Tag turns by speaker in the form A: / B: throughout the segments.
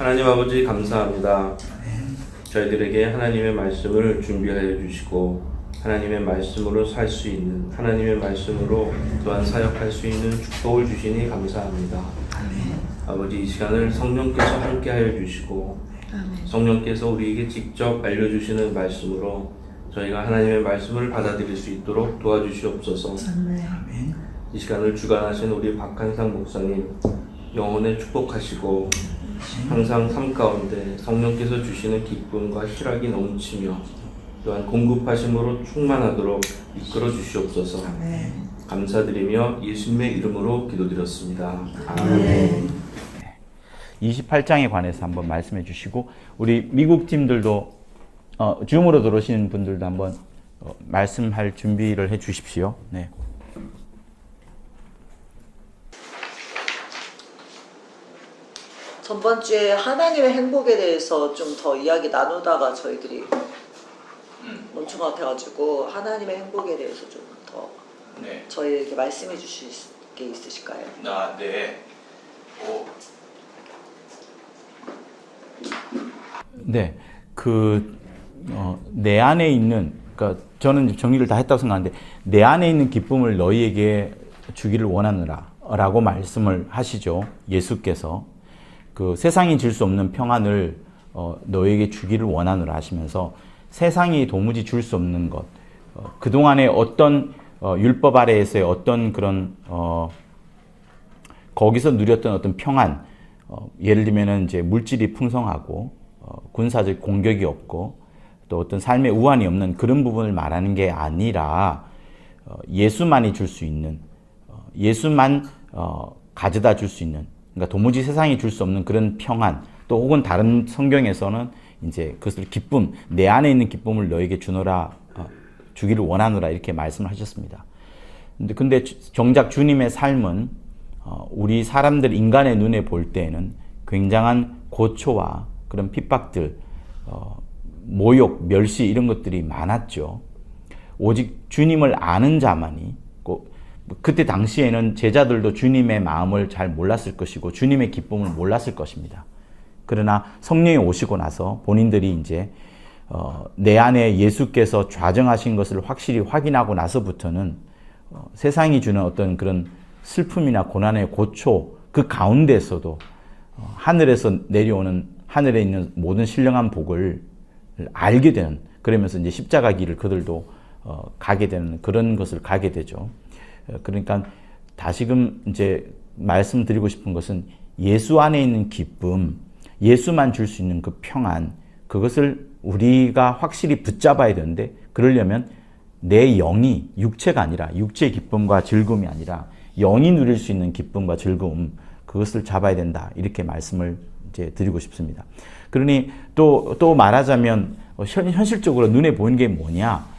A: 하나님 아버지 감사합니다. 저희들에게 하나님의 말씀을 준비하여 주시고 하나님의 말씀으로 살 수 있는, 하나님의 말씀으로 또한 사역할 수 있는 축복을 주시니 감사합니다. 아버지, 이 시간을 성령께서 함께하여 주시고 성령께서 우리에게 직접 알려주시는 말씀으로 저희가 하나님의 말씀을 받아들일 수 있도록 도와주시옵소서. 이 시간을 주관하신 우리 박한상 목사님 영혼에 축복하시고 항상 삶 가운데 성령께서 주시는 기쁨과 희락이 넘치며 또한 공급하심으로 충만하도록 이끌어 주시옵소서. 감사드리며 예수님의 이름으로 기도드렸습니다. 아멘.
B: 28장에 관해서 한번 말씀해 주시고 우리 미국 팀들도 줌으로 들어오시는 분들도 한번 말씀할 준비를 해 주십시오. 네.
C: 전번 주에 하나님의 행복에 대해서 좀 더 이야기 나누다가 저희들이 멈춘 것 같아가지고 하나님의 행복에 대해서 좀 더 저희에게 말씀해 주실 게 있으실까요?
B: 네. 내 안에 있는, 그러니까 저는 정리를 다 했다고 생각하는데, 내 안에 있는 기쁨을 너희에게 주기를 원하노라 라고 말씀을 하시죠. 예수께서. 그 세상이 줄 수 없는 평안을 너희에게 주기를 원하노라 하시면서 세상이 도무지 줄 수 없는 것, 그동안의 어떤 율법 아래에서의 어떤 그런 거기서 누렸던 어떤 평안, 예를 들면은 이제 물질이 풍성하고 군사적 공격이 없고 또 어떤 삶의 우환이 없는 그런 부분을 말하는 게 아니라 예수만이 줄 수 있는, 예수만 가져다 줄 수 있는, 그러니까 도무지 세상이 줄 수 없는 그런 평안, 또 혹은 다른 성경에서는 이제 그것을 기쁨, 내 안에 있는 기쁨을 너에게 주노라, 주기를 원하노라 이렇게 말씀을 하셨습니다. 근데 정작 주님의 삶은 우리 사람들, 인간의 눈에 볼 때에는 굉장한 고초와 그런 핍박들, 모욕, 멸시 이런 것들이 많았죠. 오직 주님을 아는 자만이, 그때 당시에는 제자들도 주님의 마음을 잘 몰랐을 것이고 주님의 기쁨을 몰랐을 것입니다. 그러나 성령이 오시고 나서 본인들이 이제 내 안에 예수께서 좌정하신 것을 확실히 확인하고 나서부터는 세상이 주는 어떤 그런 슬픔이나 고난의 고초 그 가운데서도 하늘에서 내려오는, 하늘에 있는 모든 신령한 복을 알게 되는, 그러면서 이제 십자가 길을 그들도 가게 되는 그런 것을 가게 되죠. 그러니까 다시금 이제 말씀드리고 싶은 것은 예수 안에 있는 기쁨, 예수만 줄 수 있는 그 평안, 그것을 우리가 확실히 붙잡아야 되는데, 그러려면 내 영이, 육체가 아니라, 육체의 기쁨과 즐거움이 아니라 영이 누릴 수 있는 기쁨과 즐거움, 그것을 잡아야 된다. 이렇게 말씀을 이제 드리고 싶습니다. 그러니 또 말하자면 현실적으로 눈에 보이는 게 뭐냐,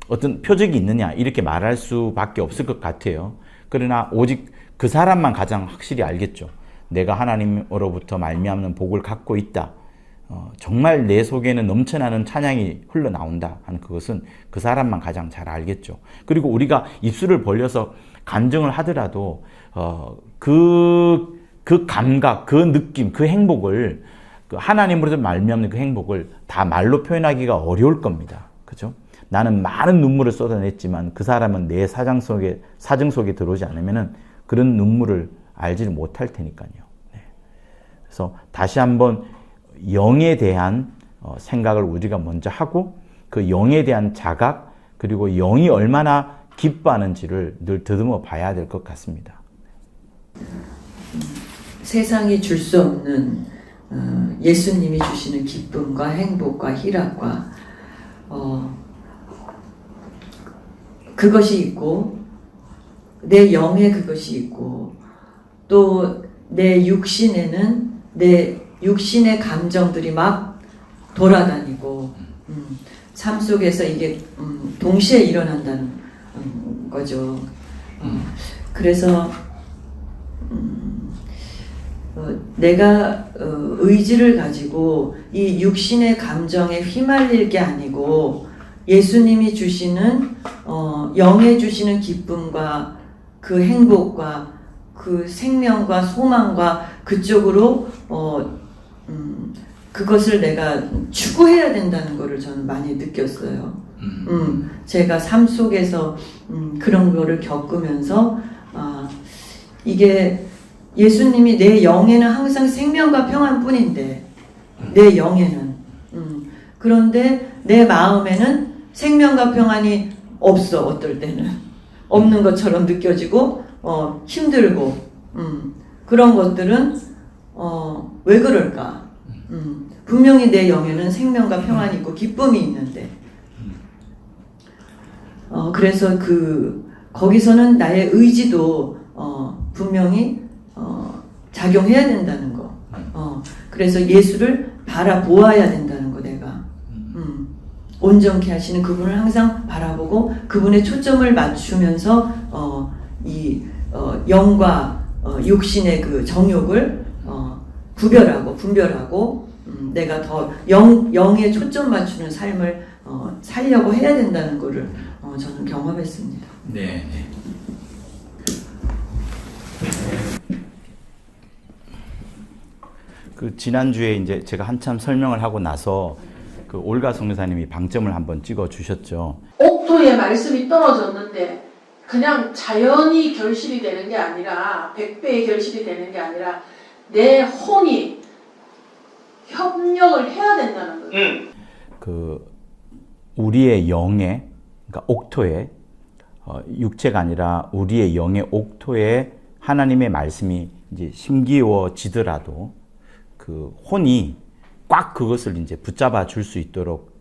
B: 어떤 표적이 있느냐 이렇게 말할 수밖에 없을 것 같아요. 그러나 오직 그 사람만 가장 확실히 알겠죠. 내가 하나님으로부터 말미암는 복을 갖고 있다. 정말 내 속에는 넘쳐나는 찬양이 흘러나온다 하는 그것은 그 사람만 가장 잘 알겠죠. 그리고 우리가 입술을 벌려서 간증을 하더라도 그 감각, 그 느낌, 그 행복을, 그 하나님으로부터 말미암는 그 행복을 다 말로 표현하기가 어려울 겁니다. 그죠? 나는 많은 눈물을 쏟아냈지만 그 사람은 내 사정 속에 들어오지 않으면은 그런 눈물을 알지를 못할 테니까요. 네. 그래서 다시 한번 영에 대한 생각을 우리가 먼저 하고, 그 영에 대한 자각, 그리고 영이 얼마나 기뻐하는지를 늘 더듬어 봐야 될 것 같습니다.
D: 세상이 줄 수 없는 예수님이 주시는 기쁨과 행복과 희락과 그것이 있고, 내 영에 그것이 있고, 또 내 육신에는 내 육신의 감정들이 막 돌아다니고, 삶 속에서 이게 동시에 일어난다는 거죠. 그래서 내가 의지를 가지고 이 육신의 감정에 휘말릴 게 아니고 예수님이 주시는 영에 주시는 기쁨과 그 행복과 그 생명과 소망과 그쪽으로 그것을 내가 추구해야 된다는 것을 저는 많이 느꼈어요. 제가 삶 속에서 그런 거를 겪으면서 이게 예수님이 내 영에는 항상 생명과 평안뿐인데 내 영에는 그런데 내 마음에는 생명과 평안이 없어. 어떨 때는 없는 것처럼 느껴지고 힘들고 그런 것들은 왜 그럴까? 분명히 내 영에는 생명과 평안이 있고 기쁨이 있는데 그래서 거기서는 나의 의지도 분명히 작용해야 된다는 거. 그래서 예수를 바라보아야 된다는 거. 내가 온전케 하시는 그분을 항상 바라보고 그분의 초점을 맞추면서 영과 육신의 그 정욕을 구별하고 분별하고 내가 더 영에 초점 맞추는 삶을 살려고 해야 된다는 것을 저는 경험했습니다.
B: 네. 그 지난주에 이제 제가 한참 설명을 하고 나서 그 올가 성교사님이 방점을 한번 찍어 주셨죠.
E: 옥토에 말씀이 떨어졌는데 그냥 자연히 결실이 되는 게 아니라 100배의 결실이 되는 게 아니라 내 혼이 협력을 해야 된다는 거예요.
B: 그 우리의 영에 그러니까 옥토에 육체가 아니라 우리의 영의 옥토에 하나님의 말씀이 이제 심기워지더라도 그 혼이 꽉 그것을 이제 붙잡아 줄 수 있도록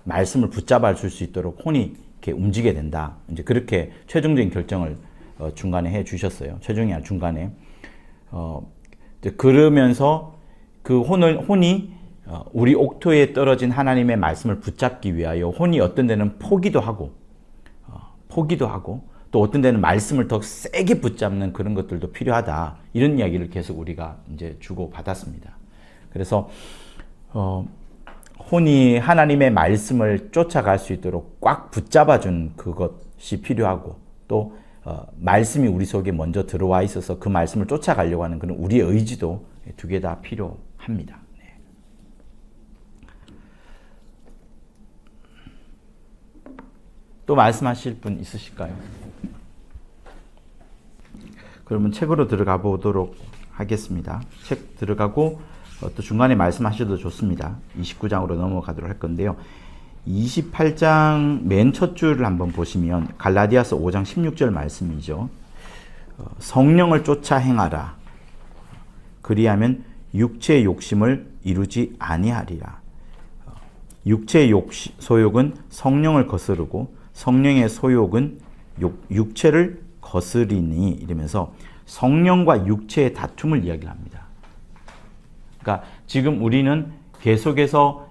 B: 말씀을 붙잡아 줄 수 있도록 혼이 이렇게 움직여야 된다. 이제 그렇게 최종적인 결정을 중간에 해 주셨어요. 최종이 아니라 중간에. 이제 그러면서 그 혼이 우리 옥토에 떨어진 하나님의 말씀을 붙잡기 위하여 혼이 어떤 데는 포기도 하고 또 어떤 데는 말씀을 더 세게 붙잡는 그런 것들도 필요하다. 이런 이야기를 계속 우리가 이제 주고 받았습니다. 그래서 혼이 하나님의 말씀을 쫓아갈 수 있도록 꽉 붙잡아준 그것이 필요하고 또 말씀이 우리 속에 먼저 들어와 있어서 그 말씀을 쫓아가려고 하는 그런 우리의 의지도 두 개 다 필요합니다. 네. 또 말씀하실 분 있으실까요? 그러면 책으로 들어가 보도록 하겠습니다. 책 들어가고 또 중간에 말씀하셔도 좋습니다. 29장으로 넘어가도록 할 건데요. 28장 맨 첫 줄을 한번 보시면 갈라디아서 5장 16절 말씀이죠. 성령을 쫓아 행하라. 그리하면 육체의 욕심을 이루지 아니하리라. 육체의 소욕은 성령을 거스르고 성령의 소욕은 육체를 거스리니 이러면서 성령과 육체의 다툼을 이야기합니다. 그러니까 지금 우리는 계속해서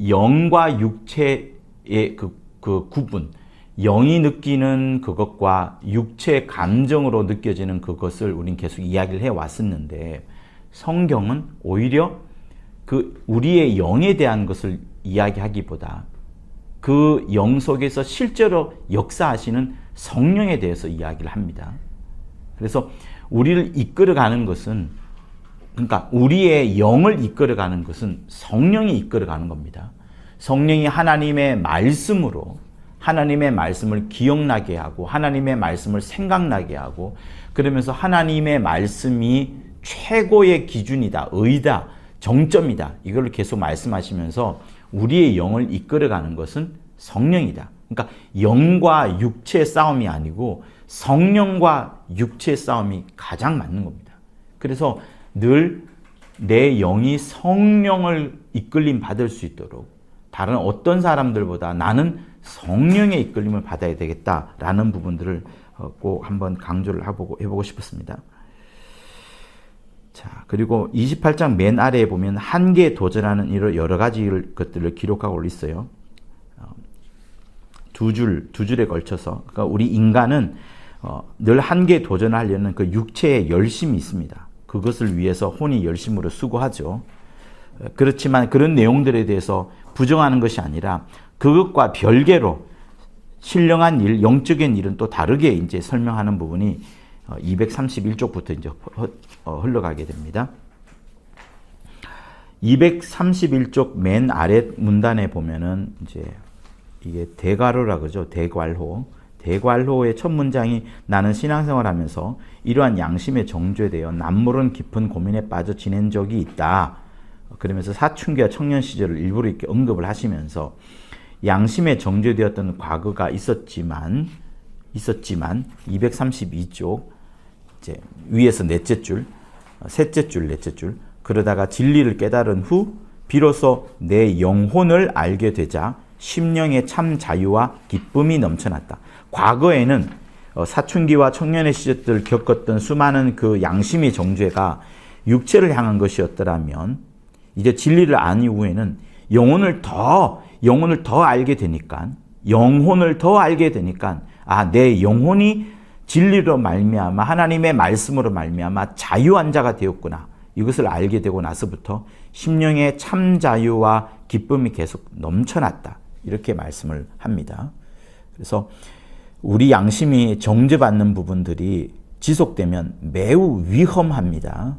B: 영과 육체의 그 구분, 영이 느끼는 그것과 육체의 감정으로 느껴지는 그것을 우리는 계속 이야기를 해왔었는데 성경은 오히려 그 우리의 영에 대한 것을 이야기하기보다 그 영 속에서 실제로 역사하시는 성령에 대해서 이야기를 합니다. 그래서 우리를 이끌어가는 것은 그러니까 우리의 영을 이끌어가는 것은 성령이 이끌어가는 겁니다. 성령이 하나님의 말씀으로 하나님의 말씀을 기억나게 하고 하나님의 말씀을 생각나게 하고 그러면서 하나님의 말씀이 최고의 기준이다, 의다, 정점이다. 이걸 계속 말씀하시면서 우리의 영을 이끌어가는 것은 성령이다. 그러니까 영과 육체의 싸움이 아니고 성령과 육체의 싸움이 가장 맞는 겁니다. 그래서 늘 내 영이 성령을 이끌림 받을 수 있도록 다른 어떤 사람들보다 나는 성령의 이끌림을 받아야 되겠다라는 부분들을 꼭 한번 강조를 해보고 싶었습니다. 자, 그리고 28장 맨 아래에 보면 한계에 도전하는 이런 여러 가지 것들을 기록하고 있어요. 두 줄에 걸쳐서. 그러니까 우리 인간은 늘 한계에 도전하려는 그 육체의 열심이 있습니다. 그것을 위해서 혼이 열심으로 수고하죠. 그렇지만 그런 내용들에 대해서 부정하는 것이 아니라 그것과 별개로 신령한 일, 영적인 일은 또 다르게 이제 설명하는 부분이 231쪽부터 이제 흘러가게 됩니다. 231쪽 맨 아래 문단에 보면은 이제 이게 대괄호라 그러죠. 대괄호. 대괄호의 첫 문장이 나는 신앙생활하면서 이러한 양심의 정죄에 대해 남모른 깊은 고민에 빠져 지낸 적이 있다. 그러면서 사춘기와 청년 시절을 일부러 이렇게 언급을 하시면서 양심에 정죄되었던 과거가 있었지만 232쪽 이제 위에서 넷째 줄, 셋째 줄, 넷째 줄 그러다가 진리를 깨달은 후 비로소 내 영혼을 알게 되자 심령의 참 자유와 기쁨이 넘쳐났다. 과거에는 사춘기와 청년의 시절을 겪었던 수많은 그 양심의 정죄가 육체를 향한 것이었더라면 이제 진리를 안 이후에는 영혼을 더 알게 되니까 내 영혼이 진리로 말미암아 하나님의 말씀으로 말미암아 자유한 자가 되었구나. 이것을 알게 되고 나서부터 심령의 참 자유와 기쁨이 계속 넘쳐났다. 이렇게 말씀을 합니다. 그래서 우리 양심이 정죄받는 부분들이 지속되면 매우 위험합니다.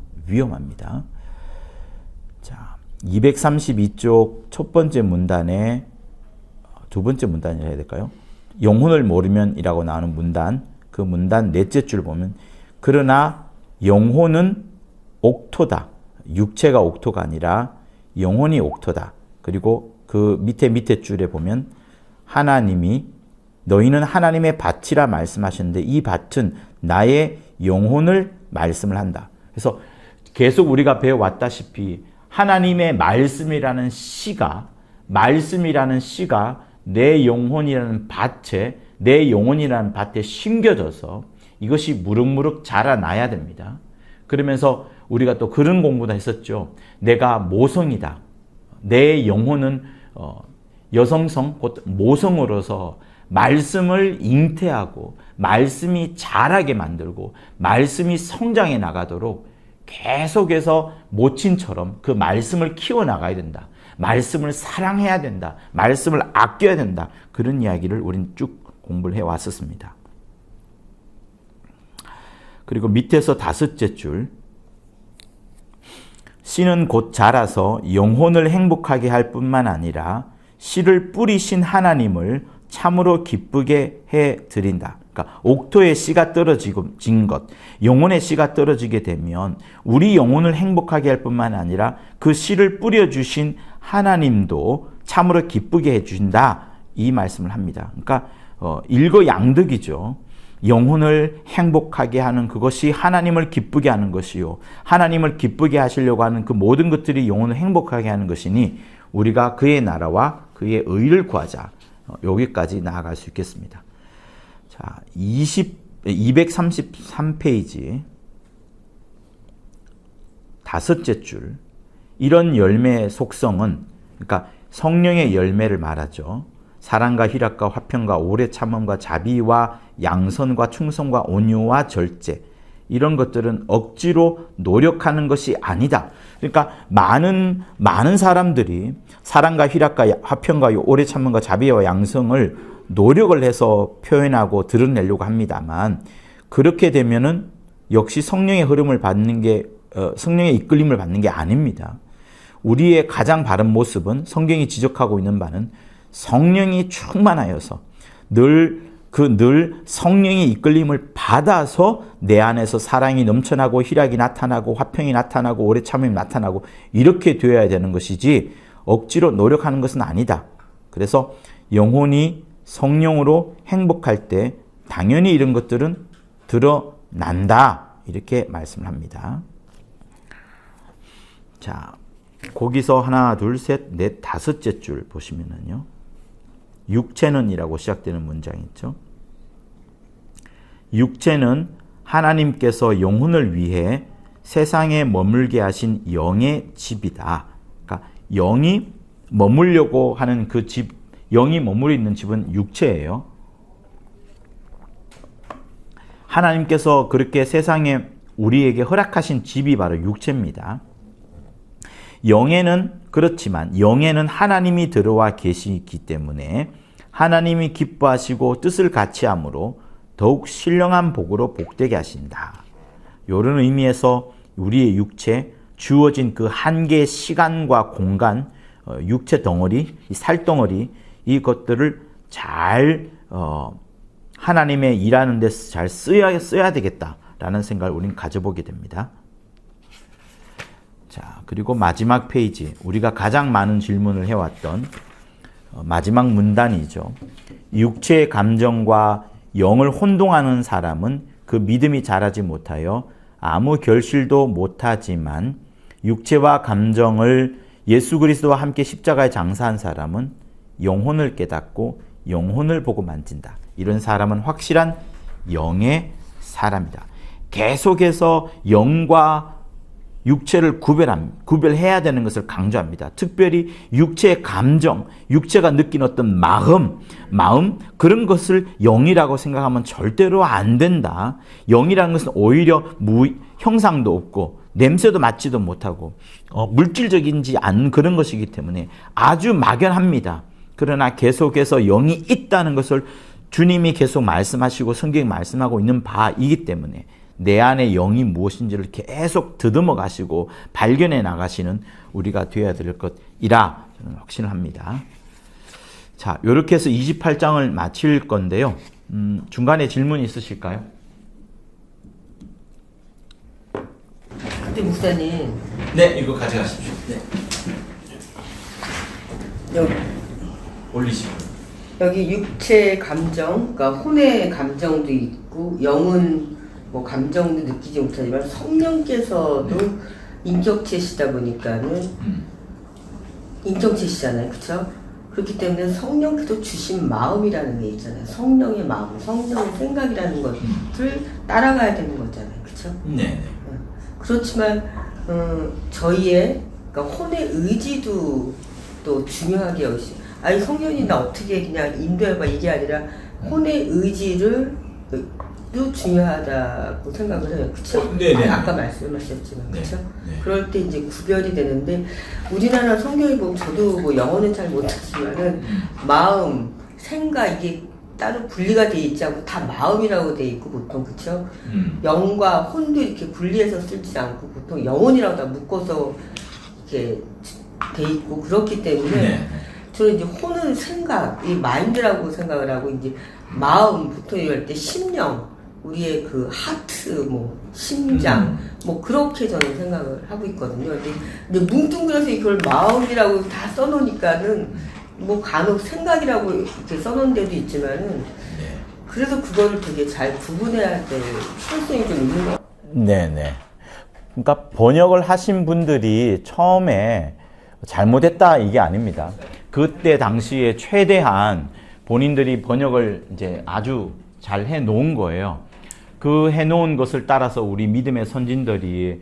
B: 자, 232쪽 첫 번째 문단에 두 번째 문단이라 해야 될까요? 영혼을 모르면 이라고 나오는 문단, 그 문단 넷째 줄 보면 그러나 영혼은 옥토다. 육체가 옥토가 아니라 영혼이 옥토다. 그리고 그 밑에 줄에 보면 하나님이 너희는 하나님의 밭이라 말씀하셨는데 이 밭은 나의 영혼을 말씀을 한다. 그래서 계속 우리가 배워왔다시피 하나님의 말씀이라는 씨가 내 영혼이라는 밭에 심겨져서 이것이 무럭무럭 자라나야 됩니다. 그러면서 우리가 또 그런 공부도 했었죠. 내가 모성이다. 내 영혼은 여성성, 곧 모성으로서 말씀을 잉태하고 말씀이 자라게 만들고 말씀이 성장해 나가도록 계속해서 모친처럼 그 말씀을 키워나가야 된다. 말씀을 사랑해야 된다. 말씀을 아껴야 된다. 그런 이야기를 우리는 쭉 공부를 해왔었습니다. 그리고 밑에서 다섯째 줄 씨는 곧 자라서 영혼을 행복하게 할 뿐만 아니라 씨를 뿌리신 하나님을 참으로 기쁘게 해드린다. 그러니까 옥토의 씨가 떨어진 것, 영혼의 씨가 떨어지게 되면 우리 영혼을 행복하게 할 뿐만 아니라 그 씨를 뿌려주신 하나님도 참으로 기쁘게 해주신다. 이 말씀을 합니다. 그러니까 일거양득이죠. 영혼을 행복하게 하는 그것이 하나님을 기쁘게 하는 것이요. 하나님을 기쁘게 하시려고 하는 그 모든 것들이 영혼을 행복하게 하는 것이니 우리가 그의 나라와 그의 의를 구하자. 여기까지 나아갈 수 있겠습니다. 자, 233페이지 다섯째 줄. 이런 열매의 속성은 그러니까 성령의 열매를 말하죠. 사랑과 희락과 화평과 오래 참음과 자비와 양선과 충성과 온유와 절제. 이런 것들은 억지로 노력하는 것이 아니다. 그러니까 많은 사람들이 사랑과 희락과 화평과 오래 참음과 자비와 양성을 노력을 해서 표현하고 드러내려고 합니다만 그렇게 되면은 역시 성령의 흐름을 받는 게 성령의 이끌림을 받는 게 아닙니다. 우리의 가장 바른 모습은 성경이 지적하고 있는 바는 성령이 충만하여서 늘 성령의 이끌림을 받아서 내 안에서 사랑이 넘쳐나고 희락이 나타나고 화평이 나타나고 오래 참음이 나타나고 이렇게 되어야 되는 것이지 억지로 노력하는 것은 아니다. 그래서 영혼이 성령으로 행복할 때 당연히 이런 것들은 드러난다. 이렇게 말씀을 합니다. 자, 거기서 하나, 둘, 셋, 넷, 다섯째 줄 보시면은요. 육체는 이라고 시작되는 문장이 있죠. 육체는 하나님께서 영혼을 위해 세상에 머물게 하신 영의 집이다. 그러니까 영이 머물려고 하는 그 집, 영이 머물러 있는 집은 육체예요. 하나님께서 그렇게 세상에 우리에게 허락하신 집이 바로 육체입니다. 영에는 그렇지만 영에는 하나님이 들어와 계시기 때문에 하나님이 기뻐하시고 뜻을 같이 함으로 더욱 신령한 복으로 복되게 하신다. 이런 의미에서 우리의 육체, 주어진 그 한계의 시간과 공간, 육체 덩어리, 이 살덩어리, 이것들을 잘 하나님의 일하는 데서 잘 써야 되겠다라는 생각을 우리는 가져보게 됩니다. 자, 그리고 마지막 페이지, 우리가 가장 많은 질문을 해왔던 마지막 문단이죠. 육체의 감정과 영을 혼동하는 사람은 그 믿음이 자라지 못하여 아무 결실도 못하지만 육체와 감정을 예수 그리스도와 함께 십자가에 장사한 사람은 영혼을 깨닫고 영혼을 보고 만진다. 이런 사람은 확실한 영의 사람이다. 계속해서 영과 육체를 구별해야 되는 것을 강조합니다. 특별히 육체의 감정, 육체가 느낀 어떤 마음 그런 것을 영이라고 생각하면 절대로 안 된다. 영이라는 것은 오히려 형상도 없고 냄새도 맡지도 못하고 물질적인지 않은 그런 것이기 때문에 아주 막연합니다. 그러나 계속해서 영이 있다는 것을 주님이 계속 말씀하시고 성경이 말씀하고 있는 바이기 때문에 내 안에 영이 무엇인지를 계속 더듬어 가시고 발견해 나가시는 우리가 되어야 될 것이라 저는 확신을 합니다. 자, 이렇게 해서 28장을 마칠 건데요. 중간에 질문 있으실까요?
F: 근데 목사님,
B: 네, 이거 가져가십시오. 네.
F: 여기 육체 감정, 그러니까 혼의 감정도 있고 영은 뭐 감정도 느끼지 못하지만 성령께서도 인격체시다 보니까는 인격체시잖아요, 그렇죠? 그렇기 때문에 성령께서 주신 마음이라는 게 있잖아요. 성령의 마음, 성령의 생각이라는 것을 따라가야 되는 거잖아요, 그렇죠?
B: 네.
F: 그렇지만 저희의 그러니까 혼의 의지도 또 중요하게 여기시. 아니 성령이 나 어떻게 그냥 인도해봐 이게 아니라 혼의 의지를 도 중요하다고 생각을 해요. 그렇죠?
B: 네네.
F: 아까 말씀하셨지만 그렇죠?
B: 네.
F: 그럴 때 이제 구별이 되는데 우리나라 성경에 보면 저도 뭐 영어는 잘 못하지만은 마음, 생각 이게 따로 분리가 돼 있지 않고 다 마음이라고 돼 있고 보통 그렇죠? 영과 혼도 이렇게 분리해서 쓰지 않고 보통 영혼이라고 다 묶어서 이렇게 돼 있고 그렇기 때문에 저는 이제 혼은 생각, 이 마인드라고 생각을 하고 이제 마음 보통 이럴 때 심령 우리의 그 하트, 뭐 심장, 뭐 그렇게 저는 생각을 하고 있거든요. 근데 뭉뚱그려서 이걸 마음이라고 다 써놓으니까는 뭐 간혹 생각이라고 이렇게 써놓은 데도 있지만은 그래서 그거를 되게 잘 구분해야 될 필요성이 좀 있는 것 같아요.
B: 네네. 그러니까 번역을 하신 분들이 처음에 잘못했다 이게 아닙니다. 그때 당시에 최대한 본인들이 번역을 이제 아주 잘 해놓은 거예요. 그 해놓은 것을 따라서 우리 믿음의 선진들이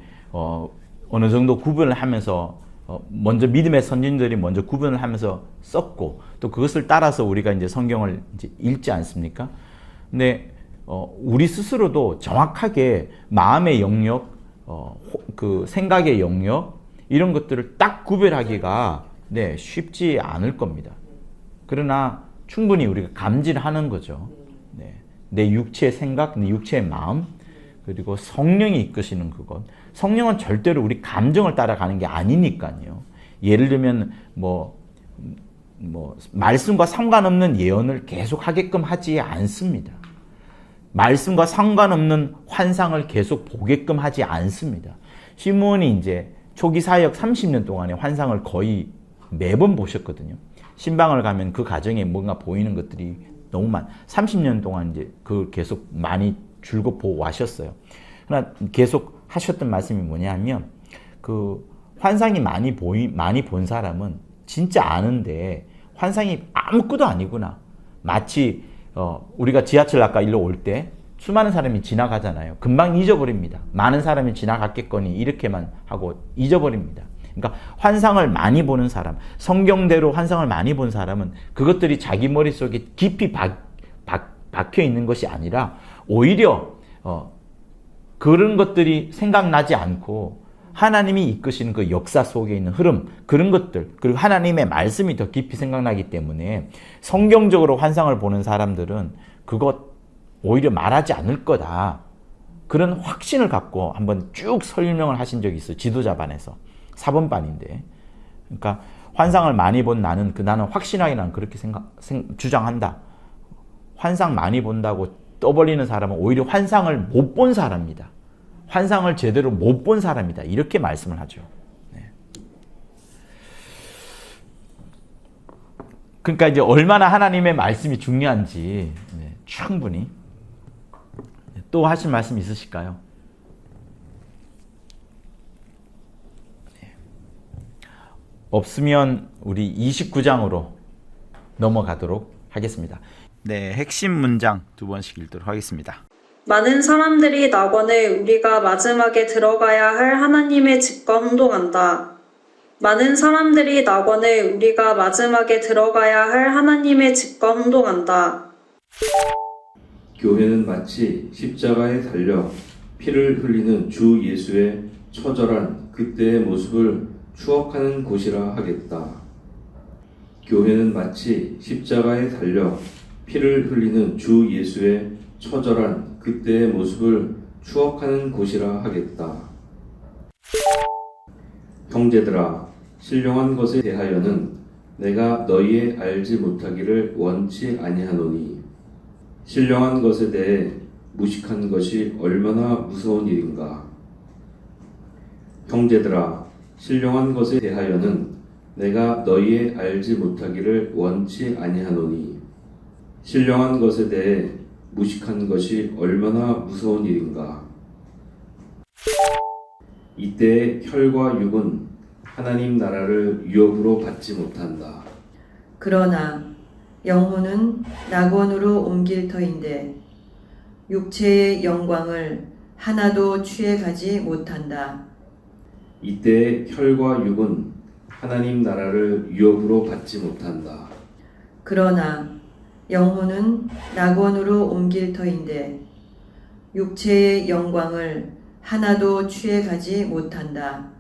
B: 어느 정도 구분을 하면서 먼저 믿음의 선진들이 먼저 구분을 하면서 썼고 또 그것을 따라서 우리가 이제 성경을 이제 읽지 않습니까? 근데 우리 스스로도 정확하게 마음의 영역, 그 생각의 영역 이런 것들을 딱 구별하기가 쉽지 않을 겁니다. 그러나 충분히 우리가 감지하는 거죠. 내 육체의 생각, 내 육체의 마음, 그리고 성령이 이끄시는 그것. 성령은 절대로 우리 감정을 따라가는 게 아니니까요. 예를 들면 뭐 말씀과 상관없는 예언을 계속 하게끔 하지 않습니다. 말씀과 상관없는 환상을 계속 보게끔 하지 않습니다. 시몬이 이제 초기 사역 30년 동안에 환상을 거의 매번 보셨거든요. 신방을 가면 그 가정에 뭔가 보이는 것들이 너무 30년 동안 이제 그걸 계속 많이 줄곧 보고 와셨어요. 그러나 계속 하셨던 말씀이 뭐냐면 그 환상이 많이 본 사람은 진짜 아는데 환상이 아무것도 아니구나. 마치 우리가 지하철 아까 일로 올 때 수많은 사람이 지나가잖아요. 금방 잊어버립니다. 많은 사람이 지나갔겠거니 이렇게만 하고 잊어버립니다. 그러니까 환상을 많이 보는 사람, 성경대로 환상을 많이 본 사람은 그것들이 자기 머릿속에 깊이 박혀 있는 것이 아니라 오히려 그런 것들이 생각나지 않고 하나님이 이끄시는 그 역사 속에 있는 흐름, 그런 것들, 그리고 하나님의 말씀이 더 깊이 생각나기 때문에 성경적으로 환상을 보는 사람들은 그것 오히려 말하지 않을 거다. 그런 확신을 갖고 한번 쭉 설명을 하신 적이 있어요. 지도자반에서. 사범반인데. 그러니까 환상을 많이 본 나는 확신하게 난 그렇게 주장한다. 환상 많이 본다고 떠벌리는 사람은 오히려 환상을 못 본 사람이다. 환상을 제대로 못 본 사람이다. 이렇게 말씀을 하죠. 네. 그러니까 이제 얼마나 하나님의 말씀이 중요한지 충분히. 또 하실 말씀 있으실까요? 네. 없으면 우리 29장으로 넘어가도록 하겠습니다. 네, 핵심 문장 2번씩 읽도록 하겠습니다.
G: 많은 사람들이 낙원에 우리가 마지막에 들어가야 할 하나님의 집과 혼동한다. 많은 사람들이 낙원에 우리가 마지막에 들어가야 할 하나님의 집과 혼동한다.
A: 교회는 마치 십자가에 달려 피를 흘리는 주 예수의 처절한 그때의 모습을 추억하는 곳이라 하겠다. 교회는 마치 십자가에 달려 피를 흘리는 주 예수의 처절한 그때의 모습을 추억하는 곳이라 하겠다. 형제들아, 신령한 것에 대하여는 내가 너희의 알지 못하기를 원치 아니하노니 신령한 것에 대해 무식한 것이 얼마나 무서운 일인가. 형제들아, 신령한 것에 대하여는 내가 너희의 알지 못하기를 원치 아니하노니 신령한 것에 대해 무식한 것이 얼마나 무서운 일인가. 이때의 혈과 육은 하나님 나라를 유업으로 받지 못한다.
D: 그러나 영혼은 낙원으로 옮길 터인데 육체의 영광을 하나도 취해가지 못한다.
A: 이때의 혈과 육은 하나님 나라를 유업으로 받지 못한다.
D: 그러나 영혼은 낙원으로 옮길 터인데 육체의 영광을 하나도 취해가지 못한다.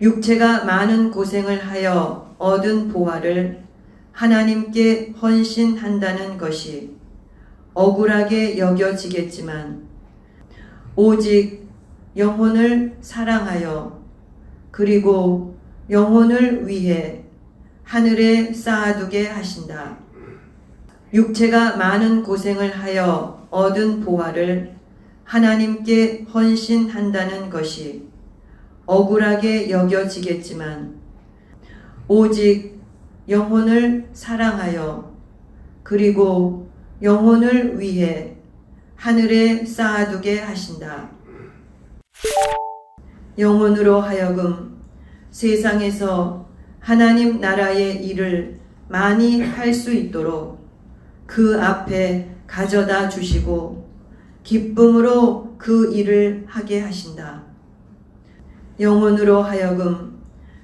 D: 육체가 많은 고생을 하여 얻은 보화를 하나님께 헌신한다는 것이 억울하게 여겨지겠지만 오직 영혼을 사랑하여 그리고 영혼을 위해 하늘에 쌓아두게 하신다. 육체가 많은 고생을 하여 얻은 보화를 하나님께 헌신한다는 것이 억울하게 여겨지겠지만 오직 영혼을 사랑하여 그리고 영혼을 위해 하늘에 쌓아두게 하신다. 영혼으로 하여금 세상에서 하나님 나라의 일을 많이 할 수 있도록 그 앞에 가져다 주시고 기쁨으로 그 일을 하게 하신다. 영혼으로 하여금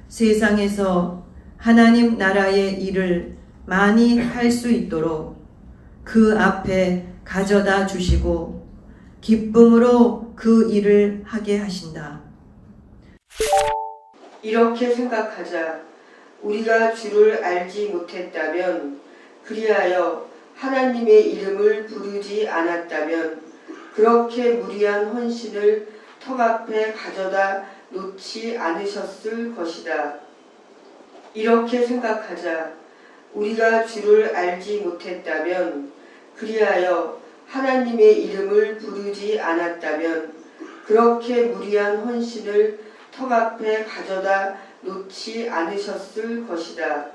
D: 세상에서 하나님 나라의 일을 많이 할 수 있도록 그 앞에 가져다 주시고 기쁨으로 그 일을 하게 하신다.
F: 이렇게 생각하자. 우리가 주를 알지 못했다면 그리하여 하나님의 이름을 부르지 않았다면 그렇게 무리한 헌신을 턱 앞에 가져다 놓지 않으셨을 것이다. 이렇게 생각하자. 우리가 주를 알지 못했다면 그리하여 하나님의 이름을 부르지 않았다면 그렇게 무리한 헌신을 턱 앞에 가져다 놓지 않으셨을 것이다.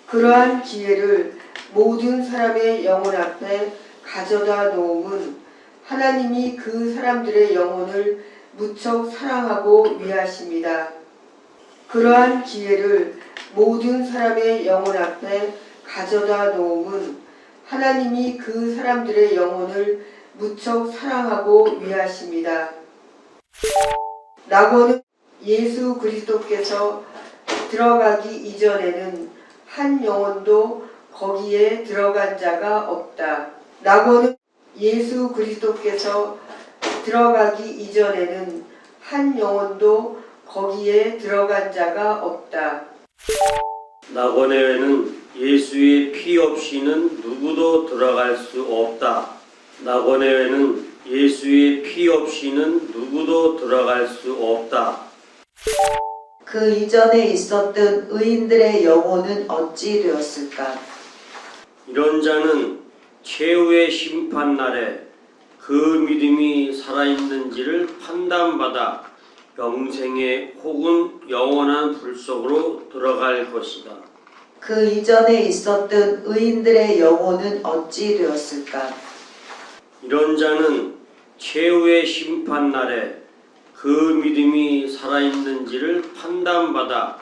F: 그러한 기회를 모든 사람의 영혼 앞에 가져다 놓음은 하나님이 그 사람들의 영혼을 무척 사랑하고 위하십니다. 그러한 기회를 모든 사람의 영혼 앞에 가져다 놓음은 하나님이 그 사람들의 영혼을 무척 사랑하고 위하십니다. 낙원은 예수 그리스도께서 들어가기 이전에는 한 영혼도 거기에 들어간 자가 없다. 낙원은 예수 그리스도께서 들어가기 이전에는 한 영혼도 거기에 들어간 자가 없다.
H: 낙원에는 예수의 피 없이는 누구도 들어갈 수 없다. 낙원에는 예수의 피 없이는 누구도 들어갈 수 없다.
C: 그 이전에 있었던 의인들의 영혼은 어찌 되었을까?
H: 이런 자는 최후의 심판날에 그 믿음이 살아있는지를 판단받아 영생의 혹은 영원한 불 속으로 들어갈 것이다.
C: 그 이전에 있었던 의인들의 영혼은 어찌 되었을까?
H: 이런 자는 최후의 심판날에 그 믿음이 살아있는지를 판단받아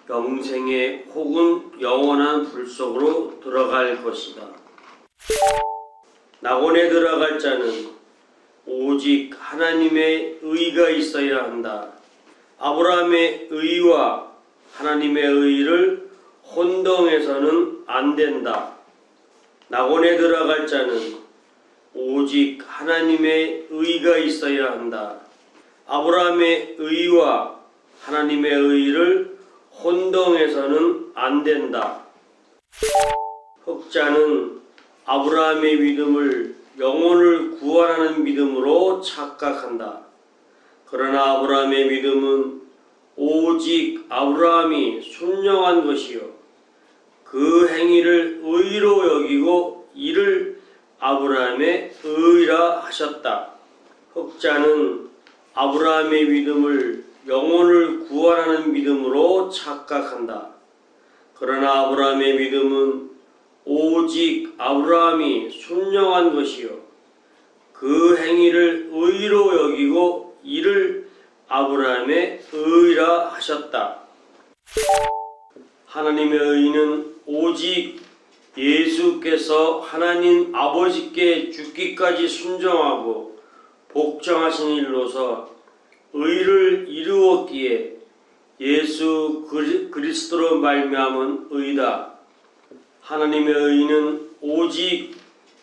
H: 영생의 혹은 영원한 불 속으로 들어갈 것이다. 낙원에 들어갈 자는 오직 하나님의 의가 있어야 한다. 아브라함의 의와 하나님의 의를 혼동해서는 안 된다. 낙원에 들어갈 자는 오직 하나님의 의가 있어야 한다. 아브라함의 의와 하나님의 의를 혼동해서는 안 된다. 흑자는 아브라함의 믿음을 영혼을 구원하는 믿음으로 착각한다. 그러나 아브라함의 믿음은 오직 아브라함이 순종한 것이요 그 행위를 의로 여기고 이를 아브라함의 의라 하셨다. 흑자는 아브라함의 믿음을 영혼을 구원하는 믿음으로 착각한다. 그러나 아브라함의 믿음은 오직 아브라함이 순종한 것이요 그 행위를 의로 여기고 이를 아브라함의 의라 하셨다. 하나님의 의는 오직 예수께서 하나님 아버지께 죽기까지 순종하고 복종하신 일로서 의를 이루었기에 예수 그리스도로 말미암은 의다. 하나님의 의는 오직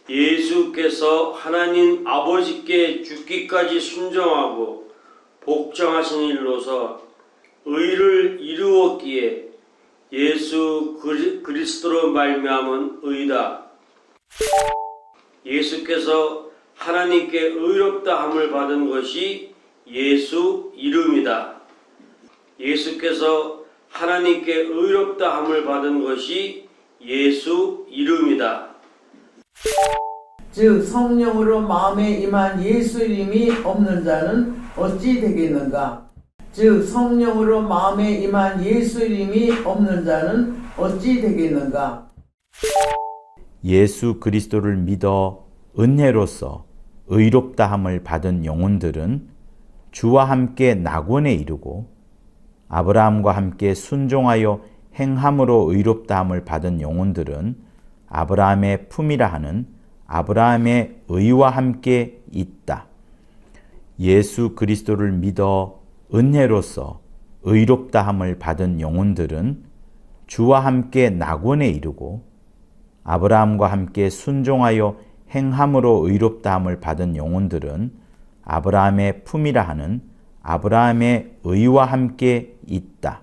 H: 예수께서 하나님 아버지께 죽기까지 순종하고 복종하신 일로서 의를 이루었기에 예수 그리스도로 말미암은 의다. 예수께서 하나님께 의롭다함을 받은 것이 예수 이름이다. 예수께서 하나님께 의롭다함을 받은 것이 예수 이름이다.
I: 즉 성령으로 마음에 임한 예수 이름이 없는 자는 어찌 되겠는가? 즉 성령으로 마음에 임한 예수 이름이 없는 자는 어찌 되겠는가?
B: 예수 그리스도를 믿어 은혜로서 의롭다함을 받은 영혼들은 주와 함께 낙원에 이르고 아브라함과 함께 순종하여 행함으로 의롭다함을 받은 영혼들은 아브라함의 품이라 하는 아브라함의 의와 함께 있다. 예수 그리스도를 믿어 은혜로서 의롭다함을 받은 영혼들은 주와 함께 낙원에 이르고 아브라함과 함께 순종하여 행함으로 의롭다함을 받은 영혼들은 아브라함의 품이라 하는 아브라함의 의와 함께 있다.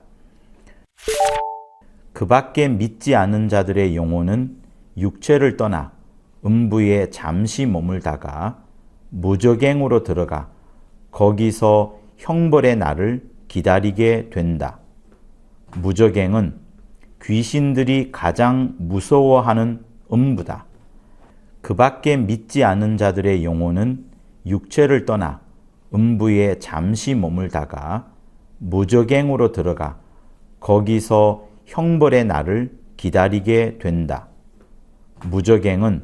B: 그 밖에 믿지 않은 자들의 영혼은 육체를 떠나 음부에 잠시 머물다가 무저갱으로 들어가 거기서 형벌의 날을 기다리게 된다. 무저갱은 귀신들이 가장 무서워하는 음부다. 그 밖에 믿지 않은 자들의 영혼은 육체를 떠나 음부에 잠시 머물다가 무저갱으로 들어가 거기서 형벌의 날을 기다리게 된다. 무저갱은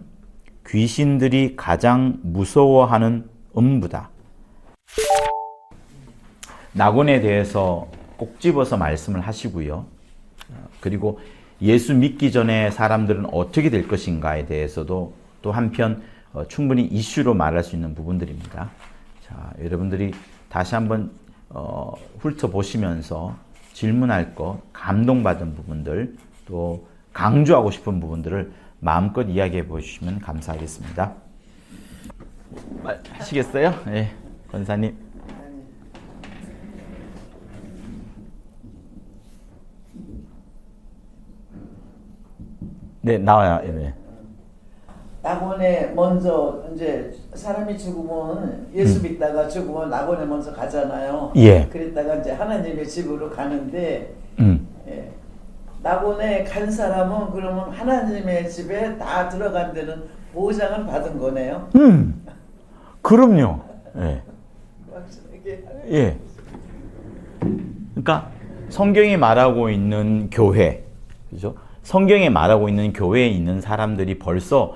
B: 귀신들이 가장 무서워하는 음부다. 낙원에 대해서 꼭 집어서 말씀을 하시고요. 그리고 예수 믿기 전에 사람들은 어떻게 될 것인가에 대해서도 또 한편 충분히 이슈로 말할 수 있는 부분들입니다. 자, 여러분들이 다시 한번 훑어보시면서 질문할 것, 감동받은 부분들, 또 강조하고 싶은 부분들을 마음껏 이야기해 보시면 감사하겠습니다. 하시겠어요? 네, 권사님. 네, 나와요. 네.
I: 낙원 낙원에 먼저 이제 사람이 죽으면 예수 믿다가 죽으면 낙원에 먼저 가잖아요.
B: 예.
I: 그랬다가 이제 하나님의 집으로 가는데 예. 낙원에 간 사람은 그러면 하나님의 집에 다 들어간 데는 보장을 받은 거네요.
B: 그럼요. 예.
I: 이게
B: 예. 그러니까 성경이 말하고 있는 교회, 그죠? 성경에 말하고 있는 교회에 있는 사람들이 벌써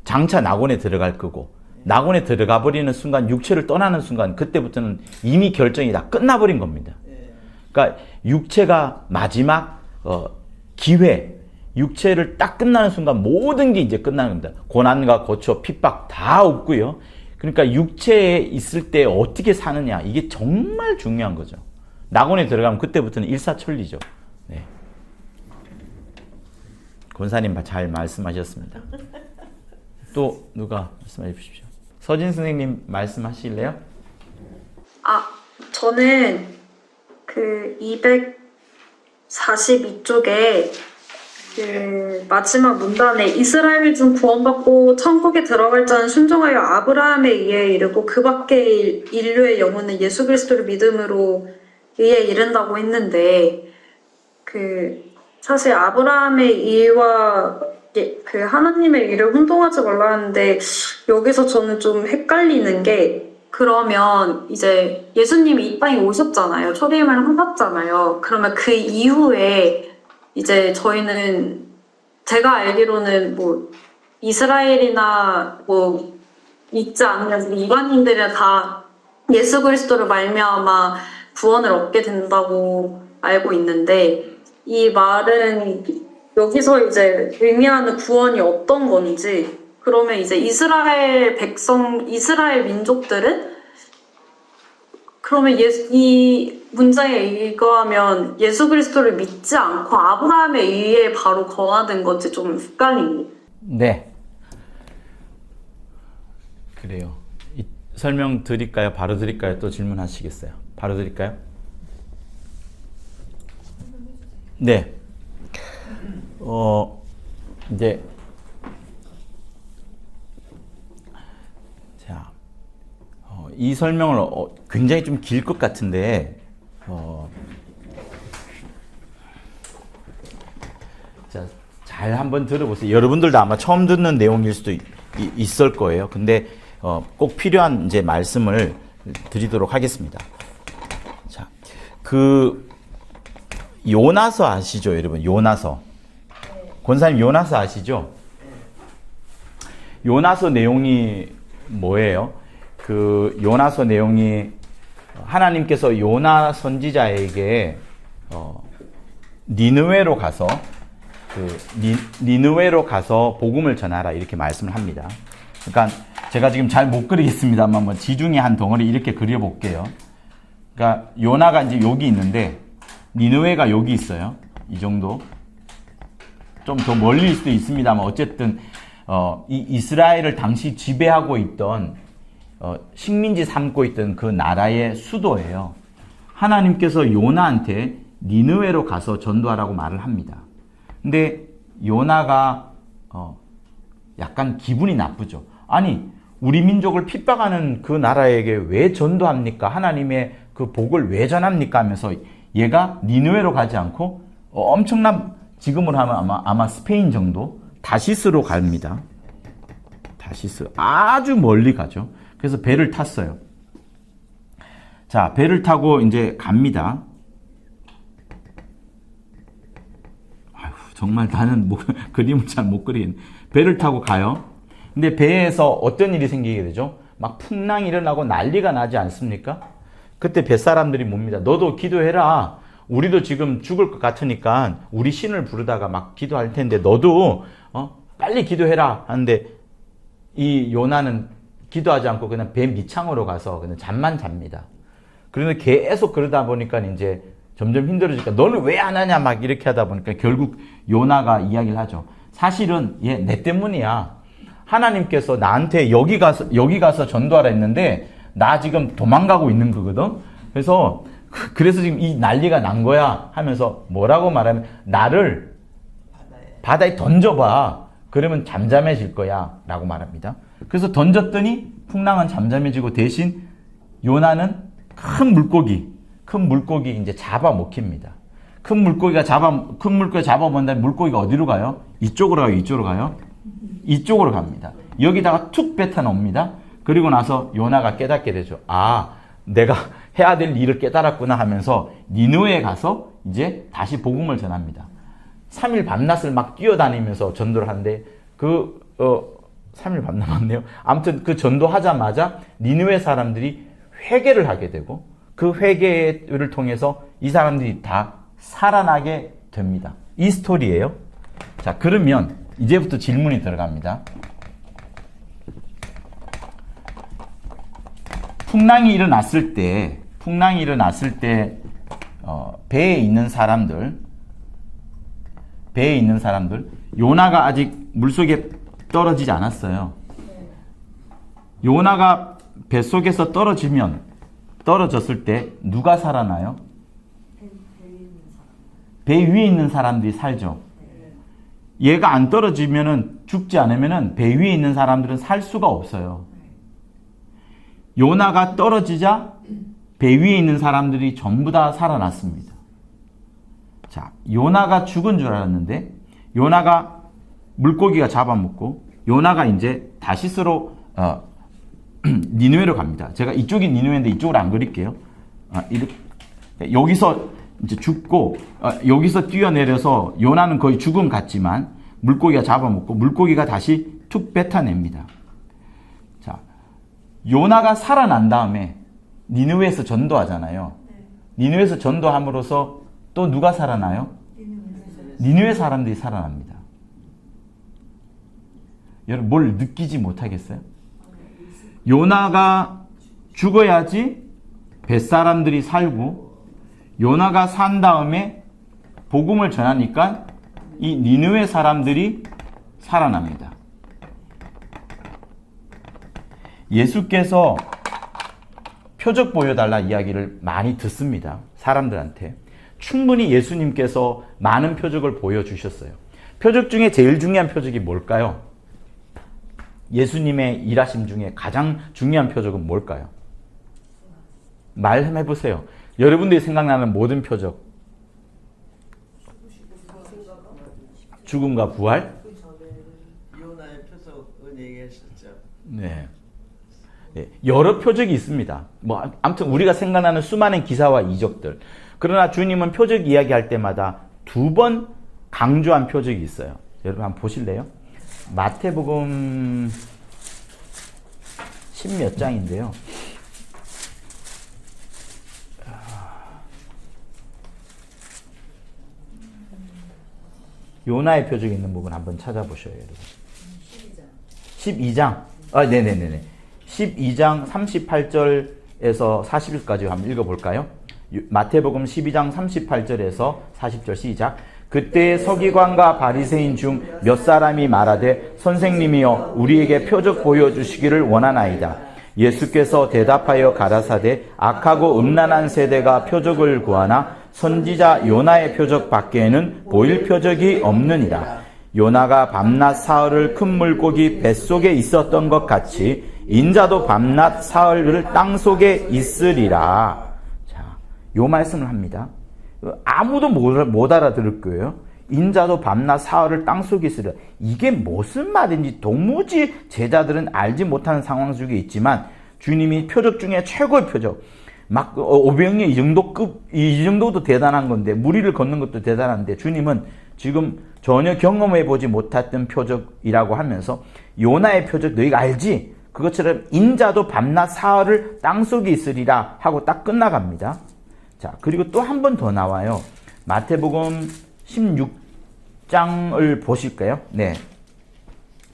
B: 장차 낙원에 들어갈 거고, 낙원에 들어가 버리는 순간, 육체를 떠나는 순간, 그때부터는 이미 결정이 다 끝나버린 겁니다. 그러니까 육체가 마지막 기회, 육체를 딱 끝나는 순간 모든 게 이제 끝나는 겁니다. 고난과 고초, 핍박 다 없고요. 그러니까 육체에 있을 때 어떻게 사느냐, 이게 정말 중요한 거죠. 낙원에 들어가면 그때부터는 일사천리죠. 네. 권사님 잘 말씀하셨습니다. 또 누가 말씀해 주십시오. 서진 선생님 말씀하실래요?
G: 저는 그 242쪽에 그 마지막 문단에 이스라엘 중 구원받고 천국에 들어갈 자는 순종하여 아브라함에 의해 이르고 그 밖의 인류의 영혼은 예수 그리스도를 믿음으로 의해 이른다고 했는데, 그 사실 아브라함의 의와 그 하나님의 의를 혼동하지 말라 하는데, 여기서 저는 좀 헷갈리는 게, 그러면 이제 예수님이 이 땅에 오셨잖아요. 초림을 하셨잖아요. 그러면 그 이후에 이제 저희는, 제가 알기로는 뭐 이스라엘이나 뭐 믿지 않는 이방인들은 다 예수 그리스도를 말미암아 구원을 얻게 된다고 알고 있는데, 이 말은 여기서 이제 의미하는 구원이 어떤 건지, 그러면 이제 이스라엘 백성, 이스라엘 민족들은 그러면 이 문장에 의거하면 예수 그리스도를 믿지 않고 아브라함에 의해 바로 거하는 건지 좀 헷갈립니다.
B: 네. 그래요. 설명 드릴까요? 바로 드릴까요? 또 질문하시겠어요? 바로 드릴까요? 네. 이제 자, 이 설명을 굉장히 좀 길 것 같은데, 자, 잘 한번 들어보세요. 여러분들도 아마 처음 듣는 내용일 수도 있을 거예요. 근데 꼭 필요한 이제 말씀을 드리도록 하겠습니다. 자, 그 요나서 아시죠, 여러분? 요나서. 권사님 요나서 아시죠? 요나서 내용이 뭐예요? 그 요나서 내용이 하나님께서 요나 선지자에게 니느웨로 가서 니느웨로 가서 복음을 전하라 이렇게 말씀을 합니다. 그러니까 제가 지금 잘 못 그리겠습니다만 뭐 지중해 한 덩어리 이렇게 그려볼게요. 그러니까 요나가 이제 여기 있는데 니느웨가 여기 있어요. 이 정도. 좀 더 멀리일 수도 있습니다만 어쨌든 이 이스라엘을 당시 지배하고 있던 식민지 삼고 있던 그 나라의 수도예요. 하나님께서 요나한테 니느웨로 가서 전도하라고 말을 합니다. 근데 요나가 약간 기분이 나쁘죠. 아니, 우리 민족을 핍박하는 그 나라에게 왜 전도합니까? 하나님의 그 복을 왜 전합니까? 하면서 얘가 니느웨로 가지 않고 엄청난, 지금으로 하면 아마 스페인 정도 다시스로 갑니다. 다시스, 아주 멀리 가죠. 그래서 배를 탔어요. 자, 배를 타고 이제 갑니다. 아휴, 정말 나는 그림을 잘 못 그리겠네. 배를 타고 가요. 근데 배에서 어떤 일이 생기게 되죠? 막 풍랑이 일어나고 난리가 나지 않습니까? 그때 뱃사람들이 뭡니다. 너도 기도해라. 우리도 지금 죽을 것 같으니까 우리 신을 부르다가 막 기도할 텐데 너도 빨리 기도해라 하는데 이 요나는 기도하지 않고 그냥 배 밑창으로 가서 그냥 잠만 잡니다. 그런데 계속 그러다 보니까 이제 점점 힘들어지니까 너는 왜 안 하냐 막 이렇게 하다 보니까 결국 요나가 이야기를 하죠. 사실은 얘 내 때문이야. 하나님께서 나한테 여기 가서 전도하라 했는데 나 지금 도망가고 있는 거거든. 그래서 지금 이 난리가 난 거야 하면서 뭐라고 말하면 나를 바다에 던져봐. 그러면 잠잠해질 거야 라고 말합니다. 그래서 던졌더니 풍랑은 잠잠해지고 대신 요나는 큰 물고기 이제 잡아먹힙니다. 큰 물고기가 잡아먹는다면 물고기가 어디로 가요? 이쪽으로 가요? 이쪽으로 가요? 이쪽으로 갑니다. 여기다가 툭 뱉어놓습니다. 그리고 나서 요나가 깨닫게 되죠. 아, 내가 해야 될 일을 깨달았구나 하면서 니느웨에 가서 이제 다시 복음을 전합니다. 3일 밤낮을 막 뛰어다니면서 전도를 하는데 3일 밤낮 맞네요. 아무튼 그 전도하자마자 니느웨 사람들이 회개를 하게 되고 그 회개를 통해서 이 사람들이 다 살아나게 됩니다. 이 스토리예요. 자, 그러면 이제부터 질문이 들어갑니다. 풍랑이 일어났을 때 배에 있는 사람들 요나가 아직 물속에 떨어지지 않았어요. 요나가 뱃속에서 떨어졌을 때 누가 살아나요? 배 위에 있는 사람들이 살죠. 얘가 안 떨어지면은, 죽지 않으면은 배 위에 있는 사람들은 살 수가 없어요. 요나가 떨어지자 배 위에 있는 사람들이 전부 다 살아났습니다. 자, 요나가 죽은 줄 알았는데 요나가 물고기가 잡아먹고 요나가 이제 다시스로 니느웨로 갑니다. 제가 이쪽이 니느웨인데 이쪽으로 안 그릴게요. 여기서 이제 죽고 여기서 뛰어내려서 요나는 거의 죽음 같지만 물고기가 잡아먹고 물고기가 다시 툭 뱉어냅니다. 자, 요나가 살아난 다음에 니느웨에서 전도하잖아요. 니느웨에서 전도함으로써 또 누가 살아나요? 니느웨 사람들이 살아납니다. 여러분 뭘 느끼지 못하겠어요? 요나가 죽어야지 뱃사람들이 살고 요나가 산 다음에 복음을 전하니까 이 니느웨 사람들이 살아납니다. 예수께서 표적 보여달라 이야기를 많이 듣습니다. 사람들한테. 충분히 예수님께서 많은 표적을 보여주셨어요. 표적 중에 제일 중요한 표적이 뭘까요? 예수님의 일하심 중에 가장 중요한 표적은 뭘까요? 말해보세요. 여러분들이 생각나는 모든 표적. 죽음과 부활?
I: 요나의 표적은 얘기했었죠.
B: 네. 네. 여러 표적이 있습니다. 아무튼 우리가 생각나는 수많은 기사와 이적들. 그러나 주님은 표적 이야기할 때마다 2번 강조한 표적이 있어요. 여러분 한번 보실래요? 마태복음 10몇 장인데요. 요나의 표적이 있는 부분 한번 찾아보셔요, 여러분. 12장. 네네네네. 12장 38절에서 40절까지 한번 읽어볼까요? 마태복음 12장 38절에서 40절 시작. 그때 서기관과 바리새인 중 몇 사람이 말하되 선생님이여 우리에게 표적 보여주시기를 원하나이다. 예수께서 대답하여 가라사대 악하고 음란한 세대가 표적을 구하나 선지자 요나의 표적 밖에는 보일 표적이 없느니라. 요나가 밤낮 사흘을 큰 물고기 뱃속에 있었던 것 같이 인자도 밤낮 사흘을 땅속에 있으리라. 자, 요 말씀을 합니다. 아무도 못 알아들을 거예요. 인자도 밤낮 사흘을 땅속에 있으리라. 이게 무슨 말인지 도무지 제자들은 알지 못하는 상황 속에 있지만 주님이 표적 중에 최고의 표적, 막 500년 이 정도도 대단한 건데 무리를 걷는 것도 대단한데 주님은 지금 전혀 경험해보지 못했던 표적이라고 하면서 요나의 표적 너희가 알지? 그것처럼 인자도 밤낮 사흘을 땅속에 있으리라 하고 딱 끝나갑니다. 자, 그리고 또 한 번 더 나와요. 마태복음 16장을 보실까요? 네.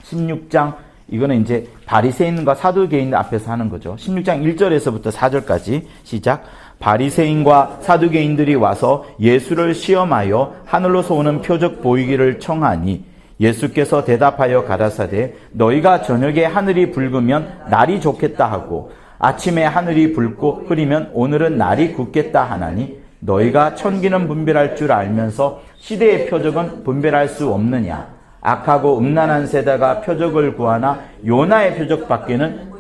B: 16장, 이거는 이제 바리새인과 사두개인 앞에서 하는 거죠. 16장 1절에서부터 4절까지 시작. 바리새인과 사두개인들이 와서 예수를 시험하여 하늘로서 오는 표적 보이기를 청하니 예수께서 대답하여 가라사대 너희가 저녁에 하늘이 붉으면 날이 좋겠다 하고 아침에 하늘이 붉고 흐리면 오늘은 날이 굳겠다 하나니 너희가 천기는 분별할 줄 알면서 시대의 표적은 분별할 수 없느냐. 악하고 음란한 세대가 표적을 구하나 요나의 표적 밖에는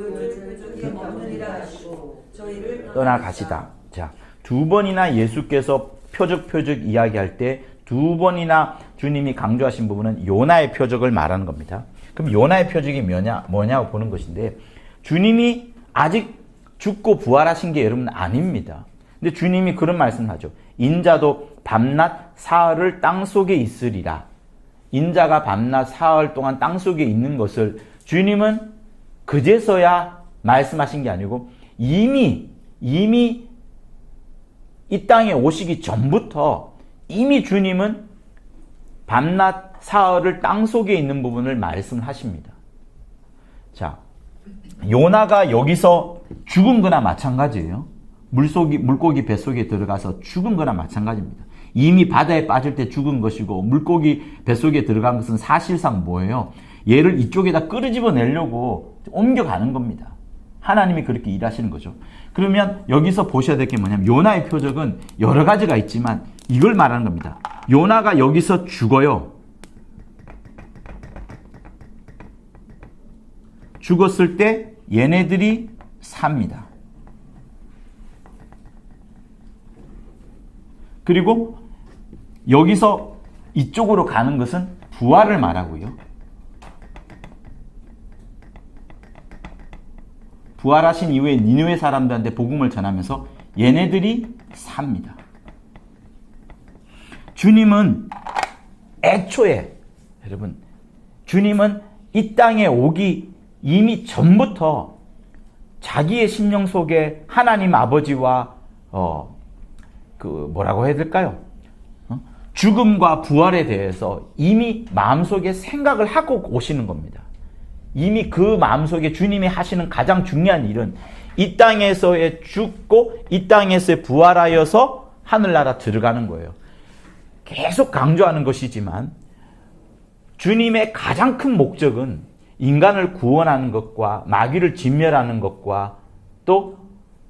B: 떠나가시다. 자, 두 번이나 예수께서 표적 이야기할 때 두 번이나 주님이 강조하신 부분은 요나의 표적을 말하는 겁니다. 그럼 요나의 표적이 뭐냐고 보는 것인데, 주님이 아직 죽고 부활하신 게 여러분 아닙니다. 근데 주님이 그런 말씀을 하죠. 인자도 밤낮 사흘을 땅속에 있으리라. 인자가 밤낮 사흘 동안 땅속에 있는 것을 주님은 그제서야 말씀하신 게 아니고 이미 이 땅에 오시기 전부터 이미 주님은 밤낮 사흘을 땅속에 있는 부분을 말씀을 하십니다. 자, 요나가 여기서 죽은 거나 마찬가지예요. 물고기 뱃속에 들어가서 죽은 거나 마찬가지입니다. 이미 바다에 빠질 때 죽은 것이고, 물고기 뱃속에 들어간 것은 사실상 뭐예요? 얘를 이쪽에다 끌어집어내려고 옮겨가는 겁니다. 하나님이 그렇게 일하시는 거죠. 그러면 여기서 보셔야 될 게 뭐냐면, 요나의 표적은 여러 가지가 있지만 이걸 말하는 겁니다. 요나가 여기서 죽어요. 죽었을 때 얘네들이 삽니다. 그리고 여기서 이쪽으로 가는 것은 부활을 말하고요. 부활하신 이후에 니느웨 사람들한테 복음을 전하면서 얘네들이 삽니다. 주님은 애초에, 여러분, 주님은 이 땅에 오기 이미 전부터 자기의 심령 속에 하나님 아버지와 뭐라고 해야 될까요? 죽음과 부활에 대해서 이미 마음속에 생각을 하고 오시는 겁니다. 이미 그 마음속에 주님이 하시는 가장 중요한 일은 이 땅에서의 죽고 이 땅에서의 부활하여서 하늘나라 들어가는 거예요. 계속 강조하는 것이지만 주님의 가장 큰 목적은 인간을 구원하는 것과 마귀를 진멸하는 것과 또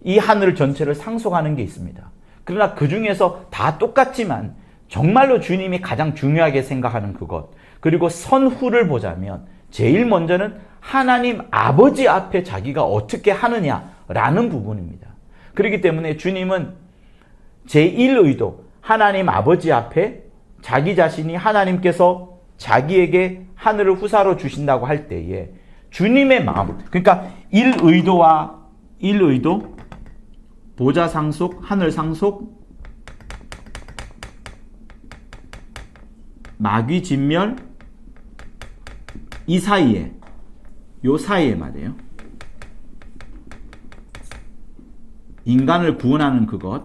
B: 이 하늘 전체를 상속하는 게 있습니다. 그러나 그 중에서 다 똑같지만 정말로 주님이 가장 중요하게 생각하는 그것, 그리고 선후를 보자면 제일 먼저는 하나님 아버지 앞에 자기가 어떻게 하느냐라는 부분입니다. 그렇기 때문에 주님은 제1의도, 하나님 아버지 앞에 자기 자신이 하나님께서 자기에게 하늘을 후사로 주신다고 할 때에 주님의 마음, 그러니까 1의도, 보좌 상속, 하늘 상속, 마귀 진멸, 이 사이에, 요 사이에 말이에요. 인간을 구원하는 그것.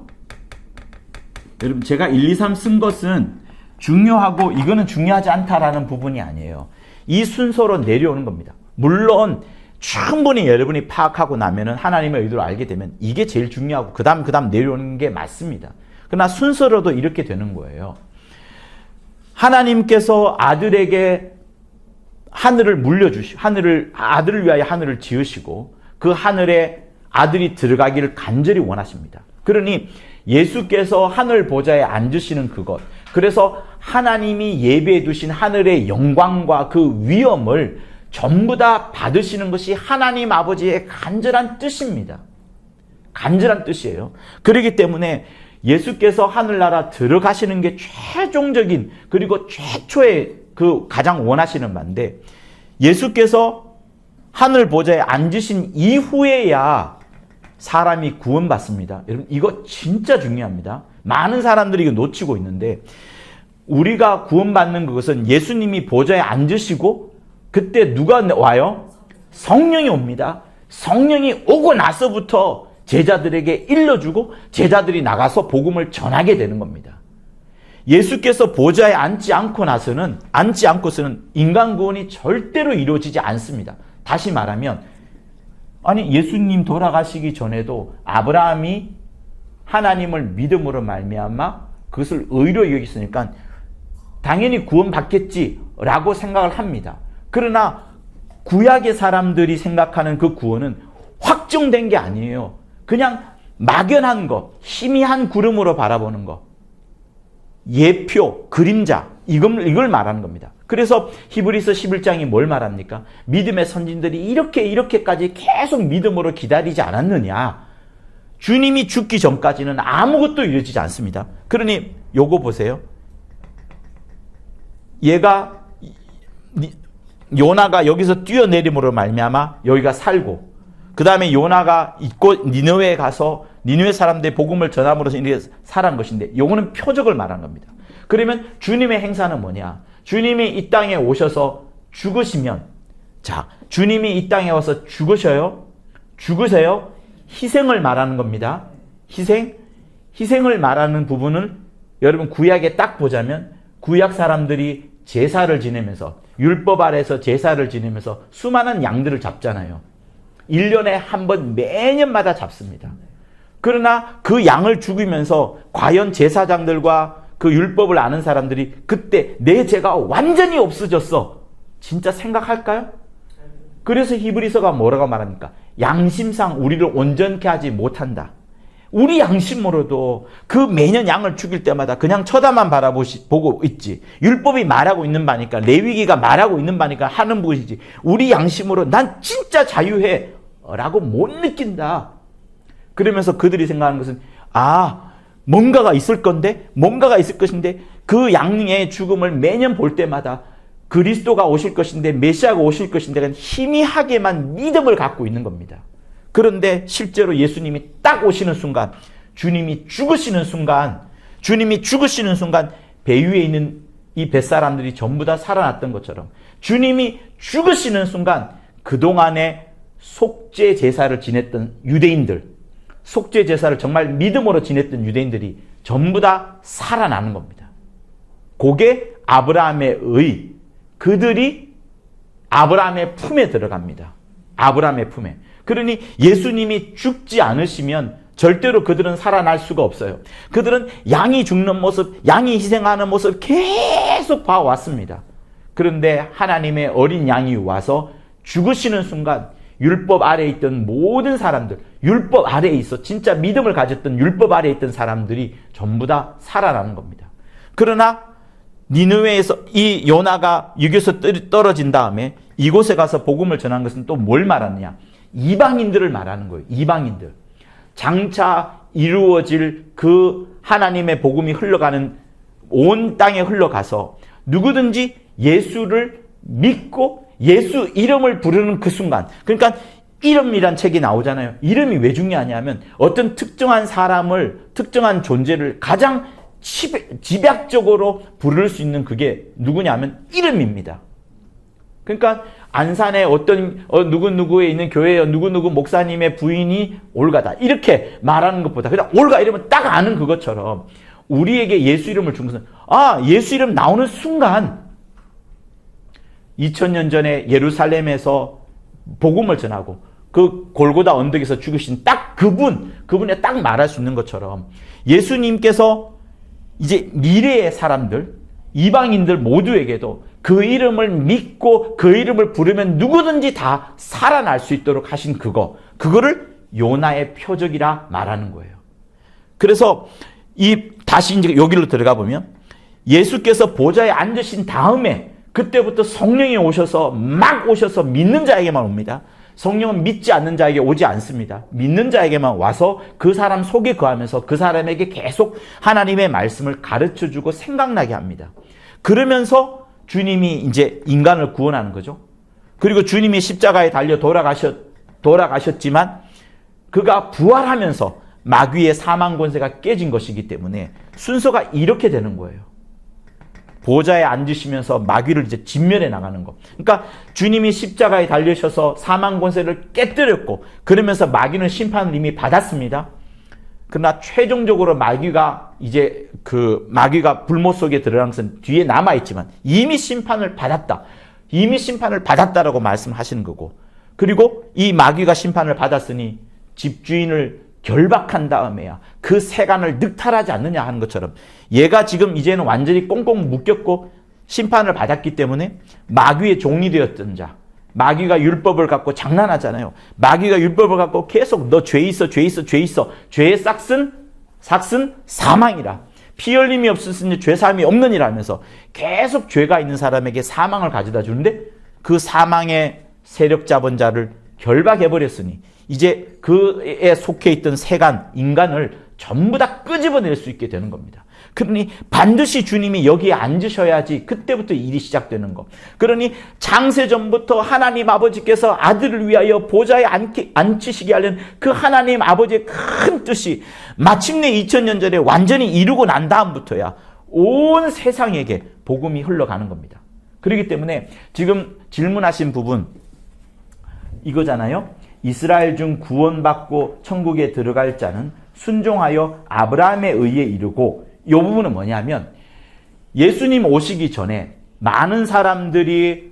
B: 여러분, 제가 1, 2, 3 쓴 것은 중요하고 이거는 중요하지 않다라는 부분이 아니에요. 이 순서로 내려오는 겁니다. 물론 충분히 여러분이 파악하고 나면은 하나님의 의도를 알게 되면 이게 제일 중요하고 그 다음 내려오는 게 맞습니다. 그러나 순서로도 이렇게 되는 거예요. 하나님께서 아들에게 하늘을 아들을 위하여 하늘을 지으시고 그 하늘에 아들이 들어가기를 간절히 원하십니다. 그러니 예수께서 하늘 보좌에 앉으시는 그것, 그래서 하나님이 예배해 두신 하늘의 영광과 그 위엄을 전부 다 받으시는 것이 하나님 아버지의 간절한 뜻입니다. 간절한 뜻이에요. 그렇기 때문에 예수께서 하늘나라 들어가시는 게 최종적인, 그리고 최초의 그 가장 원하시는 바인데, 예수께서 하늘 보좌에 앉으신 이후에야 사람이 구원받습니다. 여러분, 이거 진짜 중요합니다. 많은 사람들이 이거 놓치고 있는데, 우리가 구원받는 그것은 예수님이 보좌에 앉으시고 그때 누가 와요? 성령이 옵니다. 성령이 오고 나서부터 제자들에게 일러주고 제자들이 나가서 복음을 전하게 되는 겁니다. 예수께서 보좌에 앉지 않고서는 인간 구원이 절대로 이루어지지 않습니다. 다시 말하면, 아니, 예수님 돌아가시기 전에도 아브라함이 하나님을 믿음으로 말미암아 그것을 의로 여겼으니까 당연히 구원받겠지라고 생각을 합니다. 그러나 구약의 사람들이 생각하는 그 구원은 확정된 게 아니에요. 그냥 막연한 것, 희미한 구름으로 바라보는 것, 예표, 그림자, 이걸 말하는 겁니다. 그래서 히브리서 11장이 뭘 말합니까? 믿음의 선진들이 이렇게까지 계속 믿음으로 기다리지 않았느냐? 주님이 죽기 전까지는 아무것도 이루어지지 않습니다. 그러니 요거 보세요. 요나가 여기서 뛰어내림으로 말미암아 여기가 살고, 그 다음에 요나가 있고 니느웨에 가서 니느웨 사람들의 복음을 전함으로써 이렇게 살아난 것인데, 요거는 표적을 말한 겁니다. 그러면 주님의 행사는 뭐냐? 주님이 이 땅에 오셔서 죽으시면, 자, 주님이 이 땅에 와서 죽으세요. 희생을 말하는 겁니다. 희생을 말하는 부분을 여러분 구약에 딱 보자면, 구약 사람들이 제사를 지내면서, 율법 아래에서 제사를 지내면서 수많은 양들을 잡잖아요. 1년에 한 번 매년마다 잡습니다. 그러나 그 양을 죽이면서 과연 제사장들과 그 율법을 아는 사람들이 그때 내 죄가 완전히 없어졌어, 진짜 생각할까요? 그래서 히브리서가 뭐라고 말합니까? 양심상 우리를 온전케 하지 못한다. 우리 양심으로도 그 매년 양을 죽일 때마다 그냥 쳐다만 보고 있지. 율법이 말하고 있는 바니까, 레위기가 말하고 있는 바니까 하는 것이지, 우리 양심으로 난 진짜 자유해 라고 못 느낀다. 그러면서 그들이 생각하는 것은, 뭔가가 있을 것인데 그 양의 죽음을 매년 볼 때마다 그리스도가 오실 것인데, 메시아가 오실 것인데 희미하게만 믿음을 갖고 있는 겁니다. 그런데 실제로 예수님이 딱 오시는 순간, 주님이 죽으시는 순간, 배 위에 있는 이 뱃사람들이 전부 다 살아났던 것처럼, 주님이 죽으시는 순간 그동안에 속죄 제사를 지냈던 유대인들, 속죄 제사를 정말 믿음으로 지냈던 유대인들이 전부 다 살아나는 겁니다. 그게 아브라함의 의, 그들이 아브라함의 품에 들어갑니다. 아브라함의 품에. 그러니 예수님이 죽지 않으시면 절대로 그들은 살아날 수가 없어요. 그들은 양이 죽는 모습, 양이 희생하는 모습 계속 봐왔습니다. 그런데 하나님의 어린 양이 와서 죽으시는 순간 율법 아래에 있던 모든 사람들, 율법 아래에 있어 진짜 믿음을 가졌던 율법 아래에 있던 사람들이 전부 다 살아나는 겁니다. 그러나 니느웨에서 이 요나가 여기서 떨어진 다음에 이곳에 가서 복음을 전한 것은 또 뭘 말하느냐? 이방인들을 말하는 거예요. 이방인들. 장차 이루어질 그 하나님의 복음이 흘러가는 온 땅에 흘러가서 누구든지 예수를 믿고 예수 이름을 부르는 그 순간, 그러니까 이름이란 책이 나오잖아요. 이름이 왜 중요하냐면 어떤 특정한 사람을, 특정한 존재를 가장 집약적으로 부를 수 있는 그게 누구냐면 이름입니다. 그러니까 안산에 어떤 누구누구에 있는 교회에 누구누구 목사님의 부인이 올가다 이렇게 말하는 것보다 그냥 올가 이러면 딱 아는 그것처럼 우리에게 예수 이름을 준 것은 예수 이름 나오는 순간 2000년 전에 예루살렘에서 복음을 전하고 그 골고다 언덕에서 죽으신 딱 그분에 딱 말할 수 있는 것처럼 예수님께서 이제 미래의 사람들, 이방인들 모두에게도 그 이름을 믿고 그 이름을 부르면 누구든지 다 살아날 수 있도록 하신 그거를 요나의 표적이라 말하는 거예요. 그래서 다시 이제 여기로 들어가 보면 예수께서 보좌에 앉으신 다음에 그때부터 성령이 막 오셔서 믿는 자에게만 옵니다. 성령은 믿지 않는 자에게 오지 않습니다. 믿는 자에게만 와서 그 사람 속에 거하면서 그 사람에게 계속 하나님의 말씀을 가르쳐주고 생각나게 합니다. 그러면서 주님이 이제 인간을 구원하는 거죠. 그리고 주님이 십자가에 달려 돌아가셨지만 그가 부활하면서 마귀의 사망 권세가 깨진 것이기 때문에 순서가 이렇게 되는 거예요. 보좌에 앉으시면서 마귀를 이제 진멸해 나가는 거. 그러니까 주님이 십자가에 달리셔서 사망 권세를 깨뜨렸고 그러면서 마귀는 심판을 이미 받았습니다. 그러나 최종적으로 마귀가 불못 속에 들어간 것은 뒤에 남아있지만 이미 심판을 받았다라고 말씀하시는 거고, 그리고 이 마귀가 심판을 받았으니 집주인을 결박한 다음에야 그 세간을 늑탈하지 않느냐 하는 것처럼 얘가 지금 이제는 완전히 꽁꽁 묶였고 심판을 받았기 때문에 마귀의 종이 되었던 자, 마귀가 율법을 갖고 장난하잖아요. 마귀가 율법을 갖고 계속 너 죄 있어. 죄의 삭은 사망이라. 피 흘림이 없으니 죄사함이 없느니라 하면서 계속 죄가 있는 사람에게 사망을 가져다 주는데 그 사망의 세력 잡은 자를 결박해버렸으니 이제 그에 속해 있던 세간, 인간을 전부 다 끄집어낼 수 있게 되는 겁니다. 그러니 반드시 주님이 여기에 앉으셔야지 그때부터 일이 시작되는 거. 그러니 창세전부터 하나님 아버지께서 아들을 위하여 보좌에 앉히시게 하려는 그 하나님 아버지의 큰 뜻이 마침내 2000년 전에 완전히 이루고 난 다음부터야 온 세상에게 복음이 흘러가는 겁니다. 그렇기 때문에 지금 질문하신 부분 이거잖아요. 이스라엘 중 구원받고 천국에 들어갈 자는 순종하여 아브라함에 의해 이르고, 이 부분은 뭐냐면 예수님 오시기 전에 많은 사람들이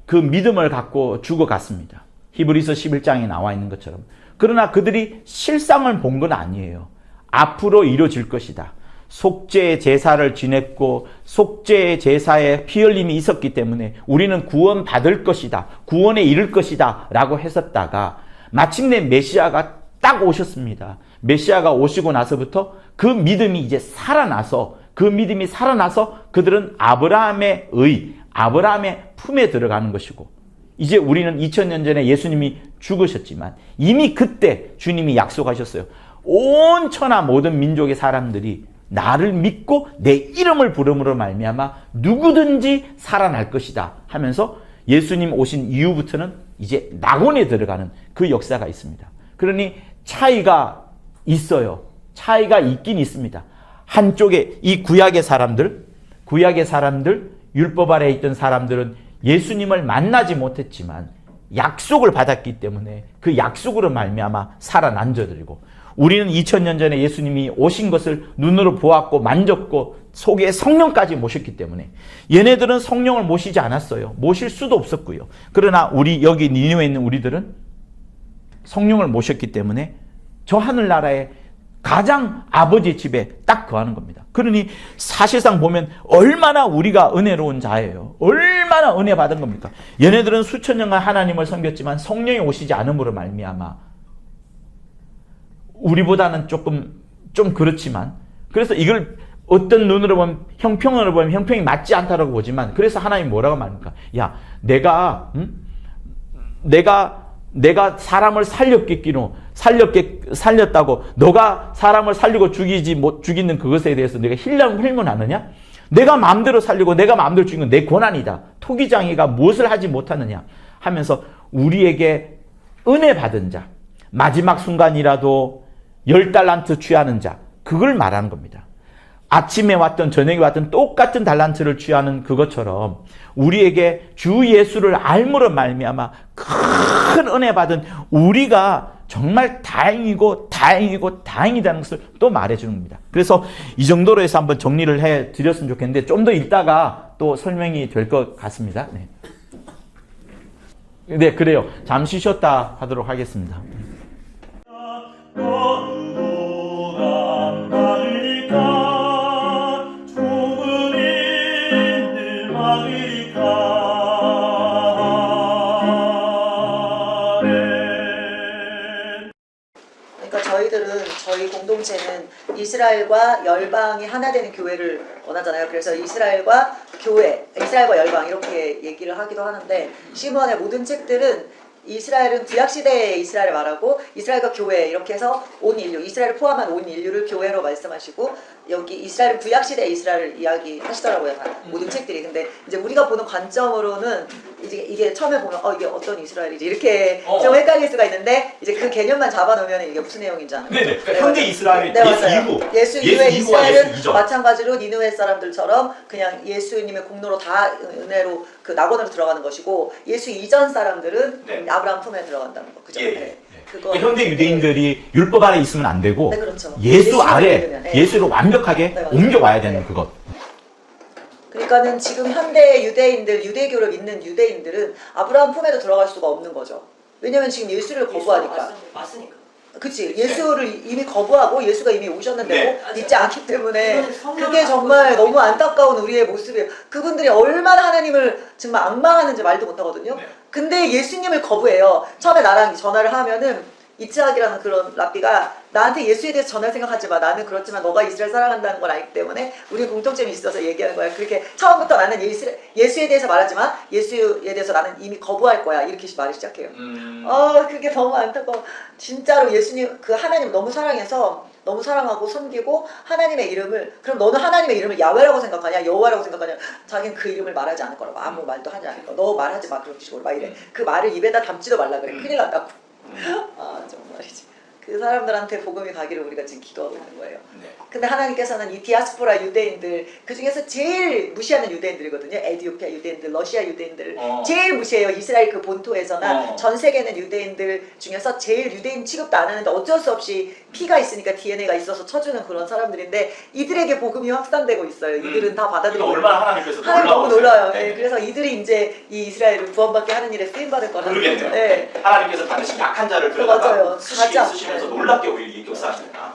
B: 그 믿음을 갖고 죽어갔습니다. 히브리서 11장에 나와 있는 것처럼. 그러나 그들이 실상을 본 건 아니에요. 앞으로 이루어질 것이다. 속죄의 제사를 지냈고 속죄의 제사에 피 흘림이 있었기 때문에 우리는 구원받을 것이다. 구원에 이를 것이다. 라고 했었다가 마침내 메시아가 딱 오셨습니다. 메시아가 오시고 나서부터 그 믿음이 이제 살아나서 그들은 아브라함의 품에 들어가는 것이고, 이제 우리는 2000년 전에 예수님이 죽으셨지만 이미 그때 주님이 약속하셨어요. 온 천하 모든 민족의 사람들이 나를 믿고 내 이름을 부름으로 말미암아 누구든지 살아날 것이다 하면서 예수님 오신 이후부터는 이제 낙원에 들어가는 그 역사가 있습니다. 그러니 차이가 있어요. 차이가 있긴 있습니다. 한쪽에 이 구약의 사람들, 율법 아래에 있던 사람들은 예수님을 만나지 못했지만 약속을 받았기 때문에 그 약속으로 말미암아 살아난 자들이고, 우리는 2000년 전에 예수님이 오신 것을 눈으로 보았고 만졌고 속에 성령까지 모셨기 때문에 얘네들은 성령을 모시지 않았어요. 모실 수도 없었고요. 그러나 우리 여기 니느웨에 있는 우리들은 성령을 모셨기 때문에 저 하늘나라의 가장 아버지 집에 딱 거하는 겁니다. 그러니 사실상 보면 얼마나 우리가 은혜로운 자예요. 얼마나 은혜 받은 겁니까? 얘네들은 수천 년간 하나님을 섬겼지만 성령이 오시지 않음으로 말미암아 우리보다는 좀 그렇지만, 그래서 이걸 어떤 눈으로 보면 형평으로 보면 형평이 맞지 않다라고 보지만, 그래서 하나님 뭐라고 말합니까? 야, 내가 사람을 살렸다고 너가 사람을 살리고 죽이는 그것에 대해서 내가 힐문하느냐? 내가 마음대로 살리고 내가 마음대로 죽인 건 내 권한이다. 토기장이가 무엇을 하지 못하느냐 하면서 우리에게 은혜 받은 자, 마지막 순간이라도 10달란트 취하는 자, 그걸 말하는 겁니다. 아침에 왔던 저녁에 왔던 똑같은 달란트를 취하는 그것처럼 우리에게 주 예수를 알므로 말미암아 큰 은혜 받은 우리가 정말 다행이다는 것을 또 말해주는 겁니다. 그래서 이 정도로 해서 한번 정리를 해드렸으면 좋겠는데 좀 더 읽다가 또 설명이 될 것 같습니다. 네, 그래요. 잠시 쉬었다 하도록 하겠습니다.
C: 그러니까 저희 공동체는 이스라엘과 열방이 하나 되는 교회를 원하잖아요. 그래서 이스라엘과 열방 이렇게 얘기를 하기도 하는데, 시므온의 모든 책들은 이스라엘은 구약시대의 이스라엘을 말하고 이스라엘과 교회 이렇게 해서 온 인류, 이스라엘을 포함한 온 인류를 교회로 말씀하시고, 여기 이스라엘은 구약시대의 이스라엘을 이야기하시더라고요. 모든 책들이. 근데 이제 우리가 보는 관점으로는 이게 처음에 보면 이게 어떤 이스라엘이지 이렇게 좀 헷갈릴 수가 있는데, 이제 그 개념만 잡아놓으면 이게 무슨 내용인지 아는 거죠.
B: 네, 현재 이스라엘,
C: 네, 맞아요. 예수 이후의 이스라엘은
B: 예수 이전.
C: 마찬가지로 니느웨 사람들처럼 그냥 예수님의 공로로 다 은혜로 그 낙원으로 들어가는 것이고, 예수 이전 사람들은 아브라함 품에 들어간다는 거. 그죠? 그거
B: 현대 유대인들이 율법 아래 있으면 안 되고,
C: 네, 그렇죠.
B: 예수 아래,
C: 되면,
B: 예수를 완벽하게 옮겨와야 되는 그것.
C: 그러니까는 지금 현대 유대인들, 유대교를 믿는 유대인들은 아브라함 품에도 들어갈 수가 없는 거죠. 왜냐면 지금 예수를 거부하니까.
F: 맞으니까.
C: 그치. 예수를 이미 거부하고 예수가 이미 오셨는데도 믿지 않기 때문에 그게 정말 너무 안타까운 우리의 모습이에요. 그분들이 얼마나 하나님을 정말 악망하는지 말도 못하거든요. 근데 예수님을 거부해요. 처음에 나랑 전화를 하면은 이츠학이라는 그런 랍비가 나한테 예수에 대해서 전할 생각하지 마. 나는 그렇지만 너가 이스라엘 사랑한다는 걸 알기 때문에 우리 공통점이 있어서 얘기하는 거야. 그렇게 처음부터 나는 예수에 대해서 말하지 마. 예수에 대해서 나는 이미 거부할 거야. 이렇게 말을 시작해요. 그게 너무 안타까워. 진짜로 예수님 그 하나님 너무 사랑해서 너무 사랑하고 섬기고 하나님의 이름을 그럼 너는 하나님의 이름을 야훼라고 생각하냐 여호와라고 생각하냐 자기는 그 이름을 말하지 않을 거라고 아무 말도 하지 않을 거 너 말하지 마 그런 식으로 막 이래 그 말을 입에다 담지도 말라 그래 큰일 난다고 정말이지 그 사람들한테 복음이 가기를 우리가 지금 기도하고 있는 거예요. 근데 하나님께서는 이 디아스포라 유대인들 그 중에서 제일 무시하는 유대인들이거든요. 에티오피아 유대인들, 러시아 유대인들 제일 무시해요. 이스라엘 그 본토에서나 전 세계는 유대인들 중에서 제일 유대인 취급도 안 하는데 어쩔 수 없이 피가 있으니까 DNA가 있어서 쳐주는 그런 사람들인데 이들에게 복음이 확산되고 있어요. 이들은 다 받아들이고
J: 얼마나 하나님께서
C: 하나님 너무 놀라요.
J: 네.
C: 네. 그래서 이들이 이제 이 이스라엘을 구원받게 하는 일에 쓰임받을 거라는
J: 그러겠네요.
C: 거죠. 네.
J: 하나님께서 반드시 약한 자를
C: 맞아요.
J: 들여다가
C: 가장.
J: 쓰시면서 놀랍게 우리 역사하십니다.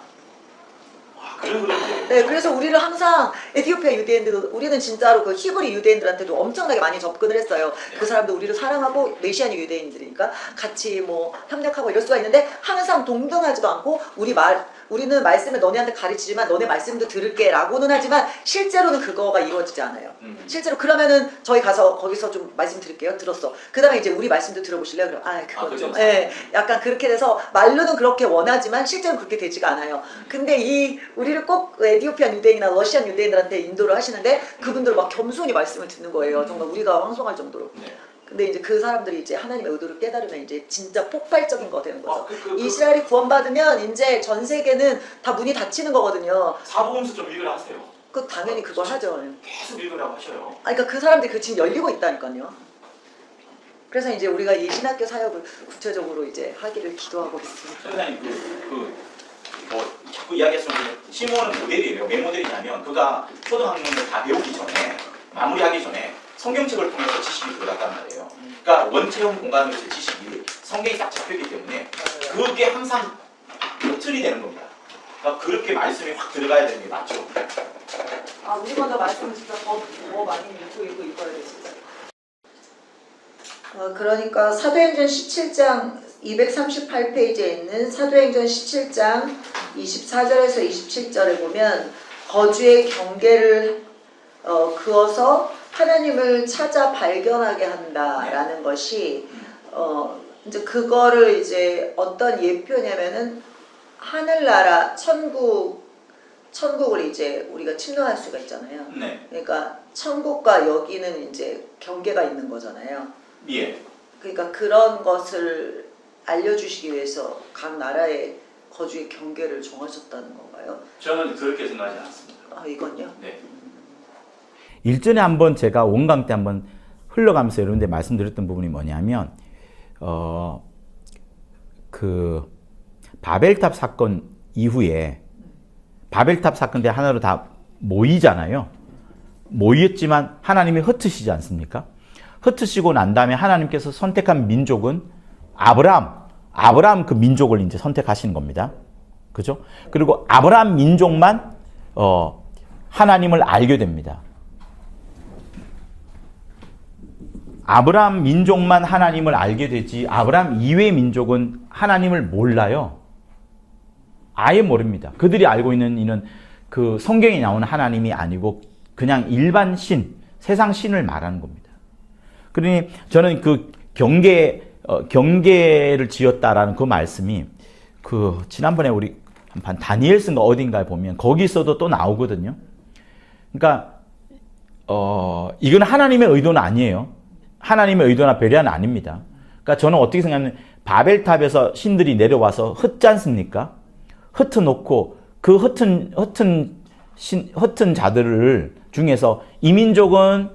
C: 네, 그래서 우리를 항상 에티오피아 유대인들도 우리는 진짜로 그 히브리 유대인들한테도 엄청나게 많이 접근을 했어요. 그 사람도 우리를 사랑하고 메시아니 유대인들이니까 같이 뭐 협력하고 이럴 수가 있는데 항상 동등하지도 않고 우리는 말씀을 너네한테 가르치지만 너네 말씀도 들을게 라고는 하지만 실제로는 그거가 이루어지지 않아요. 실제로 그러면은 저희 가서 거기서 좀 말씀 드릴게요. 들었어. 그 다음에 이제 우리 말씀도 들어보실래요? 그럼 그건 좀 약간 그렇게 돼서 말로는 그렇게 원하지만 실제로는 그렇게 되지가 않아요. 근데 우리를 꼭 에티오피아 유대인이나 러시안 유대인들한테 인도를 하시는데 그분들 막 겸손히 말씀을 듣는 거예요. 정말 우리가 황송할 정도로. 근데 이제 그 사람들이 이제 하나님의 의도를 깨달으면 이제 진짜 폭발적인 거 되는 거죠. 이스라엘이 구원받으면 이제 전 세계는 다 문이 닫히는 거거든요.
J: 사복음서 좀 읽으라 하세요.
C: 당연히 그걸 하죠.
J: 계속 읽으라고 하셔요.
C: 그러니까 그 사람들이 그 지금 열리고 있다니까요. 그래서 이제 우리가 이 신학교 사역을 구체적으로 이제 하기를 기도하고 있습니다.
J: 선생님 뭐 자꾸 이야기했으면 시몬은 모델이에요. 왜 모델이냐면 그가 초등학문을 다 배우기 전에 마무리하기 전에 성경책을 통해서 지식이 들어갔단 말이에요. 그러니까 원체형 공간으로서 지식이 성경이 딱 잡혔기 때문에 그게 항상 틀이 되는 겁니다. 그러니까 그렇게 말씀이 확 들어가야 되는 게 맞죠.
C: 우리 먼저 말씀을 진짜 더 많이 읽고 읽어야 돼 진짜. 그러니까 사도행전 17장 238페이지에 있는 사도행전 17장 24절에서 27절에 보면 거주의 경계를 그어서 하나님을 찾아 발견하게 한다라는 것이 이제 그거를 이제 어떤 예표냐면은 하늘나라 천국을 이제 우리가 침노할 수가 있잖아요. 그러니까 천국과 여기는 이제 경계가 있는 거잖아요. 그러니까 그런 것을 알려주시기 위해서 각 나라의 거주의 경계를 정하셨다는 건가요?
J: 저는 그렇게 생각하지 않습니다.
C: 이건요?
J: 네.
B: 일전에 한번 제가 원강 때 한번 흘러가면서 여러분들 말씀드렸던 부분이 뭐냐면 그 바벨탑 사건 이후에 바벨탑 사건 때 하나로 다 모이잖아요. 모였지만 하나님이 흩으시지 않습니까? 흩으시고 난 다음에 하나님께서 선택한 민족은 아브라함 그 민족을 이제 선택하시는 겁니다. 그죠? 그리고 아브라함 민족만 하나님을 알게 됩니다. 아브라함 민족만 하나님을 알게 되지 아브라함 이외의 민족은 하나님을 몰라요. 아예 모릅니다. 그들이 알고 있는 이는 그 성경에 나오는 하나님이 아니고 그냥 일반 신, 세상 신을 말하는 겁니다. 그러니 저는 그 경계를 지었다라는 그 말씀이 지난번에 우리 한판 다니엘서인가 어딘가에 보면 거기서도 또 나오거든요. 그러니까 이건 하나님의 의도는 아니에요. 하나님의 의도나 배려는 아닙니다. 그러니까 저는 어떻게 생각하면 바벨탑에서 신들이 내려와서 흩지 않습니까? 흩어놓고 그 흩은 자들을 중에서 이 민족은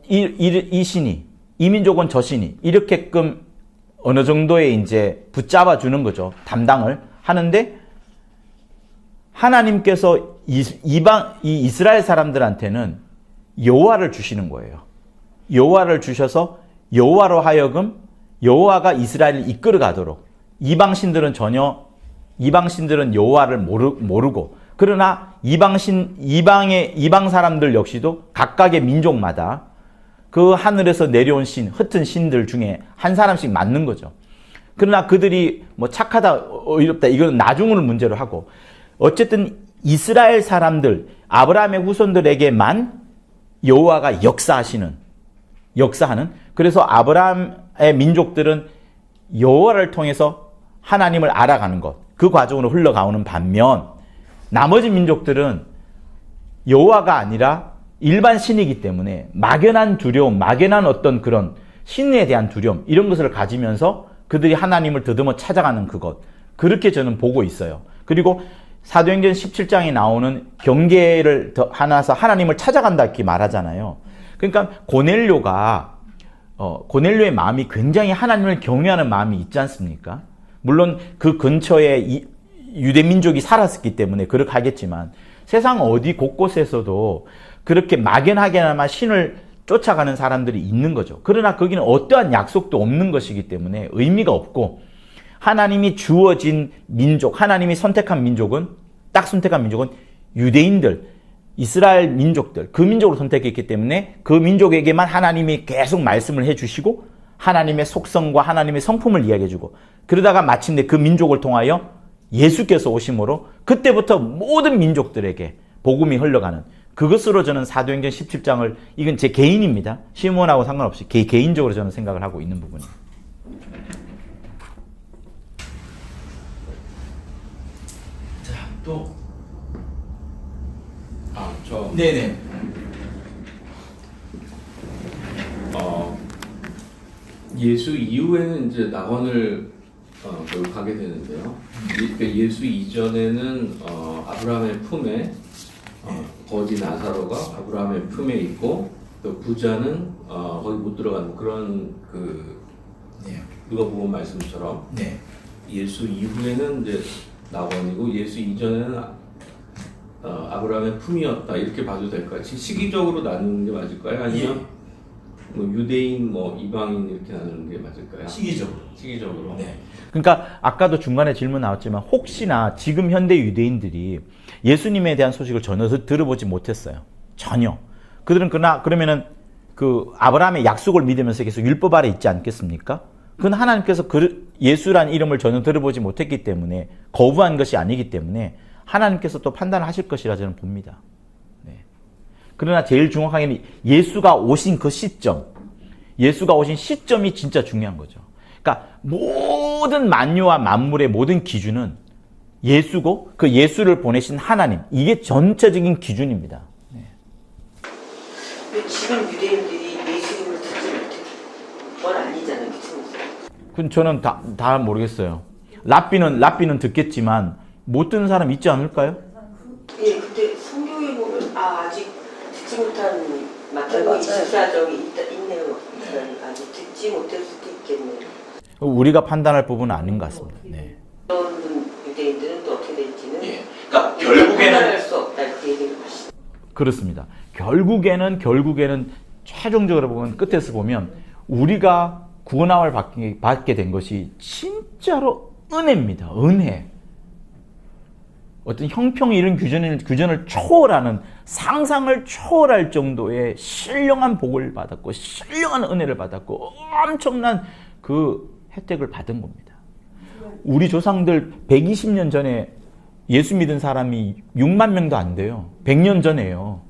B: 이 신이, 이 민족은 저 신이 이렇게끔 어느 정도의 이제 붙잡아 주는 거죠. 담당을 하는데 하나님께서 이 이스라엘 사람들한테는 여호와를 주시는 거예요. 여호와를 주셔서 여호와로 하여금 여호와가 이스라엘을 이끌어 가도록 이방 신들은 여호와를 모르고 그러나 이방 사람들 역시도 각각의 민족마다 그 하늘에서 내려온 신, 흩은 신들 중에 한 사람씩 맞는 거죠. 그러나 그들이 뭐 착하다, 의롭다, 이건 나중을 문제로 하고, 어쨌든 이스라엘 사람들, 아브라함의 후손들에게만 여호와가 역사하는, 그래서 아브라함의 민족들은 여호와를 통해서 하나님을 알아가는 것, 그 과정으로 흘러가오는 반면 나머지 민족들은 여호와가 아니라 일반 신이기 때문에 막연한 두려움, 막연한 어떤 그런 신에 대한 두려움, 이런 것을 가지면서 그들이 하나님을 더듬어 찾아가는 그것, 그렇게 저는 보고 있어요. 그리고 사도행전 17장에 나오는 경계를 더 하나서 하나님을 찾아간다 이렇게 말하잖아요. 그러니까 고넬료의 마음이 굉장히 하나님을 경외하는 마음이 있지 않습니까? 물론 그 근처에 유대 민족이 살았기 때문에 그렇게 하겠지만 세상 어디 곳곳에서도 그렇게 막연하게나마 신을 쫓아가는 사람들이 있는 거죠. 그러나 거기는 어떠한 약속도 없는 것이기 때문에 의미가 없고, 하나님이 주어진 민족, 하나님이 선택한 민족은, 딱 선택한 민족은 유대인들, 이스라엘 민족들, 그 민족을 선택했기 때문에 그 민족에게만 하나님이 계속 말씀을 해주시고 하나님의 속성과 하나님의 성품을 이야기해주고, 그러다가 마침내 그 민족을 통하여 예수께서 오심으로 그때부터 모든 민족들에게 복음이 흘러가는, 그것으로 저는 사도행전 17장을, 이건 제 개인입니다. 시몬하고 상관없이 개인적으로 저는 생각을 하고 있는 부분이에요.
A: 자, 또
B: 네네.
A: 예수 이후에는 이제 낙원을 결국 가게 되는데요. 예수 이전에는 아브라함의 품에 거지 나사로가 아브라함의 품에 있고, 또 부자는 거기 못 들어가는 그런 누가복음 말씀처럼 예수 이후에는 이제 낙원이고 예수 이전에는 아브라함의 품이었다, 이렇게 봐도 될까요? 시기적으로 나누는 게 맞을까요? 아니면 뭐 유대인, 뭐 이방인 이렇게 나누는 게 맞을까요? 시기적으로.
B: 네. 그러니까 아까도 중간에 질문 나왔지만 혹시나 지금 현대 유대인들이 예수님에 대한 소식을 전혀 들어보지 못했어요. 전혀. 그들은 그러면은 그 아브라함의 약속을 믿으면서 계속 율법 아래 있지 않겠습니까? 그건 하나님께서 예수란 이름을 전혀 들어보지 못했기 때문에, 거부한 것이 아니기 때문에 하나님께서 또 판단하실 것이라 저는 봅니다. 네. 그러나 제일 정확하게는 예수가 오신 그 시점, 예수가 오신 시점이 진짜 중요한 거죠. 그러니까 모든 만유와 만물의 모든 기준은 예수고, 그 예수를 보내신 하나님, 이게 전체적인 기준입니다. 네.
F: 근데 지금 유대인들이 예수님을 듣지 못해. 그건 아니잖아요.
B: 그건 저는 다 모르겠어요. 랍비는 듣겠지만 못 듣는 사람 있지 않을까요?
F: 예, 근데 성경에 보면 아직 듣지 못한
C: 네,
F: 마태복음
C: 맞아요.
F: 24장이 있네요. 아직 듣지 못할 수도 있겠네요.
B: 우리가 판단할 부분은 아닌 것 같습니다. 네.
F: 그런 유대인들은 또 어떻게 될지는
J: 그러니까 결국에는
F: 판단할 수 없다, 이렇게 얘기를 하시죠.
B: 그렇습니다. 결국에는 최종적으로 보면, 끝에서 보면 우리가 구원함을 받게 된 것이 진짜로 은혜입니다. 은혜. 어떤 형평 이런 규전을 초월하는, 상상을 초월할 정도의 신령한 복을 받았고, 신령한 은혜를 받았고, 엄청난 그 혜택을 받은 겁니다. 우리 조상들 120년 전에 예수 믿은 사람이 6만 명도 안 돼요. 100년 전에요.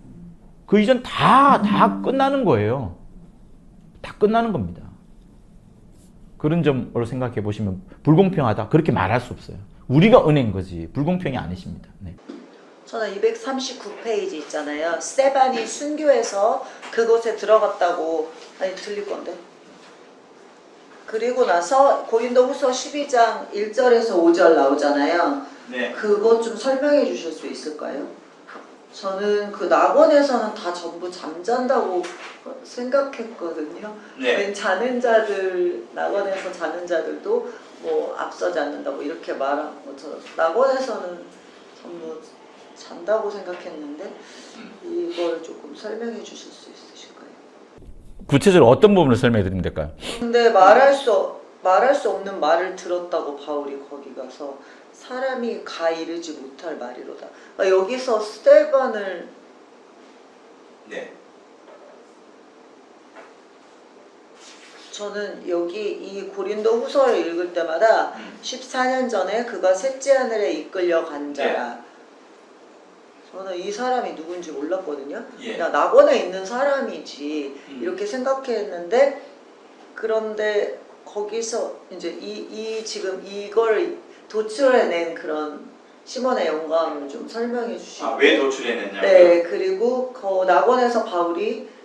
B: 그 이전 다 끝나는 거예요. 다 끝나는 겁니다. 그런 점으로 생각해 보시면 불공평하다, 그렇게 말할 수 없어요. 우리가 은혜인 거지 불공평이 아니십니다. 네.
C: 저는 239페이지 있잖아요. 스데반이 순교해서 그곳에 들어갔다고, 아니 들릴 건데. 그리고 나서 고린도후서 12장 1절에서 5절 나오잖아요.
J: 네.
C: 그것 좀 설명해 주실 수 있을까요? 저는 그 낙원에서는 다 전부 잠잔다고 생각했거든요.
J: 네.
C: 자는 자들, 낙원에서 자는 자들도 뭐 앞서지 않는다고 이렇게 말한 것처럼 낙원에서는 전부 잔다고 생각했는데, 이걸 조금 설명해 주실 수 있으실까요?
B: 구체적으로 어떤 부분을 설명해 드리면 될까요?
C: 근데 말할 수 없는 말을 들었다고 바울이 거기 가서 사람이 가 이르지 못할 말이로다. 그러니까 여기서 스데반을 저는 여기 이 고린도 후서를 읽을 때마다 14년 전에 그가 셋째 하늘에 이끌려 간 자라. 저는 이 사람이 누군지 몰랐거든요. 그냥 낙원에 있는 사람이지 이렇게 생각했는데, 그런데 거기서 이제 지금 이걸 도출해낸 그런 시몬의 영감을 좀 설명해 주시고.
J: 왜 도출해냈냐면?
C: 네, 그리고 그 낙원에서 바울이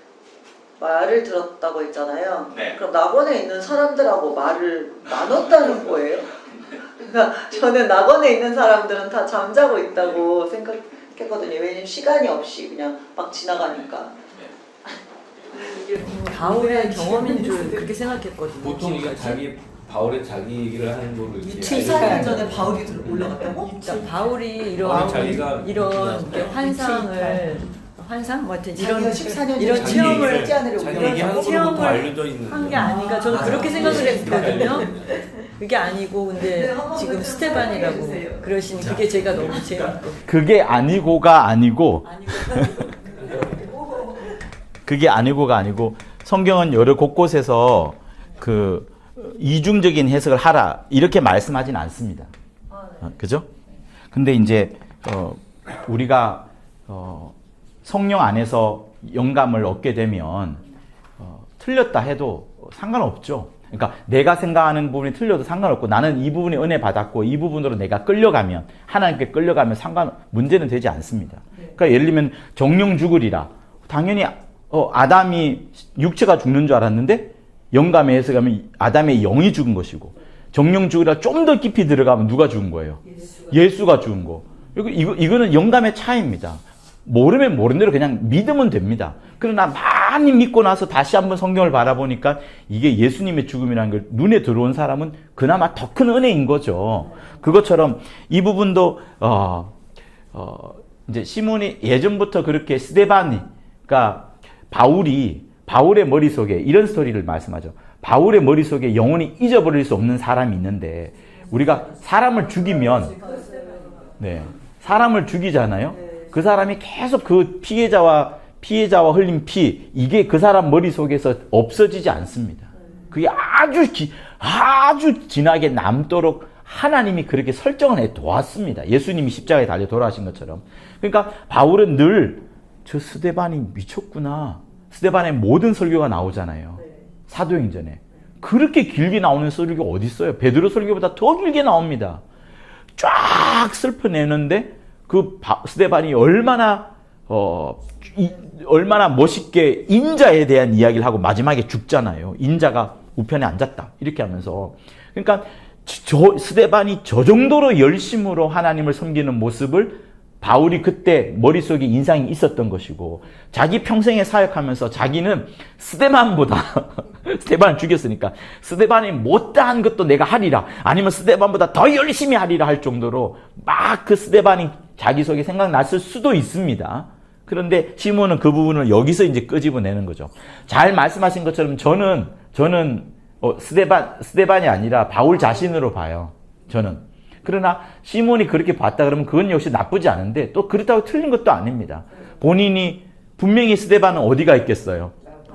C: 말을 들었다고 했잖아요.
J: 네.
C: 그럼 낙원에 있는 사람들하고 말을 나눴다는 거예요. 그러니까 저는 낙원에 있는 사람들은 다 잠자고 있다고 생각했거든요. 왜냐면 시간이 없이 그냥 막 지나가니까.
F: 바울의 경험인 줄 그렇게 생각했거든요.
A: 보통 이거 바울의 자기 얘기를 하는 거를 이렇게
C: 14년 전에 바울이 올라갔다고?
F: 그러니까 바울이
A: 바울이 자기가
F: 이런 환상? 뭐 하여튼
C: 자기가 14년
F: 이런
C: 전에
F: 체험을
C: 셋째 하늘에
A: 자기
C: 올라갔다고?
A: 얘기하는
F: 체험을
A: 걸로 알려져 있는
F: 한 게 아닌가 저는 그렇게 생각을 했거든요. 그게 아니고 근데 지금 스테반이라고 그러시니 그게 제가 너무 재밌고.
B: 그게 아니고가 아니고 그게 아니고가 아니고 성경은 여러 곳곳에서 그 이중적인 해석을 하라 이렇게 말씀하진 않습니다. 그죠? 근데 이제 우리가 성령 안에서 영감을 얻게 되면 틀렸다 해도 상관없죠. 그러니까 내가 생각하는 부분이 틀려도 상관없고 나는 이 부분에 은혜 받았고 이 부분으로 내가 끌려가면 하나님께 끌려가면 문제는 되지 않습니다. 그러니까 예를 들면 정령 죽으리라. 당연히 아담이 육체가 죽는 줄 알았는데 영감에 해석하면 아담의 영이 죽은 것이고 정령 죽으리라 좀 더 깊이 들어가면 누가 죽은 거예요? 예수가 죽은 거. 이거는 영감의 차이입니다. 모르면 모르는 대로 그냥 믿으면 됩니다. 그러나 많이 믿고 나서 다시 한번 성경을 바라보니까 이게 예수님의 죽음이라는 걸 눈에 들어온 사람은 그나마 더 큰 은혜인 거죠. 그것처럼 이 부분도 이제 시몬이 예전부터 그렇게 스데반이, 그러니까 바울의 머릿속에 이런 스토리를 말씀하죠. 바울의 머릿속에 영원히 잊어버릴 수 없는 사람이 있는데 우리가 사람을 죽이면 사람을 죽이잖아요. 그 사람이 계속 그 피해자와 흘린 피, 이게 그 사람 머릿속에서 없어지지 않습니다. 그게 아주 진하게 남도록 하나님이 그렇게 설정을 해 도왔습니다. 예수님이 십자가에 달려 돌아가신 것처럼. 그러니까 바울은 늘 저 스데반이 미쳤구나. 스데반의 모든 설교가 나오잖아요. 사도행전에. 그렇게 길게 나오는 설교가 어디 있어요? 베드로 설교보다 더 길게 나옵니다. 쫙 슬퍼내는데 그 스데반이 얼마나 멋있게 인자에 대한 이야기를 하고 마지막에 죽잖아요. 인자가 우편에 앉았다. 이렇게 하면서. 그러니까 스데반이 저 정도로 열심으로 하나님을 섬기는 모습을 바울이 그때 머릿속에 인상이 있었던 것이고 자기 평생에 사역하면서 자기는 스데반을 죽였으니까 스데반이 못다한 것도 내가 하리라 아니면 스데반보다 더 열심히 하리라 할 정도로 막 그 스데반이 자기 속에 생각났을 수도 있습니다. 그런데 시몬은 그 부분을 여기서 이제 끄집어내는 거죠. 잘 말씀하신 것처럼 저는 스데반이 아니라 바울 자신으로 봐요. 저는. 그러나 시몬이 그렇게 봤다 그러면 그건 역시 나쁘지 않은데 또 그렇다고 틀린 것도 아닙니다. 본인이 분명히 스데반은 어디가 있겠어요?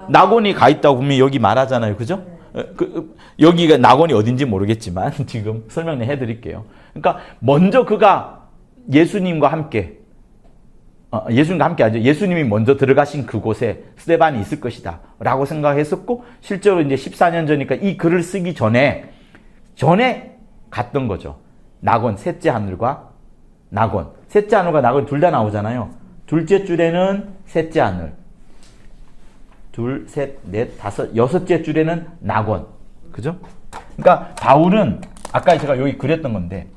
B: 낙원이 가 있다고 분명히 여기 말하잖아요. 그죠? 여기가 낙원이 어딘지 모르겠지만 지금 설명을 해드릴게요. 그러니까 먼저 그가 예수님과 함께 하죠. 예수님이 먼저 들어가신 그곳에 스데반이 있을 것이다 라고 생각했었고 실제로 이제 14년 전이니까 이 글을 쓰기 전에 갔던 거죠. 낙원, 셋째 하늘과 낙원. 셋째 하늘과 낙원 둘 다 나오잖아요. 둘째 줄에는 셋째 하늘. 둘, 셋, 넷, 다섯, 여섯째 줄에는 낙원. 그죠? 그러니까 바울은 아까 제가 여기 그렸던 건데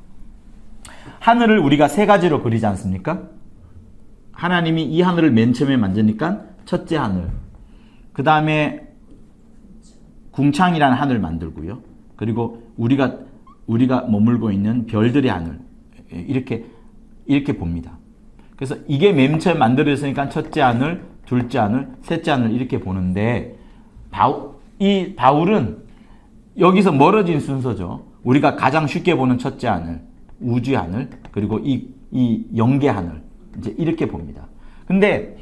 B: 하늘을 우리가 세 가지로 그리지 않습니까? 하나님이 이 하늘을 맨 처음에 만드니까 첫째 하늘. 그 다음에 궁창이라는 하늘을 만들고요. 그리고 우리가 머물고 있는 별들의 하늘 이렇게 봅니다. 그래서 이게 맨 처음 만들어졌으니까 첫째 하늘, 둘째 하늘, 셋째 하늘 이렇게 보는데 이 바울은 여기서 멀어진 순서죠. 우리가 가장 쉽게 보는 첫째 하늘, 우주의 하늘, 그리고 이 영계 하늘 이제 이렇게 봅니다. 근데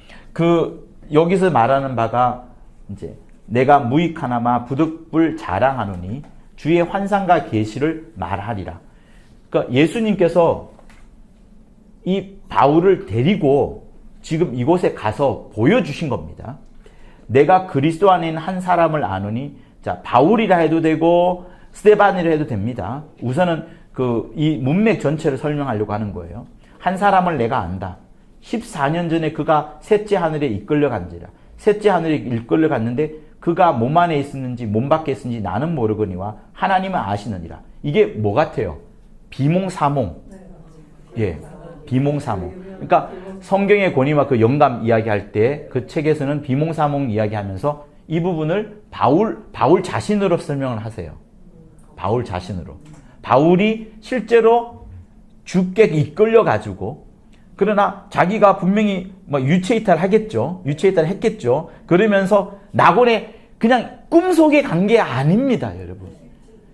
B: 여기서 말하는 바가 이제 내가 무익하나마 부득불 자랑하노니 주의 환상과 계시를 말하리라. 그러니까 예수님께서 이 바울을 데리고 지금 이곳에 가서 보여주신 겁니다. 내가 그리스도 안에 있는 한 사람을 아노니, 자, 바울이라 해도 되고 스데반이라 해도 됩니다. 우선은 이 문맥 전체를 설명하려고 하는 거예요. 한 사람을 내가 안다. 14년 전에 그가 셋째 하늘에 이끌려간지라. 셋째 하늘에 이끌려갔는데 그가 몸 안에 있었는지 몸 밖에 있었는지 나는 모르거니와 하나님은 아시느니라. 이게 뭐 같아요? 비몽사몽. 예, 비몽사몽. 그러니까 성경의 권위와 그 영감 이야기할 때 그 책에서는 비몽사몽 이야기하면서 이 부분을 바울 자신으로 설명을 하세요. 바울 자신으로. 바울이 실제로 주께 이끌려가지고, 그러나 자기가 분명히 유체이탈 하겠죠. 유체이탈 했겠죠. 그러면서 낙원에 그냥 꿈속에 간 게 아닙니다, 여러분.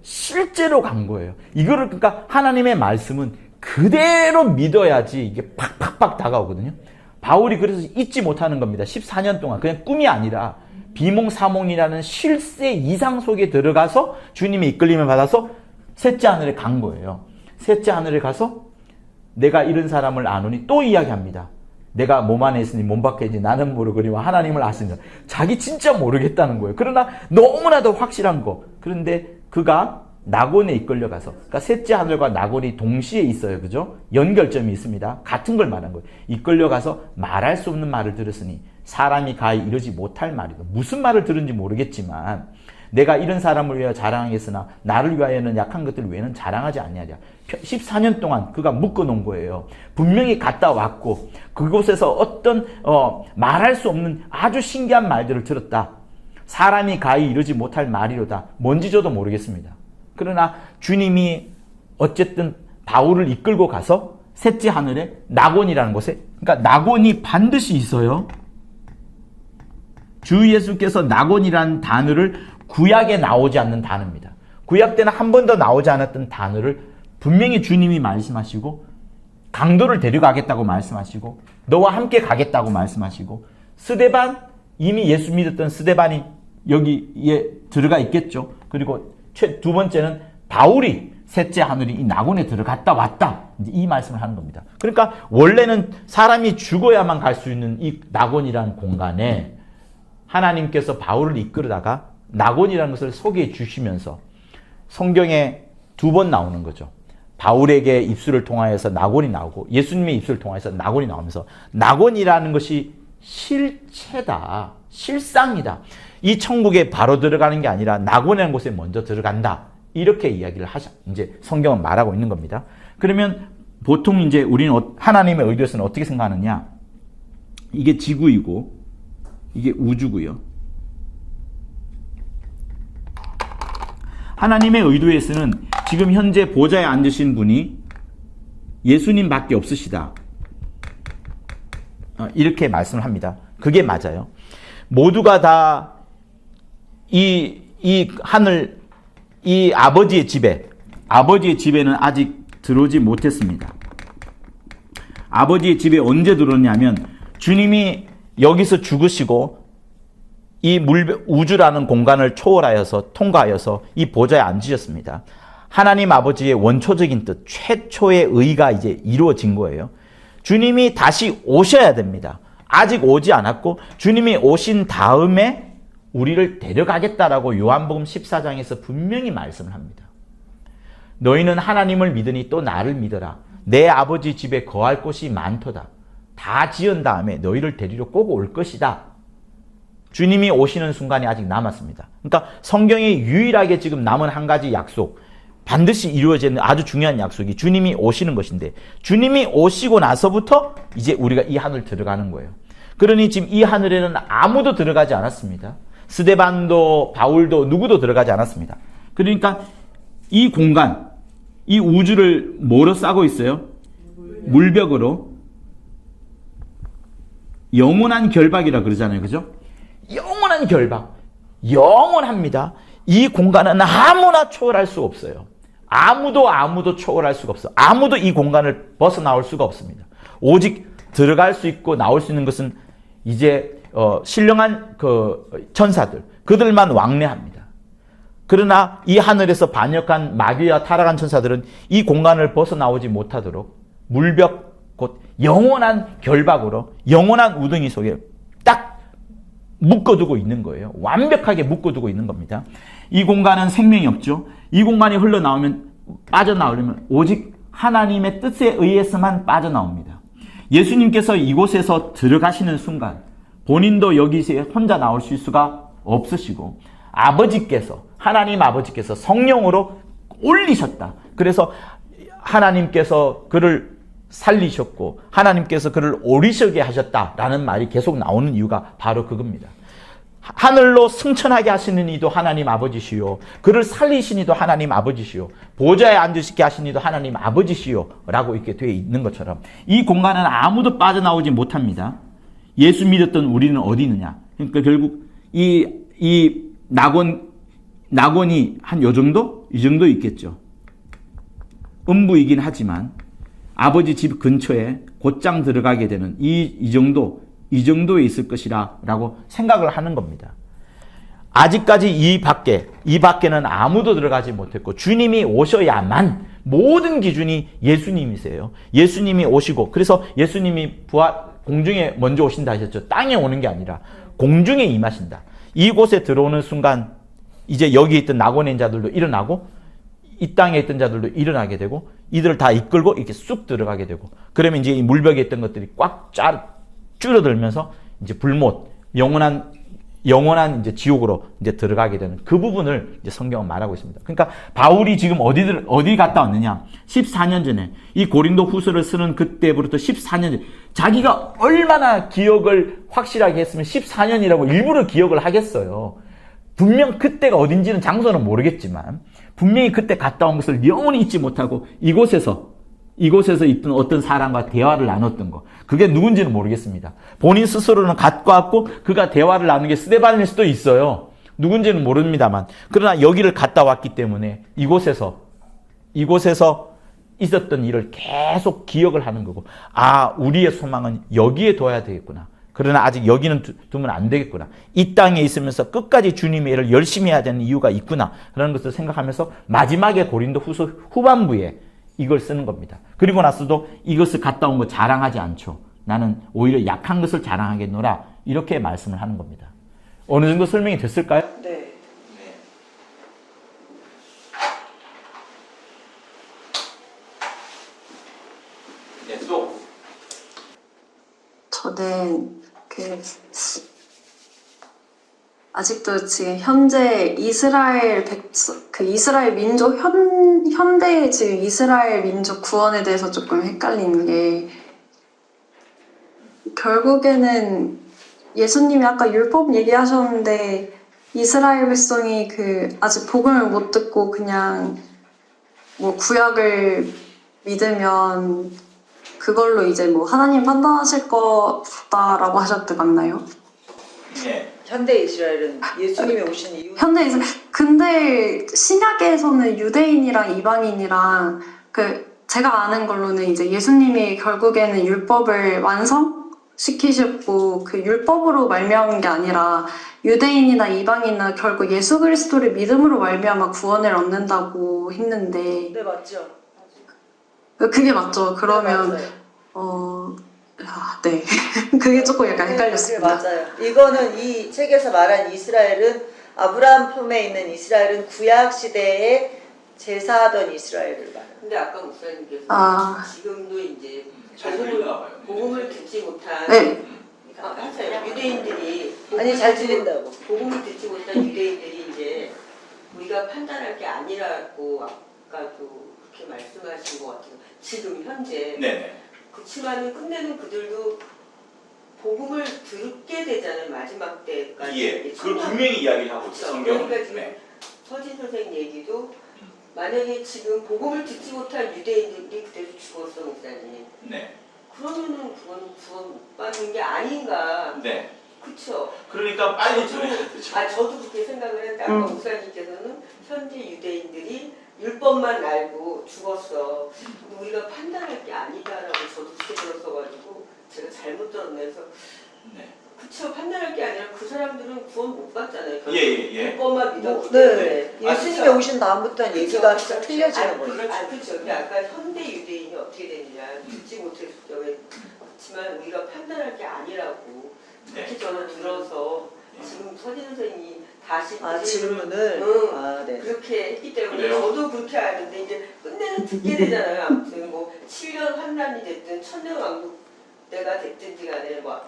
B: 실제로 간 거예요. 이거를, 그러니까 하나님의 말씀은 그대로 믿어야지 이게 팍팍팍 다가오거든요. 바울이 그래서 잊지 못하는 겁니다. 14년 동안 그냥 꿈이 아니라 비몽사몽이라는 실세 이상 속에 들어가서 주님의 이끌림을 받아서 셋째 하늘에 간 거예요. 셋째 하늘에 가서 내가 이런 사람을 아노니 또 이야기합니다. 내가 몸 안에 있으니 몸 밖에 있니 나는 모르거니와 하나님을 아시느라. 자기 진짜 모르겠다는 거예요. 그러나 너무나도 확실한 거. 그런데 그가 낙원에 이끌려가서, 그러니까 셋째 하늘과 낙원이 동시에 있어요. 그죠? 연결점이 있습니다. 같은 걸 말한 거예요. 이끌려가서 말할 수 없는 말을 들었으니 사람이 가히 이르지 못할 말이다. 무슨 말을 들은지 모르겠지만 내가 이런 사람을 위하여 자랑하겠으나 나를 위하여는 약한 것들 외에는 자랑하지 아니하랴. 14년 동안 그가 묶어놓은 거예요. 분명히 갔다 왔고 그곳에서 어떤 말할 수 없는 아주 신기한 말들을 들었다. 사람이 가히 이르지 못할 말이로다. 뭔지 저도 모르겠습니다. 그러나 주님이 어쨌든 바울을 이끌고 가서 셋째 하늘에 낙원이라는 곳에, 그러니까 낙원이 반드시 있어요. 주 예수께서 낙원이라는 단어를 구약에 나오지 않는 단어입니다. 구약 때는 한 번도 나오지 않았던 단어를 분명히 주님이 말씀하시고 강도를 데려가겠다고 말씀하시고 너와 함께 가겠다고 말씀하시고, 스데반, 이미 예수 믿었던 스데반이 여기에 들어가 있겠죠. 그리고 두 번째는 바울이 셋째 하늘이 이 낙원에 들어갔다 왔다. 이제 이 말씀을 하는 겁니다. 그러니까 원래는 사람이 죽어야만 갈 수 있는 이 낙원이라는 공간에 하나님께서 바울을 이끌다가 낙원이라는 것을 소개해 주시면서 성경에 두 번 나오는 거죠. 바울에게 입술을 통하여서 낙원이 나오고 예수님의 입술을 통하여서 낙원이 나오면서 낙원이라는 것이 실체다. 실상이다. 이 천국에 바로 들어가는 게 아니라 낙원이라는 곳에 먼저 들어간다. 이렇게 이야기를 이제 성경은 말하고 있는 겁니다. 그러면 보통 이제 우리는 하나님의 의도에서는 어떻게 생각하느냐? 이게 지구이고 이게 우주고요. 하나님의 의도에서는 지금 현재 보좌에 앉으신 분이 예수님밖에 없으시다. 이렇게 말씀을 합니다. 그게 맞아요. 모두가 다 이 하늘, 이 아버지의 집에는 아직 들어오지 못했습니다. 아버지의 집에 언제 들어오냐면 주님이 여기서 죽으시고 이 우주라는 공간을 초월하여서 통과하여서 이 보좌에 앉으셨습니다. 하나님 아버지의 원초적인 뜻, 최초의 의가 이제 이루어진 거예요. 주님이 다시 오셔야 됩니다. 아직 오지 않았고 주님이 오신 다음에 우리를 데려가겠다라고 요한복음 14장에서 분명히 말씀을 합니다. 너희는 하나님을 믿으니 또 나를 믿어라. 내 아버지 집에 거할 곳이 많도다. 다 지은 다음에 너희를 데리러 꼭 올 것이다. 주님이 오시는 순간이 아직 남았습니다. 그러니까 성경에 유일하게 지금 남은 한 가지 약속, 반드시 이루어지는 아주 중요한 약속이 주님이 오시는 것인데, 주님이 오시고 나서부터 이제 우리가 이 하늘 들어가는 거예요. 그러니 지금 이 하늘에는 아무도 들어가지 않았습니다. 스데반도 바울도 누구도 들어가지 않았습니다. 그러니까 이 공간, 이 우주를 뭐로 싸고 있어요? 물벽으로. 영원한 결박이라 그러잖아요. 그죠? 영원한 결박. 영원합니다. 이 공간은 아무나 초월할 수 없어요. 아무도 초월할 수가 없어. 아무도 이 공간을 벗어나올 수가 없습니다. 오직 들어갈 수 있고 나올 수 있는 것은 이제 신령한 그 천사들, 그들만 왕래합니다. 그러나 이 하늘에서 반역한 마귀와 타락한 천사들은 이 공간을 벗어나오지 못하도록 물벽, 곧 영원한 결박으로, 영원한 우등이 속에 딱 묶어두고 있는 거예요. 완벽하게 묶어두고 있는 겁니다. 이 공간은 생명이 없죠. 이 공간이 흘러나오면, 빠져나오려면 오직 하나님의 뜻에 의해서만 빠져나옵니다. 예수님께서 이곳에서 들어가시는 순간 본인도 여기서 혼자 나오실 수가 없으시고, 아버지께서, 하나님 아버지께서 성령으로 올리셨다. 그래서 하나님께서 그를 살리셨고 하나님께서 그를 오리시게 하셨다라는 말이 계속 나오는 이유가 바로 그겁니다. 하늘로 승천하게 하시는 이도 하나님 아버지시요, 그를 살리신 이도 하나님 아버지시요, 보좌에 앉으시게 하신 이도 하나님 아버지시요 라고 이렇게 되어 있는 것처럼 이 공간은 아무도 빠져나오지 못합니다. 예수 믿었던 우리는 어디 있느냐. 그러니까 결국 이 낙원이 한 요 정도? 이 정도 있겠죠. 음부이긴 하지만 아버지 집 근처에 곧장 들어가게 되는 이 정도에 있을 것이라 라고 생각을 하는 겁니다. 아직까지 이 밖에는 아무도 들어가지 못했고 주님이 오셔야만, 모든 기준이 예수님이세요. 예수님이 오시고, 그래서 예수님이 공중에 먼저 오신다 하셨죠. 땅에 오는 게 아니라 공중에 임하신다. 이곳에 들어오는 순간 이제 여기 있던 낙원에 있는 자들도 일어나고 이 땅에 있던 자들도 일어나게 되고 이들을 다 이끌고 이렇게 쑥 들어가게 되고, 그러면 이제 이 물벽에 있던 것들이 꽉 줄어들면서 이제 불못, 영원한 이제 지옥으로 이제 들어가게 되는 그 부분을 이제 성경은 말하고 있습니다. 그러니까 바울이 지금 어디 갔다 왔느냐? 14년 전에 이 고린도 후서를 쓰는 그때부터 14년 전에 자기가 얼마나 기억을 확실하게 했으면 14년이라고 일부러 기억을 하겠어요. 분명 그때가 어딘지는 장소는 모르겠지만 분명히 그때 갔다 온 것을 영원히 잊지 못하고 이곳에서 있던 어떤 사람과 대화를 나눴던 거, 그게 누군지는 모르겠습니다. 본인 스스로는 갖고 왔고 그가 대화를 나눈 게 스데반일 수도 있어요. 누군지는 모릅니다만, 그러나 여기를 갔다 왔기 때문에 이곳에서 있었던 일을 계속 기억을 하는 거고, 아, 우리의 소망은 여기에 둬야 되겠구나. 그러나 아직 여기는 두면 안 되겠구나. 이 땅에 있으면서 끝까지 주님의 일을 열심히 해야 되는 이유가 있구나. 라는 것을 생각하면서 마지막에 고린도 후서 후반부에 이걸 쓰는 겁니다. 그리고 나서도 이것을 갔다 온 거 자랑하지 않죠. 나는 오히려 약한 것을 자랑하겠노라. 이렇게 말씀을 하는 겁니다. 어느 정도 설명이 됐을까요?
C: 네.
J: 네, 또.
G: 저는 아직도 지금 현재 이스라엘 민족 현대 지금 이스라엘 민족 구원에 대해서 조금 헷갈리는 게, 결국에는 예수님이 아까 율법 얘기하셨는데 이스라엘 백성이 아직 복음을 못 듣고 그냥 뭐 구약을 믿으면 그걸로 이제 뭐 하나님 판단하실 거다라고 하셨던 맞나요?
J: 네.
C: 현대 이스라엘은 예수님이 오신 이후.
G: 현대 이스라엘. 근데 신약에서는 유대인이랑 이방인이랑 제가 아는 걸로는 이제 예수님이 결국에는 율법을 완성시키셨고 그 율법으로 말미암은 게 아니라 유대인이나 이방인이나 결국 예수 그리스도를 믿음으로 말미암아 구원을 얻는다고 했는데.
C: 네, 맞죠.
G: 그게 맞죠. 그러면
C: 네,
G: 네. 그게 조금 약간 헷갈렸습니다.
C: 네, 맞아요. 이거는 이 책에서 말한 이스라엘은, 아브라함 품에 있는 이스라엘은 구약 시대에 제사하던 이스라엘을 말해요.
F: 근데 아까 목사님께서 지금도 이제 복음을 듣지 못한 유대인들이
C: 잘 들린다고.
F: 복음을 듣지 못한 유대인들이 이제 우리가 판단할 게 아니라고 아까도 그렇게 말씀하신 것 같아요. 지금 현재.
J: 네네.
F: 그렇지만은 끝내는 그들도 복음을 듣게 되잖아요. 마지막 때까지.
J: 예. 그걸 분명히 이야기를 하고 있어요. 성경은.
F: 그러니까 지금 서진 선생 얘기도 만약에 지금 복음을 듣지 못한 유대인들이 그대로 죽었어, 목사님.
J: 네.
F: 그러면은 그건 구원 못 받는 게 아닌가.
J: 네.
F: 그쵸.
J: 그러니까 빨리
F: 저도 그렇게 생각을 했는데 아까 목사님께서는 현재 유대인들이 율법만 알고 죽었어. 우리가 판단할 게 아니다라고 저도 그렇게 들었어가지고 제가 잘못 들었네서.
J: 네.
F: 그쵸, 판단할 게 아니라 그 사람들은 구원 못 받잖아요.
J: 예.
F: 그것만 믿었기
C: 네.
F: 때문에.
C: 예수님이 오신 다음부터는 얘기가
F: 그쵸.
C: 틀려지는 거죠.
F: 그렇죠. 근데 아까 현대 유대인이 어떻게 되느냐 듣지 못했지만 우리가 판단할 게 아니라고 그렇게 저는 들어서 지금 서진 선생님이 다시
C: 질문을 네.
F: 그렇게 했기 때문에
J: 그래요?
F: 저도 그렇게 아는데 이제 끝내는 듣게 되잖아요. 아무튼 뭐 7년 환란이 됐든 천년 왕국 때가 됐든지 간에 뭐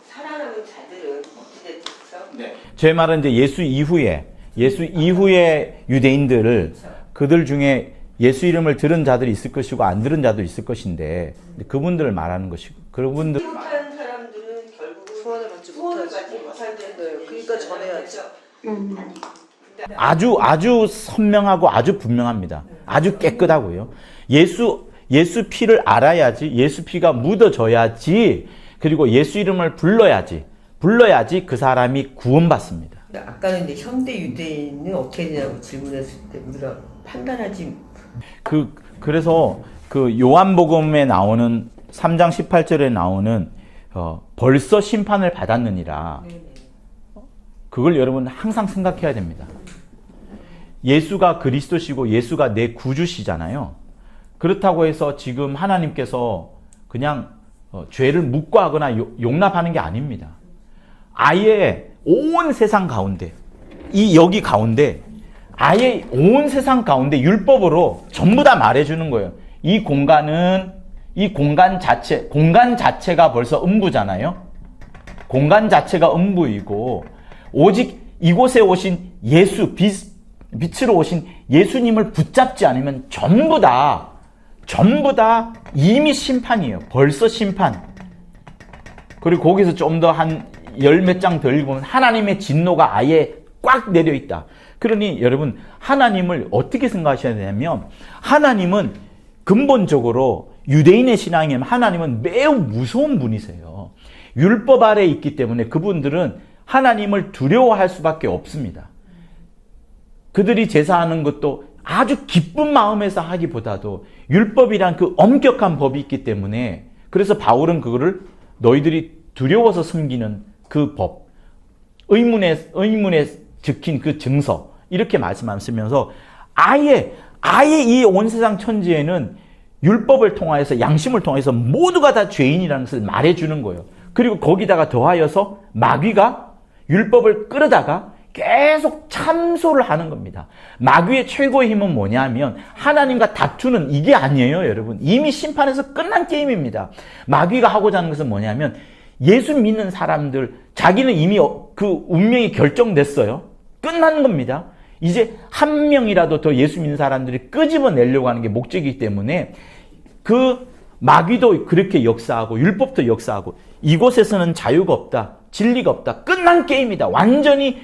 F: 살아남은 자들은 어떻게 됐죠?
J: 네.
B: 제 말은 이제 예수 이후에 유대인들을 그들 중에 예수 이름을 들은 자들이 있을 것이고 안 들은 자도 있을 것인데 그분들을 말하는 것이고 그분들
F: 못한 사람들은 결국은
C: 소원을 받지 못하는데 그러니까 전해야지.
B: 아주 선명하고 아주 분명합니다. 아주 깨끗하고요. 예수 피를 알아야지, 예수 피가 묻어져야지, 그리고 예수 이름을 불러야지 그 사람이 구원받습니다.
F: 아까는 이제 현대 유대인은 어떻게 되냐고 질문했을 때 우리가 판단하지.
B: 그래서 그 요한복음에 나오는 3장 18절에 나오는 벌써 심판을 받았느니라. 그걸 여러분 항상 생각해야 됩니다. 예수가 그리스도시고 예수가 내 구주시잖아요. 그렇다고 해서 지금 하나님께서 그냥 죄를 묵과하거나 용납하는 게 아닙니다. 아예 온 세상 가운데 여기 가운데 아예 온 세상 가운데 율법으로 전부 다 말해주는 거예요. 이 공간 자체가 벌써 음부잖아요. 공간 자체가 음부이고 오직 이곳에 오신 예수 빛으로 오신 예수님을 붙잡지 않으면 전부 다 이미 심판이에요. 벌써 심판. 그리고 거기서 좀 더 한 열 몇 장 더 읽으면 하나님의 진노가 아예 꽉 내려 있다. 그러니 여러분 하나님을 어떻게 생각하셔야 되냐면 하나님은 근본적으로 유대인의 신앙이면 하나님은 매우 무서운 분이세요. 율법 아래에 있기 때문에 그분들은 하나님을 두려워할 수밖에 없습니다. 그들이 제사하는 것도 아주 기쁜 마음에서 하기보다도 율법이란 그 엄격한 법이 있기 때문에 그래서 바울은 그거를 너희들이 두려워서 섬기는 그 법, 의문에 적힌 그 증서 이렇게 말씀하시면서 아예 이 온 세상 천지에는 율법을 통하여서 양심을 통해서 모두가 다 죄인이라는 것을 말해주는 거예요. 그리고 거기다가 더하여서 마귀가 율법을 끌어다가 계속 참소를 하는 겁니다. 마귀의 최고의 힘은 뭐냐면 하나님과 다투는 이게 아니에요, 여러분. 이미 심판에서 끝난 게임입니다. 마귀가 하고자 하는 것은 뭐냐면 예수 믿는 사람들 자기는 이미 그 운명이 결정됐어요. 끝난 겁니다. 이제 한 명이라도 더 예수 믿는 사람들이 끄집어내려고 하는 게 목적이기 때문에 그 마귀도 그렇게 역사하고 율법도 역사하고 이곳에서는 자유가 없다. 진리가 없다. 끝난 게임이다. 완전히.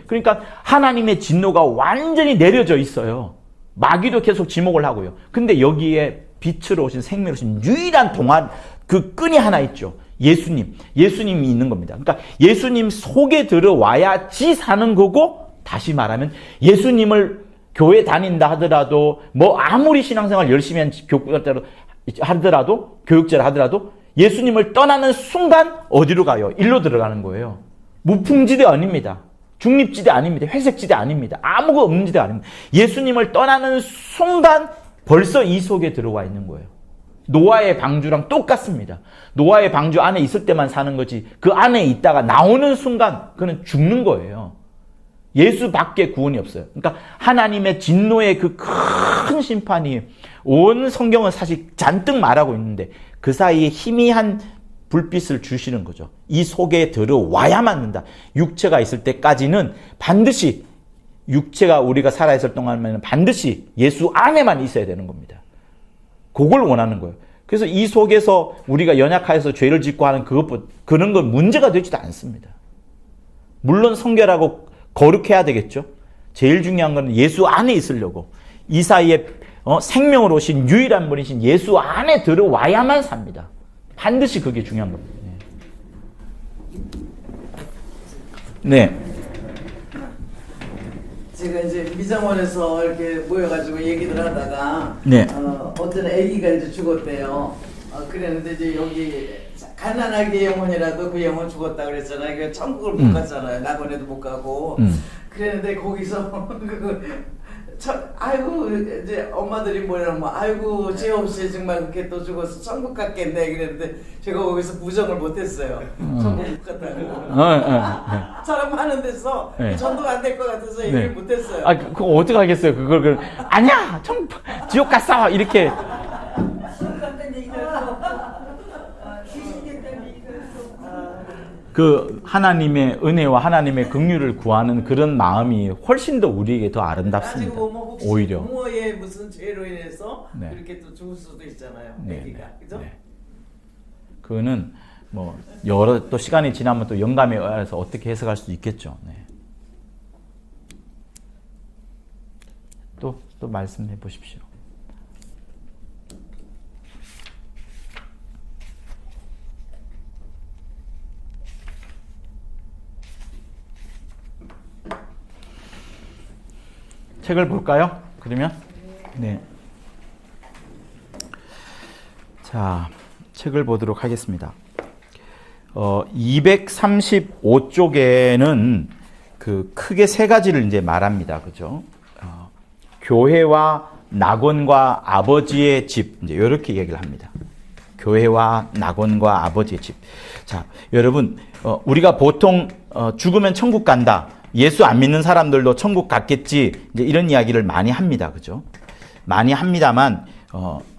B: 그러니까 하나님의 진노가 완전히 내려져 있어요. 마귀도 계속 지목을 하고요. 근데 여기에 빛으로 오신 생명으로 오신 유일한 그 끈이 하나 있죠. 예수님이 있는 겁니다. 그러니까 예수님 속에 들어와야지 사는 거고 다시 말하면 예수님을 교회 다닌다 하더라도 뭐 아무리 신앙생활 열심히 하더라도 교육자를 하더라도 예수님을 떠나는 순간 어디로 가요? 일로 들어가는 거예요. 무풍지대 아닙니다. 중립지대 아닙니다. 회색지대 아닙니다. 아무것도 없는 지대 아닙니다. 예수님을 떠나는 순간 벌써 이 속에 들어와 있는 거예요. 노아의 방주랑 똑같습니다. 노아의 방주 안에 있을 때만 사는 거지 그 안에 있다가 나오는 순간 그는 죽는 거예요. 예수 밖에 구원이 없어요. 그러니까 하나님의 진노의 그 큰 심판이 온 성경은 사실 잔뜩 말하고 있는데 그 사이에 희미한 불빛을 주시는 거죠. 이 속에 들어와야만 한다. 육체가 있을 때까지는 반드시 육체가 우리가 살아있을 동안에는 반드시 예수 안에만 있어야 되는 겁니다. 그걸 원하는 거예요. 그래서 이 속에서 우리가 연약하여서 죄를 짓고 하는 그런 건 문제가 되지도 않습니다. 물론 성결하고 거룩해야 되겠죠. 제일 중요한 건 예수 안에 있으려고 이 사이에 생명으로 오신 유일한 분이신 예수 안에 들어와야만 삽니다. 반드시 그게 중요한 겁니다. 네.
I: 제가 이제 미장원에서 이렇게 모여가지고 얘기를 하다가
B: 네.
I: 어떤 아기가 이제 죽었대요. 그랬는데 이제 여기 가난하게 영혼이라도 그 영혼 죽었다 그랬잖아요. 그 천국을 못 갔잖아요. 낙원에도 못 가고. 그랬는데 거기서 아이고 이제 엄마들이 뭐라고 뭐 아이고 죄 없이 정말 그렇게 또 죽어서 천국 갔겠네 그랬는데 제가 거기서 부정을 못했어요. 천국 못 갔다고. 사람 많은 데서 전도가 안 될 것 같아서 얘기를 못했어요.
B: 아, 그거 어떻게 하겠어요? 그걸 아니야, 지옥 갔어 이렇게. 그 하나님의 은혜와 하나님의 긍휼을 구하는 그런 마음이 훨씬 더 우리에게 더 아름답습니다.
I: 뭐 혹시
B: 오히려
I: 부모의 무슨 죄로 인해서 그렇게 또 죽을 수도 있잖아요. 애기가 그죠?
B: 그거는 뭐 여러 또 시간이 지나면 또 영감에 의해서 어떻게 해석할 수도 있겠죠. 또 말씀해 보십시오. 책을 볼까요? 그러면 네. 자, 책을 보도록 하겠습니다. 235쪽에는 그 크게 세 가지를 이제 말합니다. 그죠? 교회와 낙원과 아버지의 집, 이제 이렇게 얘기를 합니다. 교회와 낙원과 아버지의 집. 자, 여러분, 우리가 보통 죽으면 천국 간다. 예수 안 믿는 사람들도 천국 갔겠지. 이제 이런 이야기를 많이 합니다. 그죠? 많이 합니다만,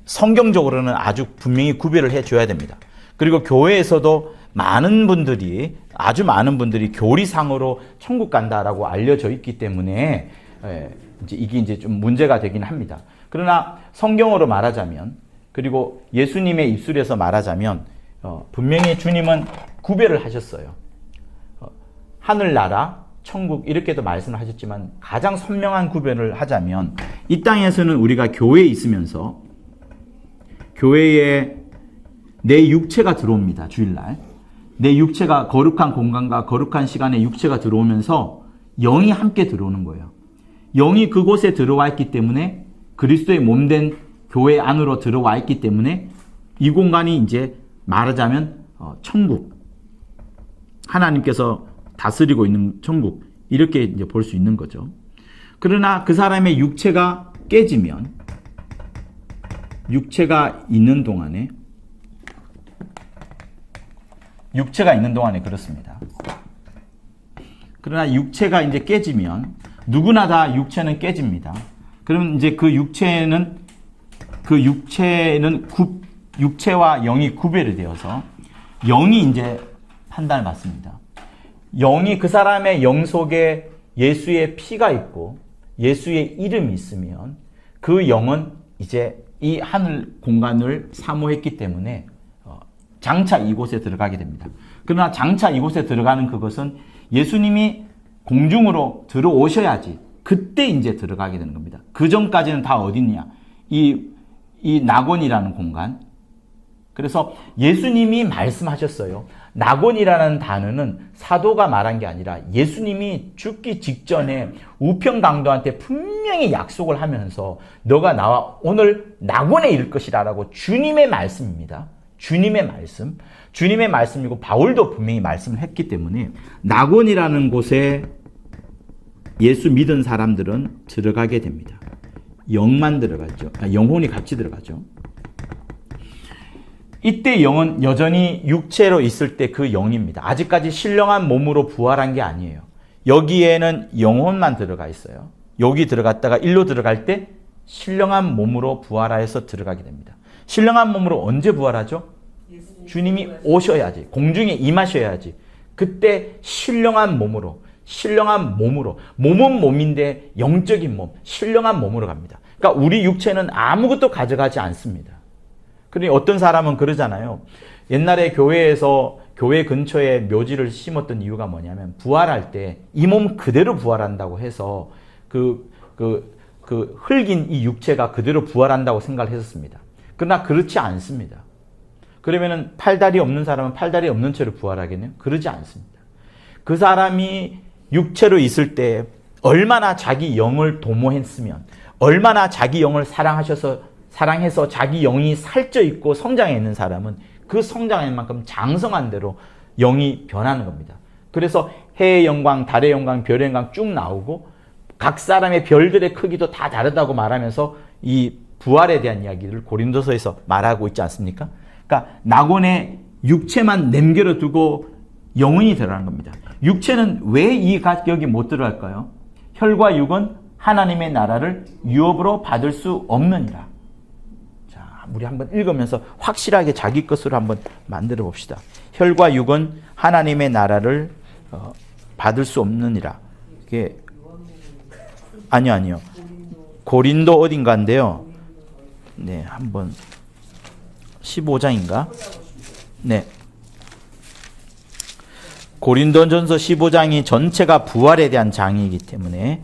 B: 성경적으로는 아주 분명히 구별을 해줘야 됩니다. 그리고 교회에서도 아주 많은 분들이 교리상으로 천국 간다라고 알려져 있기 때문에, 이제 이게 이제 좀 문제가 되긴 합니다. 그러나 성경으로 말하자면, 그리고 예수님의 입술에서 말하자면, 분명히 주님은 구별을 하셨어요. 하늘나라, 천국 이렇게도 말씀을 하셨지만 가장 선명한 구별을 하자면 이 땅에서는 우리가 교회에 있으면서 교회에 내 육체가 들어옵니다. 주일날. 내 육체가 거룩한 공간과 거룩한 시간에 육체가 들어오면서 영이 함께 들어오는 거예요. 영이 그곳에 들어와 있기 때문에 그리스도의 몸된 교회 안으로 들어와 있기 때문에 이 공간이 이제 말하자면 천국. 하나님께서 다스리고 있는 천국 이렇게 이제 볼 수 있는 거죠. 그러나 그 사람의 육체가 깨지면 육체가 있는 동안에 그렇습니다. 그러나 육체가 이제 깨지면 누구나 다 육체는 깨집니다. 그러면 이제 그 육체는 육체와 영이 구별이 되어서 영이 이제 판단을 받습니다. 영이 그 사람의 영 속에 예수의 피가 있고 예수의 이름이 있으면 그 영은 이제 이 하늘 공간을 사모했기 때문에 장차 이곳에 들어가게 됩니다. 그러나 장차 이곳에 들어가는 그것은 예수님이 공중으로 들어오셔야지 그때 이제 들어가게 되는 겁니다. 그 전까지는 다 어딨냐? 이 낙원이라는 공간. 그래서 예수님이 말씀하셨어요. 낙원이라는 단어는 사도가 말한 게 아니라 예수님이 죽기 직전에 우평강도한테 분명히 약속을 하면서 너가 나와 오늘 낙원에 이를 것이라 라고 주님의 말씀입니다. 주님의 말씀이고 바울도 분명히 말씀을 했기 때문에 낙원이라는 곳에 예수 믿은 사람들은 들어가게 됩니다. 영만 들어가죠. 영혼이 같이 들어가죠. 이때 영은 여전히 육체로 있을 때 그 영입니다. 아직까지 신령한 몸으로 부활한 게 아니에요. 여기에는 영혼만 들어가 있어요. 여기 들어갔다가 일로 들어갈 때 신령한 몸으로 부활하여서 들어가게 됩니다. 신령한 몸으로 언제 부활하죠? 주님이 오셔야지. 공중에 임하셔야지. 그때 신령한 몸으로 몸은 몸인데 영적인 몸, 신령한 몸으로 갑니다. 그러니까 우리 육체는 아무것도 가져가지 않습니다. 그러니 어떤 사람은 그러잖아요. 옛날에 교회에서 교회 근처에 묘지를 심었던 이유가 뭐냐면 부활할 때 이 몸 그대로 부활한다고 해서 그 흙인 이 육체가 그대로 부활한다고 생각을 했었습니다. 그러나 그렇지 않습니다. 그러면은 팔다리 없는 사람은 팔다리 없는 채로 부활하겠네요? 그러지 않습니다. 그 사람이 육체로 있을 때 얼마나 자기 영을 도모했으면 얼마나 자기 영을 사랑해서 자기 영이 살쪄 있고 성장해 있는 사람은 그 성장한 만큼 장성한 대로 영이 변하는 겁니다. 그래서 해의 영광, 달의 영광, 별의 영광 쭉 나오고 각 사람의 별들의 크기도 다 다르다고 말하면서 이 부활에 대한 이야기를 고린도서에서 말하고 있지 않습니까? 그러니까 낙원의 육체만 남겨 두고 영혼이 들어가는 겁니다. 육체는 왜 이 가격이 못 들어갈까요? 혈과 육은 하나님의 나라를 유업으로 받을 수 없느니라. 자, 우리 한번 읽으면서 확실하게 자기 것으로 한번 만들어 봅시다. 혈과 육은 하나님의 나라를 받을 수 없느니라. 이게 아니요. 고린도 어딘가인데요. 네, 한번 15장인가? 네. 고린도전서 15장이 전체가 부활에 대한 장이기 때문에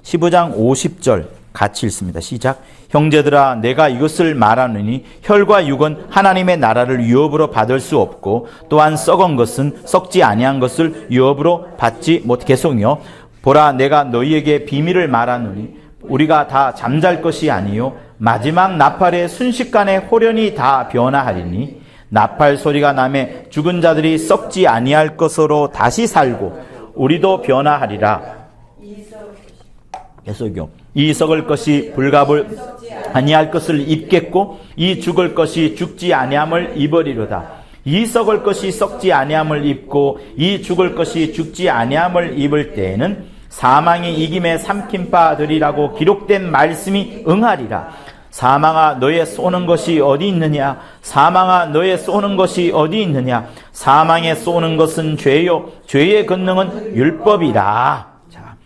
B: 15장 50절 같이 읽습니다. 시작. 형제들아 내가 이것을 말하느니 혈과 육은 하나님의 나라를 유업으로 받을 수 없고 또한 썩은 것은 썩지 아니한 것을 유업으로 받지 못하겠으며 보라 내가 너희에게 비밀을 말하노니 우리가 다 잠잘 것이 아니요 마지막 나팔의 순식간에 호련히 다 변화하리니 나팔 소리가 나매 죽은 자들이 썩지 아니할 것으로 다시 살고 우리도 변화하리라. 계속요. 이 썩을 것이 불갑을 아니할 것을 입겠고 이 죽을 것이 죽지 아니함을 입으리로다. 이 썩을 것이 썩지 아니함을 입고 이 죽을 것이 죽지 아니함을 입을 때에는 사망이 이김에 삼킨 바 되리라고 기록된 말씀이 응하리라. 사망아 너의 쏘는 것이 어디 있느냐? 사망아 너의 쏘는 것이 어디 있느냐? 사망에 쏘는 것은 죄요 죄의 권능은 율법이라. 자,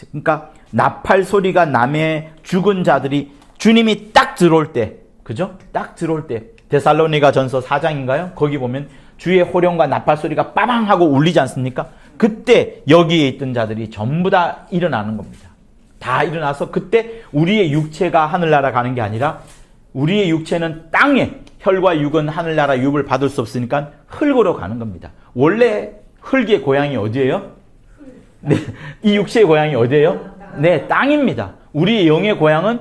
B: 그러니까 나팔 소리가 남의 죽은 자들이 주님이 딱 들어올 때, 그죠? 딱 들어올 때 데살로니가 전서 4장인가요? 거기 보면 주의 호령과 나팔 소리가 빠방 하고 울리지 않습니까? 그때 여기에 있던 자들이 전부 다 일어나는 겁니다. 다 일어나서 그때 우리의 육체가 하늘나라 가는 게 아니라 우리의 육체는 땅에, 혈과 육은 하늘나라 유업을 받을 수 없으니까 흙으로 가는 겁니다. 원래 흙의 고향이 어디예요? 네, 이 육체의 고향이 어디예요? 네, 땅입니다. 우리의 영의 고향은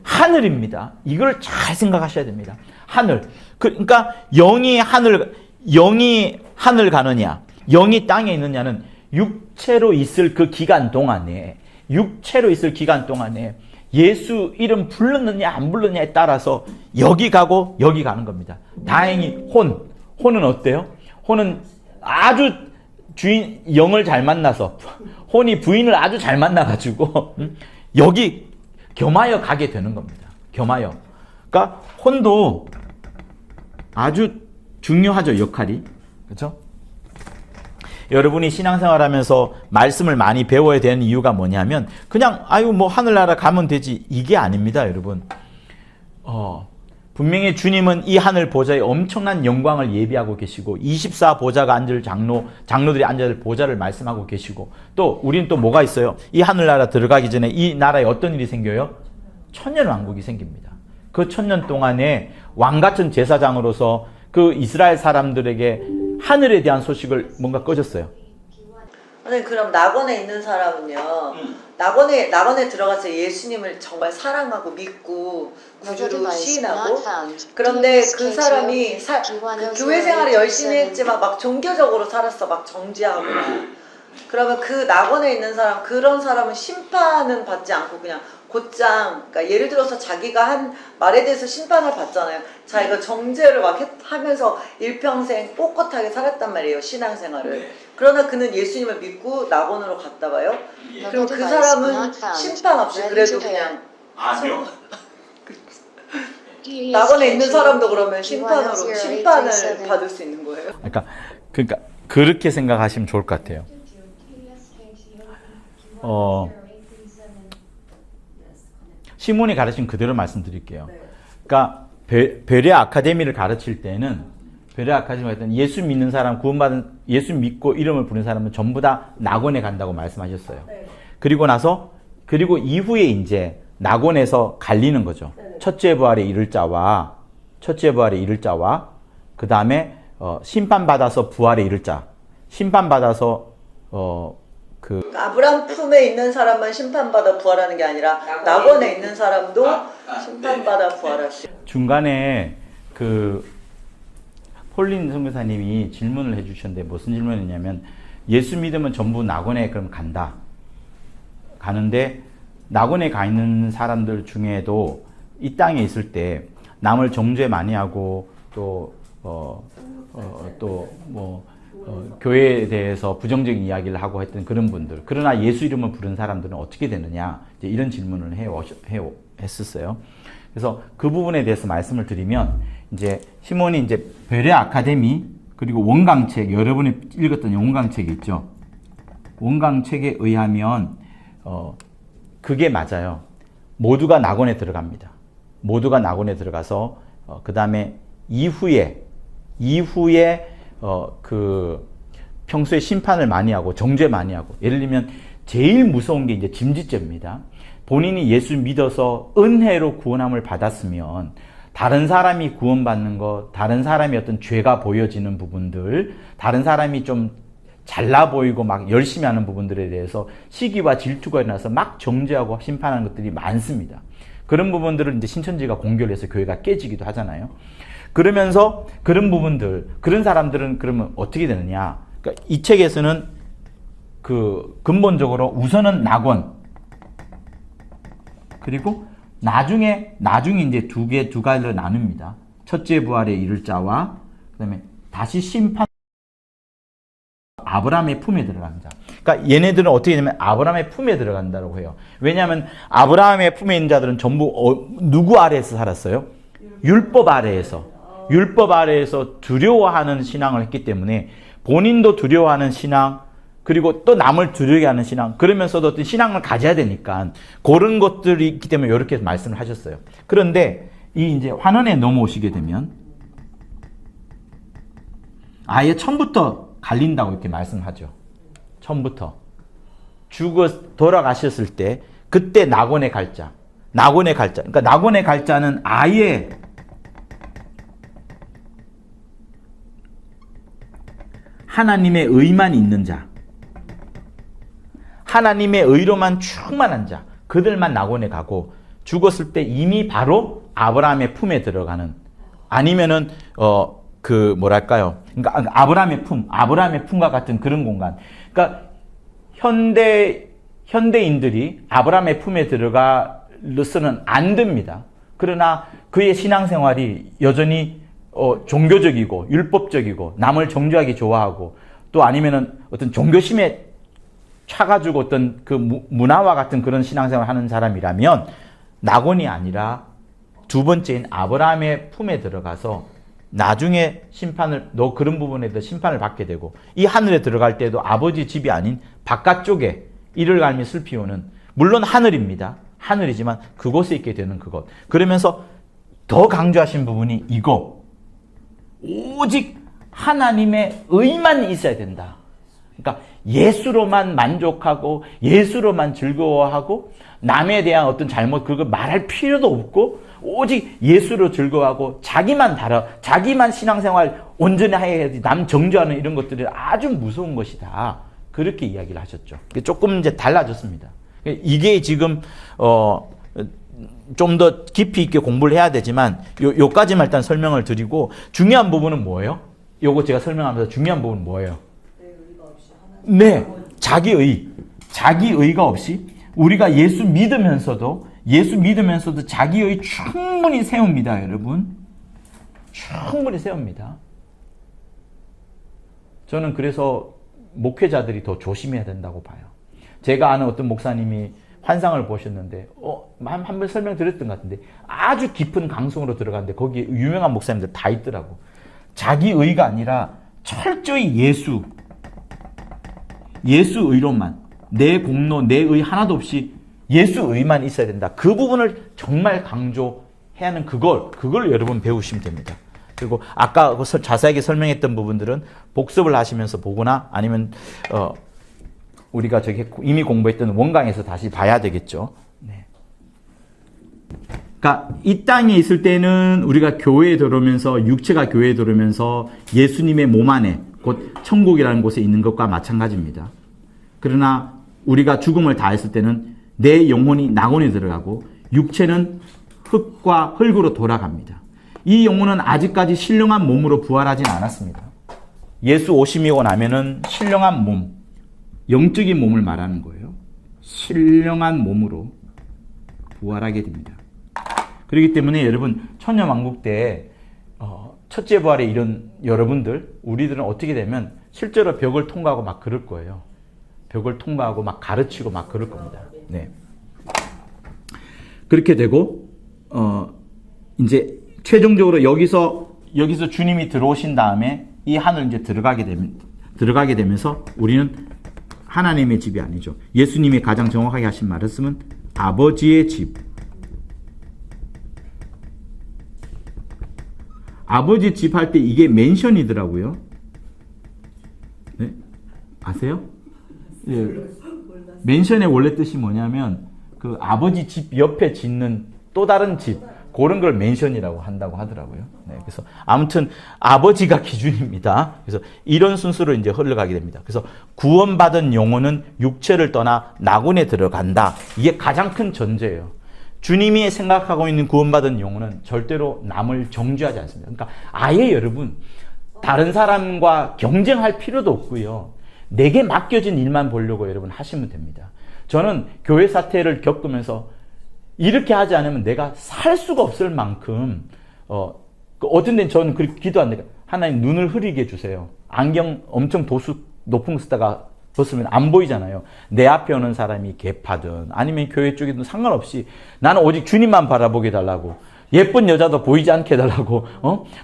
B: 하늘입니다. 이걸 잘 생각하셔야 됩니다. 하늘. 그러니까 영이 하늘 가느냐, 영이 땅에 있느냐는 육체로 있을 그 기간 동안에 예수 이름 불렀느냐 안 불렀느냐에 따라서 여기 가고 여기 가는 겁니다. 다행히 혼은 어때요? 혼은 아주 주인 영을 잘 만나서 혼이 부인을 아주 잘 만나가지고 여기 겸하여 가게 되는 겁니다. 겸하여. 그러니까 혼도 아주 중요하죠, 역할이. 그렇죠? 여러분이 신앙생활하면서 말씀을 많이 배워야 되는 이유가 뭐냐면 그냥 뭐 하늘나라 가면 되지 이게 아닙니다, 여러분. 분명히 주님은 이 하늘 보좌에 엄청난 영광을 예비하고 계시고 24보좌가 앉을 장로들이 앉을 보좌를 말씀하고 계시고 또 우리는 또 뭐가 있어요? 이 하늘나라 들어가기 전에 이 나라에 어떤 일이 생겨요? 천년왕국이 생깁니다. 그 천년 동안에 왕같은 제사장으로서 그 이스라엘 사람들에게 하늘에 대한 소식을 뭔가 꺼졌어요.
C: 아니 그럼 낙원에 있는 사람은요. 낙원에 들어가서 예수님을 정말 사랑하고 믿고 구주로 시인하고 그런데 그 사람이 그 교회 생활을 열심히 했지만 막 종교적으로 살았어. 막 정지하고 그러면 그 낙원에 있는 사람 그런 사람은 심판은 받지 않고 그냥 곧장 그러니까 예를 들어서 자기가 한 말에 대해서 심판을 받잖아요. 자기가 정죄를 막 하면서 일평생 꼿꼿하게 살았단 말이에요. 신앙생활을. 그러나 그는 예수님을 믿고 낙원으로 갔다 봐요. 그럼 그 사람은 심판 없이 그래도 그냥
J: 아니요.
C: 낙원에 있는 사람도 그러면 심판을 받을 수 있는 거예요.
B: 그러니까 그렇게 생각하시면 좋을 것 같아요. 시몬이 가르친 그대로 말씀드릴게요. 그러니까 베레아 아카데미를 가르칠 때는 예수 믿는 사람, 구원받은 예수 믿고 이름을 부르는 사람은 전부 다 낙원에 간다고 말씀하셨어요. 그리고 이후에 이제 낙원에서 갈리는 거죠. 첫째 부활에 이를 자와 그 다음에 심판받아서 부활에 이를 자. 심판받아서
C: 아브람 품에 있는 사람만 심판받아 부활하는 게 아니라 낙원에 있는 사람도 심판받아 부활하시.
B: 중간에 그 폴린 선교사님이 질문을 해주셨는데 무슨 질문이냐면 예수 믿으면 전부 낙원에 그럼 간다. 가는데 낙원에 가 있는 사람들 중에도 이 땅에 있을 때 남을 정죄 많이 하고 또 교회에 대해서 부정적인 이야기를 하고 했던 그런 분들, 그러나 예수 이름을 부른 사람들은 어떻게 되느냐, 이제 이런 질문을 했었어요. 그래서 그 부분에 대해서 말씀을 드리면, 이제 시몬이 이제 베레아 아카데미 그리고 원강책, 여러분이 읽었던 원강책이 있죠. 원강책에 의하면 그게 맞아요. 모두가 낙원에 들어갑니다. 모두가 낙원에 들어가서 그 다음에 이후에 그 평소에 심판을 많이 하고 정죄 많이 하고, 예를 들면 제일 무서운 게 이제 짐짓죄입니다. 본인이 예수 믿어서 은혜로 구원함을 받았으면 다른 사람이 구원받는 것, 다른 사람이 어떤 죄가 보여지는 부분들, 다른 사람이 좀 잘나 보이고 막 열심히 하는 부분들에 대해서 시기와 질투가 일어나서 막 정죄하고 심판하는 것들이 많습니다. 그런 부분들을 이제 신천지가 공격을 해서 교회가 깨지기도 하잖아요. 그러면서 그런 부분들, 그런 사람들은 그러면 어떻게 되느냐. 그러니까 이 책에서는 그 근본적으로 우선은 낙원, 그리고 나중에 이제 두 가지로 나눕니다. 첫째 부활에 이를 자와 그다음에 다시 심판, 아브라함의 품에 들어가는 자. 그러니까 얘네들은 어떻게 되냐면 아브라함의 품에 들어간다고 해요. 왜냐하면 아브라함의 품에 있는 자들은 전부 누구 아래에서 살았어요? 율법 아래에서 두려워하는 신앙을 했기 때문에 본인도 두려워하는 신앙, 그리고 또 남을 두려워하게 하는 신앙, 그러면서도 어떤 신앙을 가져야 되니까 그런 것들이 있기 때문에 이렇게 말씀을 하셨어요. 그런데 이 이제 환원에 넘어오시게 되면 아예 처음부터 갈린다고 이렇게 말씀하죠. 처음부터 돌아가셨을 때 그때 낙원에 갈 자. 그러니까 낙원에 갈 자는 아예 하나님의 의만 있는 자, 하나님의 의로만 충만한 자, 그들만 낙원에 가고, 죽었을 때 이미 바로 아브라함의 품에 들어가는, 아니면은 그러니까 아브라함의 품과 같은 그런 공간. 그러니까 현대인들이 아브라함의 품에 들어가서는 안 됩니다. 그러나 그의 신앙생활이 여전히 종교적이고 율법적이고 남을 정죄하기 좋아하고, 또 아니면은 어떤 종교심에 차가지고 어떤 그 문화와 같은 그런 신앙생활을 하는 사람이라면 낙원이 아니라 두 번째인 아브라함의 품에 들어가서 나중에 너 그런 부분에 대해서 심판을 받게 되고, 이 하늘에 들어갈 때도 아버지 집이 아닌 바깥쪽에 이를 갈미 슬피 오는, 물론 하늘입니다. 하늘이지만 그곳에 있게 되는 그것. 그러면서 더 강조하신 부분이 이거, 오직 하나님의 의만 있어야 된다. 그러니까 예수로만 만족하고 만족하고 즐거워하고 남에 대한 어떤 잘못 그걸 말할 필요도 없고 오직 예수로 즐거워하고 자기만 신앙생활 온전히 해야지, 남 정죄하는 이런 것들이 아주 무서운 것이다. 그렇게 이야기를 하셨죠. 조금 이제 달라졌습니다. 이게 지금 좀 더 깊이 있게 공부를 해야 되지만 요까지만 일단 설명을 드리고, 중요한 부분은 뭐예요? 요거 제가 설명하면서 중요한 부분은 뭐예요? 네, 자기의가 없이 우리가 예수 믿으면서도 자기의 충분히 세웁니다, 여러분. 충분히 세웁니다. 저는 그래서 목회자들이 더 조심해야 된다고 봐요. 제가 아는 어떤 목사님이 환상을 보셨는데 한 번 설명드렸던 것 같은데 아주 깊은 강성으로 들어갔는데 거기에 유명한 목사님들 다 있더라고. 자기의가 아니라 철저히 예수 의로만, 내 공로, 내 의 하나도 없이 예수 의만 있어야 된다. 그 부분을 정말 강조해야 하는 그걸 여러분 배우시면 됩니다. 그리고 아까 자세하게 설명했던 부분들은 복습을 하시면서 보거나 아니면 우리가 이미 공부했던 원강에서 다시 봐야 되겠죠. 네. 그러니까 이 땅에 있을 때는 우리가 교회에 들어오면서, 육체가 교회에 들어오면서 예수님의 몸 안에 곧 천국이라는 곳에 있는 것과 마찬가지입니다. 그러나 우리가 죽음을 다했을 때는 내 영혼이 낙원에 들어가고 육체는 흙과 흙으로 돌아갑니다. 이 영혼은 아직까지 신령한 몸으로 부활하진 않았습니다. 예수 오심이고 나면은 신령한 몸, 영적인 몸을 말하는 거예요. 신령한 몸으로 부활하게 됩니다. 그렇기 때문에 여러분 천년왕국 때 첫째 부활에 이런 여러분들, 우리들은 어떻게 되면 실제로 벽을 통과하고 막 그럴 거예요. 벽을 통과하고 막 가르치고 막 그럴 겁니다. 네. 그렇게 되고 이제 최종적으로 여기서 주님이 들어오신 다음에 이 하늘 이제 들어가게 되면서 우리는 하나님의 집이 아니죠. 예수님이 가장 정확하게 하신 말씀은 아버지의 집. 아버지 집 할 때 이게 맨션이더라고요. 네? 아세요? 예. 맨션의 원래 뜻이 뭐냐면 그 아버지 집 옆에 짓는 또 다른 집, 그런 걸 맨션이라고 한다고 하더라고요. 네, 그래서 아무튼 아버지가 기준입니다. 그래서 이런 순서로 이제 흘러가게 됩니다. 그래서 구원받은 영혼은 육체를 떠나 낙원에 들어간다. 이게 가장 큰 전제예요. 주님이 생각하고 있는 구원받은 영혼은 절대로 남을 정죄하지 않습니다. 그러니까 아예 여러분 다른 사람과 경쟁할 필요도 없고요. 내게 맡겨진 일만 보려고 여러분 하시면 됩니다. 저는 교회 사태를 겪으면서 이렇게 하지 않으면 내가 살 수가 없을 만큼 어떤 데는 저는 그렇게 기도합니다. 하나님 눈을 흐리게 해주세요. 안경 엄청 높은 거 쓰다가 벗으면 안 보이잖아요. 내 앞에 오는 사람이 개파든 아니면 교회 쪽이든 상관없이 나는 오직 주님만 바라보게 해달라고. 예쁜 여자도 보이지 않게 해달라고.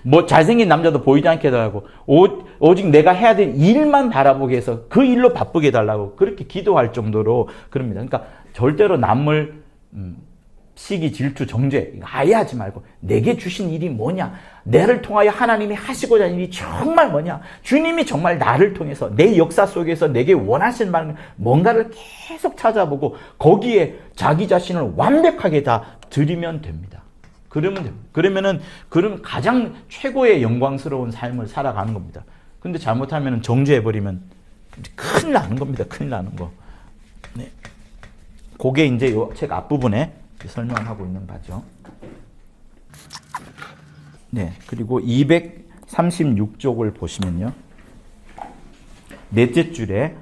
B: 뭐 잘생긴 남자도 보이지 않게 해달라고. 오직 내가 해야 될 일만 바라보게 해서 그 일로 바쁘게 해달라고. 그렇게 기도할 정도로 그럽니다. 그러니까 절대로 남을 시기, 질투, 정죄 아예 하지 말고 내게 주신 일이 뭐냐, 나를 통하여 하나님이 하시고자 하는 일이 정말 뭐냐, 주님이 정말 나를 통해서 내 역사 속에서 내게 원하시는 말은 뭔가를 계속 찾아보고 거기에 자기 자신을 완벽하게 다 드리면 됩니다. 그러면 됩니다. 그러면 가장 최고의 영광스러운 삶을 살아가는 겁니다. 근데 잘못하면 정죄해버리면 큰일 나는 겁니다. 큰일 나는 거. 네. 그게 이제 이 책 앞부분에 설명하고 있는 바죠. 네, 그리고 236쪽을 보시면요. 넷째 줄에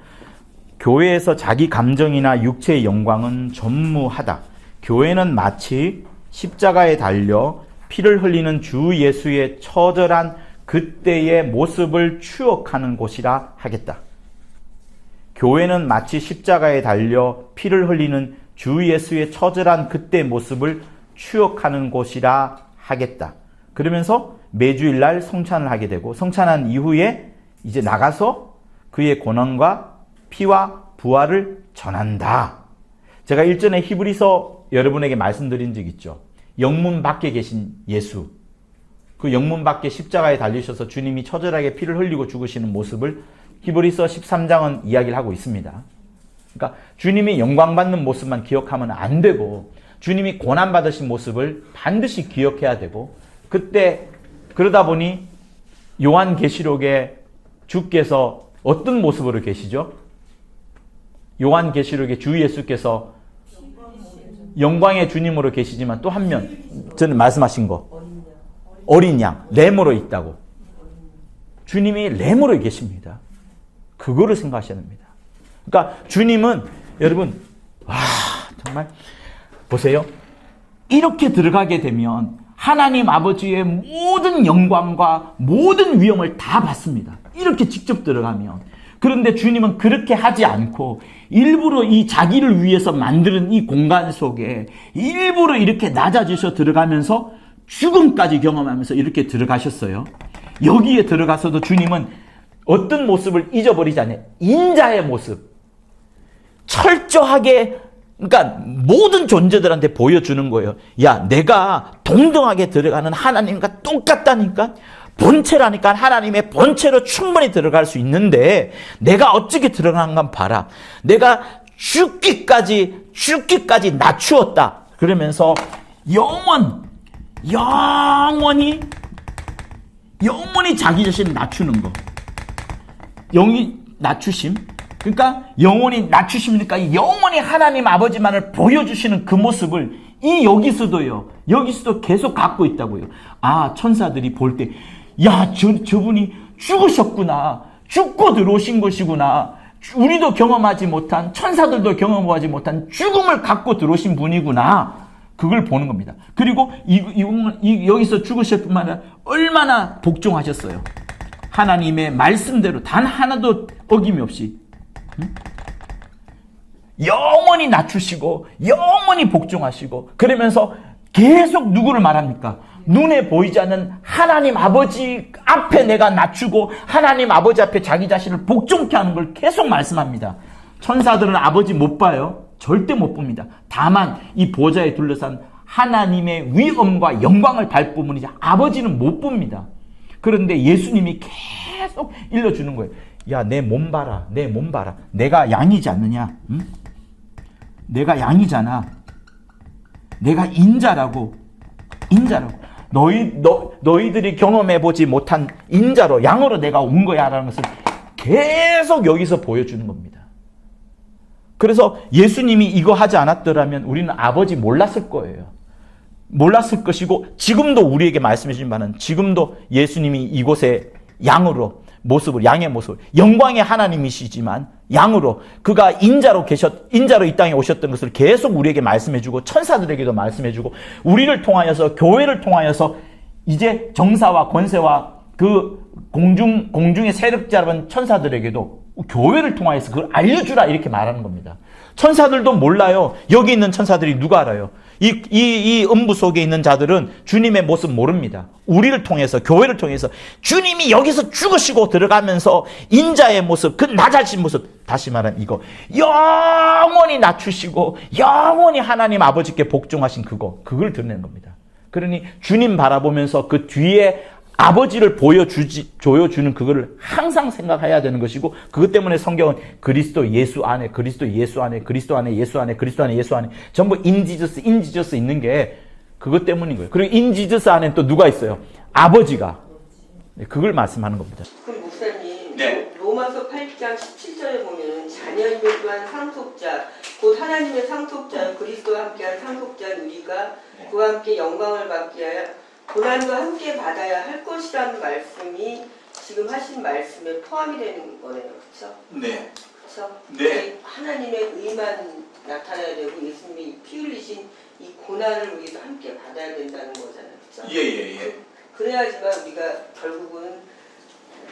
B: 교회에서 자기 감정이나 육체의 영광은 전무하다. 교회는 마치 십자가에 달려 피를 흘리는 주 예수의 처절한 그때의 모습을 추억하는 곳이라 하겠다. 교회는 마치 십자가에 달려 피를 흘리는 주 예수의 처절한 그때 모습을 추억하는 곳이라 하겠다. 그러면서 매주일날 성찬을 하게 되고 성찬한 이후에 이제 나가서 그의 고난과 피와 부활을 전한다. 제가 일전에 히브리서 여러분에게 말씀드린 적 있죠. 영문 밖에 계신 예수. 그 영문 밖에 십자가에 달리셔서 주님이 처절하게 피를 흘리고 죽으시는 모습을 히브리서 13장은 이야기를 하고 있습니다. 그러니까 주님이 영광받는 모습만 기억하면 안 되고 주님이 고난받으신 모습을 반드시 기억해야 되고 그때 그러다 보니 요한계시록에 주께서 어떤 모습으로 계시죠? 요한계시록에 주 예수께서 영광의 주님으로 계시지만 또 한 면 저는 말씀하신 거 어린 양 램으로 있다고. 주님이 램으로 계십니다. 그거를 생각하셔야 됩니다. 그러니까 주님은 여러분 정말 보세요. 이렇게 들어가게 되면 하나님 아버지의 모든 영광과 모든 위엄을 다 받습니다. 이렇게 직접 들어가면. 그런데 주님은 그렇게 하지 않고 일부러 이 자기를 위해서 만드는 이 공간 속에 일부러 이렇게 낮아지셔 들어가면서 죽음까지 경험하면서 이렇게 들어가셨어요. 여기에 들어가서도 주님은 어떤 모습을 잊어버리지 않아요. 인자의 모습. 철저하게 그러니까 모든 존재들한테 보여주는 거예요. 야, 내가 동등하게 들어가는 하나님과 똑같다니까. 본체라니까 하나님의 본체로 충분히 들어갈 수 있는데 내가 어떻게 들어가는가 봐라. 내가 죽기까지 낮추었다. 그러면서 영원히 자기 자신을 낮추는 거. 영이 낮추심. 그러니까 영원히 낮추십니까? 영원히 하나님 아버지만을 보여주시는 그 모습을 여기서도 계속 갖고 있다고요. 아, 천사들이 볼 때, 야, 저분이 죽으셨구나. 죽고 들어오신 것이구나. 우리도 경험하지 못한, 천사들도 경험하지 못한 죽음을 갖고 들어오신 분이구나. 그걸 보는 겁니다. 그리고 여기서 죽으실 뿐만 아니라 얼마나 복종하셨어요. 하나님의 말씀대로 단 하나도 어김이 없이. 영원히 낮추시고 영원히 복종하시고 그러면서 계속 누구를 말합니까? 눈에 보이지 않는 하나님 아버지 앞에 내가 낮추고 하나님 아버지 앞에 자기 자신을 복종케 하는 걸 계속 말씀합니다. 천사들은 아버지 못 봐요. 절대 못 봅니다. 다만 이 보좌에 둘러싼 하나님의 위엄과 영광을 밟으면 이제 아버지는 못 봅니다. 그런데 예수님이 계속 일러주는 거예요. 야, 내 몸 봐라. 내 몸 봐라. 내가 양이지 않느냐? 응? 내가 양이잖아. 내가 인자라고. 너희들이 경험해보지 못한 인자로, 양으로 내가 온 거야. 라는 것을 계속 여기서 보여주는 겁니다. 그래서 예수님이 이거 하지 않았더라면 우리는 아버지 몰랐을 거예요. 몰랐을 것이고, 지금도 우리에게 말씀해 주신 바는 지금도 예수님이 이곳에 양으로, 양의 모습, 영광의 하나님이시지만 양으로 그가 인자로 이 땅에 오셨던 것을 계속 우리에게 말씀해주고 천사들에게도 말씀해주고 우리를 통하여서 교회를 통하여서 이제 정사와 권세와 그 공중의 세력자라는 천사들에게도 교회를 통하여서 그걸 알려주라 이렇게 말하는 겁니다. 천사들도 몰라요. 여기 있는 천사들이 누가 알아요? 이 음부 속에 있는 자들은 주님의 모습 모릅니다. 우리를 통해서, 교회를 통해서 주님이 여기서 죽으시고 들어가면서 인자의 모습, 그 낮아진 모습, 다시 말하면 이거 영원히 낮추시고 영원히 하나님 아버지께 복종하신 그걸 드러내는 겁니다. 그러니 주님 바라보면서 그 뒤에 아버지를 보여주는 그거를 항상 생각해야 되는 것이고, 그것 때문에 성경은 그리스도 예수 안에, 그리스도 예수 안에, 그리스도 안에, 예수 안에, 그리스도 안에, 예수 안에, 전부 인지저스 있는 게 그것 때문인 거예요. 그리고 인지저스 안에 또 누가 있어요? 아버지가. 그걸 말씀하는 겁니다.
F: 그럼 목사님,
J: 네.
F: 로마서 8장 17절에 보면 자녀임을 또한 상속자, 곧 하나님의 상속자, 그리스도와 함께한 상속자 우리가 그와 함께 영광을 받게 하여 고난도 함께 받아야 할 것이라는 말씀이 지금 하신 말씀에 포함이 되는 거네요. 그렇죠?
J: 네.
F: 그렇죠?
J: 네.
F: 하나님의 의만 나타나야 되고 예수님이 피 흘리신 이 고난을 우리도 함께 받아야 된다는 거잖아요. 그렇죠?
J: 예.
F: 그래야지만 우리가 결국은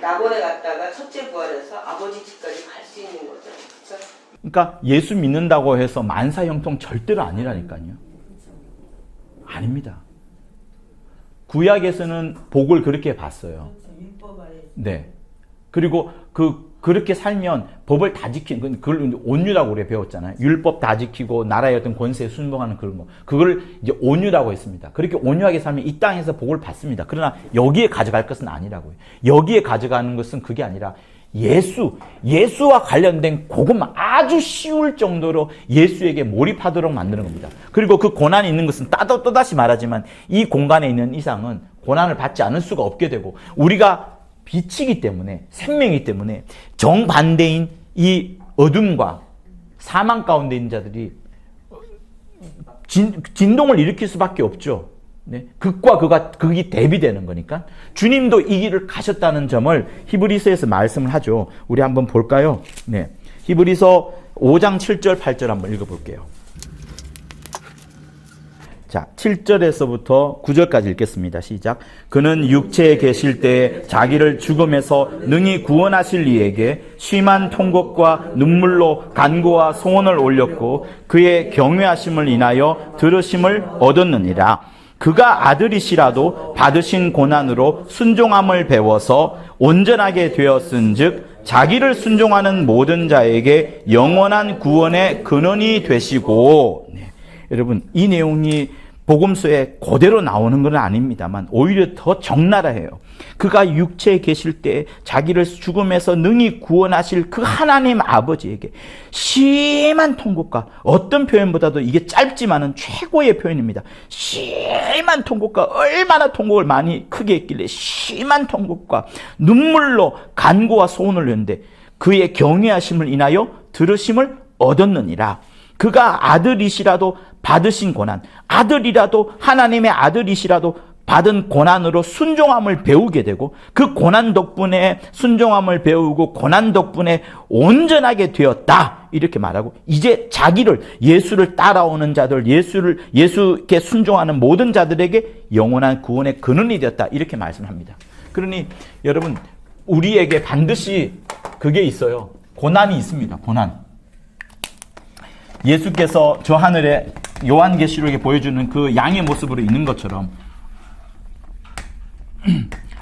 F: 낙원에 갔다가 첫째 부활해서 아버지 집까지 갈 수 있는 거잖아요. 그렇죠?
B: 그러니까 예수 믿는다고 해서 만사 형통 절대로 아니라니까요. 아닙니다. 구약에서는 복을 그렇게 봤어요. 네. 그리고 그렇게 살면 법을 다 지키는, 그걸 온유라고 우리가 배웠잖아요. 율법 다 지키고 나라의 어떤 권세에 순종하는 그런 거. 그걸 이제 온유라고 했습니다. 그렇게 온유하게 살면 이 땅에서 복을 받습니다. 그러나 여기에 가져갈 것은 아니라고요. 여기에 가져가는 것은 그게 아니라 예수와 관련된 복음 아주 쉬울 정도로 예수에게 몰입하도록 만드는 겁니다. 그리고 그 고난이 있는 것은 또다시 말하지만 이 공간에 있는 이상은 고난을 받지 않을 수가 없게 되고, 우리가 빛이기 때문에, 생명이기 때문에 정반대인 이 어둠과 사망 가운데 있는 자들이 진동을 일으킬 수밖에 없죠. 네. 극이 대비되는 거니까 주님도 이 길을 가셨다는 점을 히브리서에서 말씀을 하죠. 우리 한번 볼까요? 네. 히브리서 5장 7절 8절 한번 읽어볼게요. 자, 7절에서부터 9절까지 읽겠습니다. 시작. 그는 육체에 계실 때에 자기를 죽음에서 능히 구원하실 이에게 심한 통곡과 눈물로 간구와 소원을 올렸고 그의 경외하심을 인하여 들으심을 얻었느니라. 그가 아들이시라도 받으신 고난으로 순종함을 배워서 온전하게 되었은즉 자기를 순종하는 모든 자에게 영원한 구원의 근원이 되시고. 네. 여러분, 이 내용이 복음서에 그대로 나오는 건 아닙니다만 오히려 더 적나라해요. 그가 육체에 계실 때 자기를 죽음에서 능히 구원하실 그 하나님 아버지에게 심한 통곡과, 어떤 표현보다도 이게 짧지만은 최고의 표현입니다. 심한 통곡과, 얼마나 통곡을 많이 크게 했길래 심한 통곡과 눈물로 간구와 소원을 했는데 그의 경외하심을 인하여 들으심을 얻었느니라. 그가 아들이시라도 받으신 고난, 아들이라도 하나님의 아들이시라도 받은 고난으로 순종함을 배우게 되고, 그 고난 덕분에 순종함을 배우고 고난 덕분에 온전하게 되었다, 이렇게 말하고, 이제 자기를, 예수를 따라오는 자들, 예수께 순종하는 모든 자들에게 영원한 구원의 근원이 되었다, 이렇게 말씀합니다. 그러니 여러분, 우리에게 반드시 그게 있어요. 고난이 있습니다. 고난. 예수께서 저 하늘에 요한계시록에 보여주는 그 양의 모습으로 있는 것처럼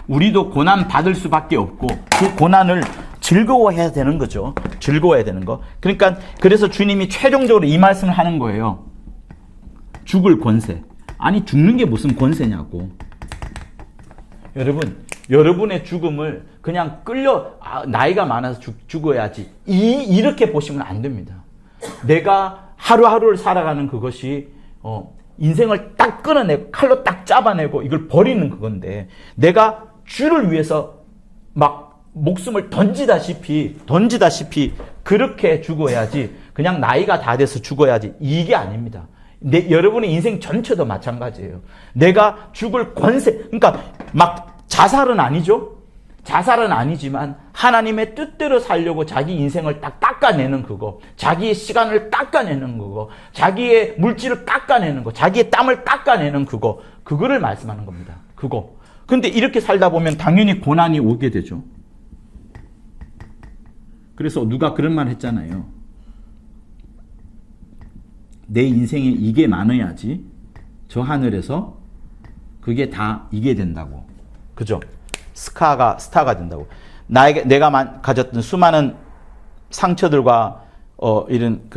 B: 우리도 고난 받을 수밖에 없고, 그 고난을 즐거워해야 되는 거죠. 즐거워해야 되는 거. 그러니까 그래서 주님이 최종적으로 이 말씀을 하는 거예요. 죽을 권세. 아니, 죽는 게 무슨 권세냐고. 여러분, 여러분의 죽음을 그냥 나이가 많아서 죽어야지, 이렇게 보시면 안 됩니다. 내가 하루하루를 살아가는 그것이 인생을 딱 끊어내고 칼로 딱 잡아내고 이걸 버리는 그건데, 내가 주를 위해서 막 목숨을 던지다시피 그렇게 죽어야지, 그냥 나이가 다 돼서 죽어야지, 이게 아닙니다. 여러분의 인생 전체도 마찬가지예요. 내가 죽을 권세, 그러니까 막 자살은 아니죠. 자살은 아니지만 하나님의 뜻대로 살려고 자기 인생을 딱 깎아내는 그거, 자기의 시간을 깎아내는 그거, 자기의 물질을 깎아내는 거, 자기의 땀을 깎아내는 그거를 말씀하는 겁니다. 그거. 근데 이렇게 살다 보면 당연히 고난이 오게 되죠. 그래서 누가 그런 말 했잖아요. 내 인생에 이게 많아야지 저 하늘에서 그게 다 이게 된다고. 그죠? 스타가 된다고. 내가 가졌던 수많은 상처들과 이런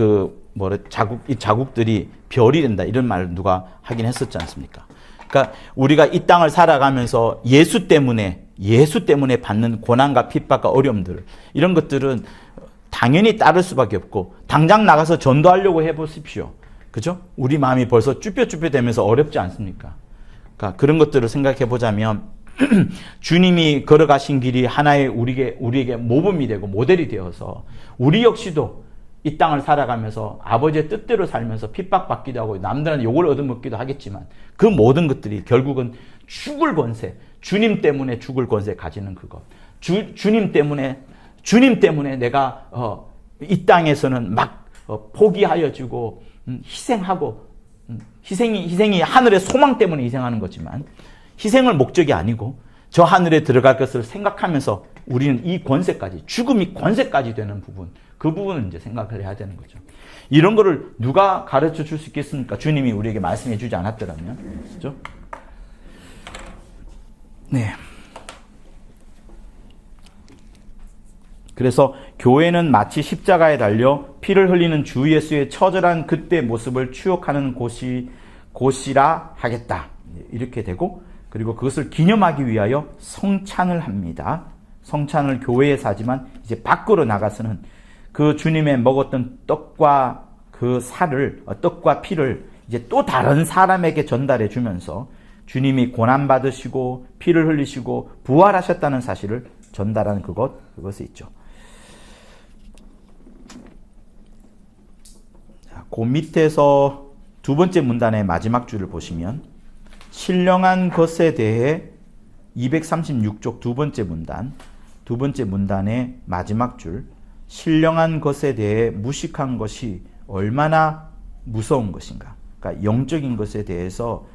B: 자국들이 별이 된다, 이런 말을 누가 하긴 했었지 않습니까? 그러니까 우리가 이 땅을 살아가면서 예수 때문에 받는 고난과 핍박과 어려움들, 이런 것들은 당연히 따를 수밖에 없고, 당장 나가서 전도하려고 해보십시오. 그죠? 우리 마음이 벌써 쭈뼛쭈뼛되면서 어렵지 않습니까? 그러니까 그런 것들을 생각해 보자면 주님이 걸어가신 길이 하나의 우리에게 모범이 되고 모델이 되어서, 우리 역시도 이 땅을 살아가면서 아버지의 뜻대로 살면서 핍박받기도 하고 남들한테 욕을 얻어먹기도 하겠지만, 그 모든 것들이 결국은 죽을 권세, 주님 때문에 죽을 권세 가지는 그것, 주님 때문에 내가 이 땅에서는 막 포기하여지고 희생하고, 희생이 하늘의 소망 때문에 희생하는 거지만, 희생을 목적이 아니고 저 하늘에 들어갈 것을 생각하면서 우리는 이 권세까지, 죽음이 권세까지 되는 부분, 그 부분을 이제 생각을 해야 되는 거죠. 이런 거를 누가 가르쳐 줄 수 있겠습니까? 주님이 우리에게 말씀해 주지 않았더라면. 그죠? 네. 그래서 교회는 마치 십자가에 달려 피를 흘리는 주 예수의 처절한 그때 모습을 추억하는 곳이라 하겠다. 이렇게 되고, 그리고 그것을 기념하기 위하여 성찬을 합니다. 성찬을 교회에서 하지만 이제 밖으로 나가서는 그 주님의 먹었던 떡과 그 떡과 피를 이제 또 다른 사람에게 전달해 주면서 주님이 고난받으시고 피를 흘리시고 부활하셨다는 사실을 전달하는 그것이 있죠. 자, 그 밑에서 두 번째 문단의 마지막 줄을 보시면, 신령한 것에 대해 236쪽 두 번째 문단의 마지막 줄, 신령한 것에 대해 무식한 것이 얼마나 무서운 것인가. 그러니까 영적인 것에 대해서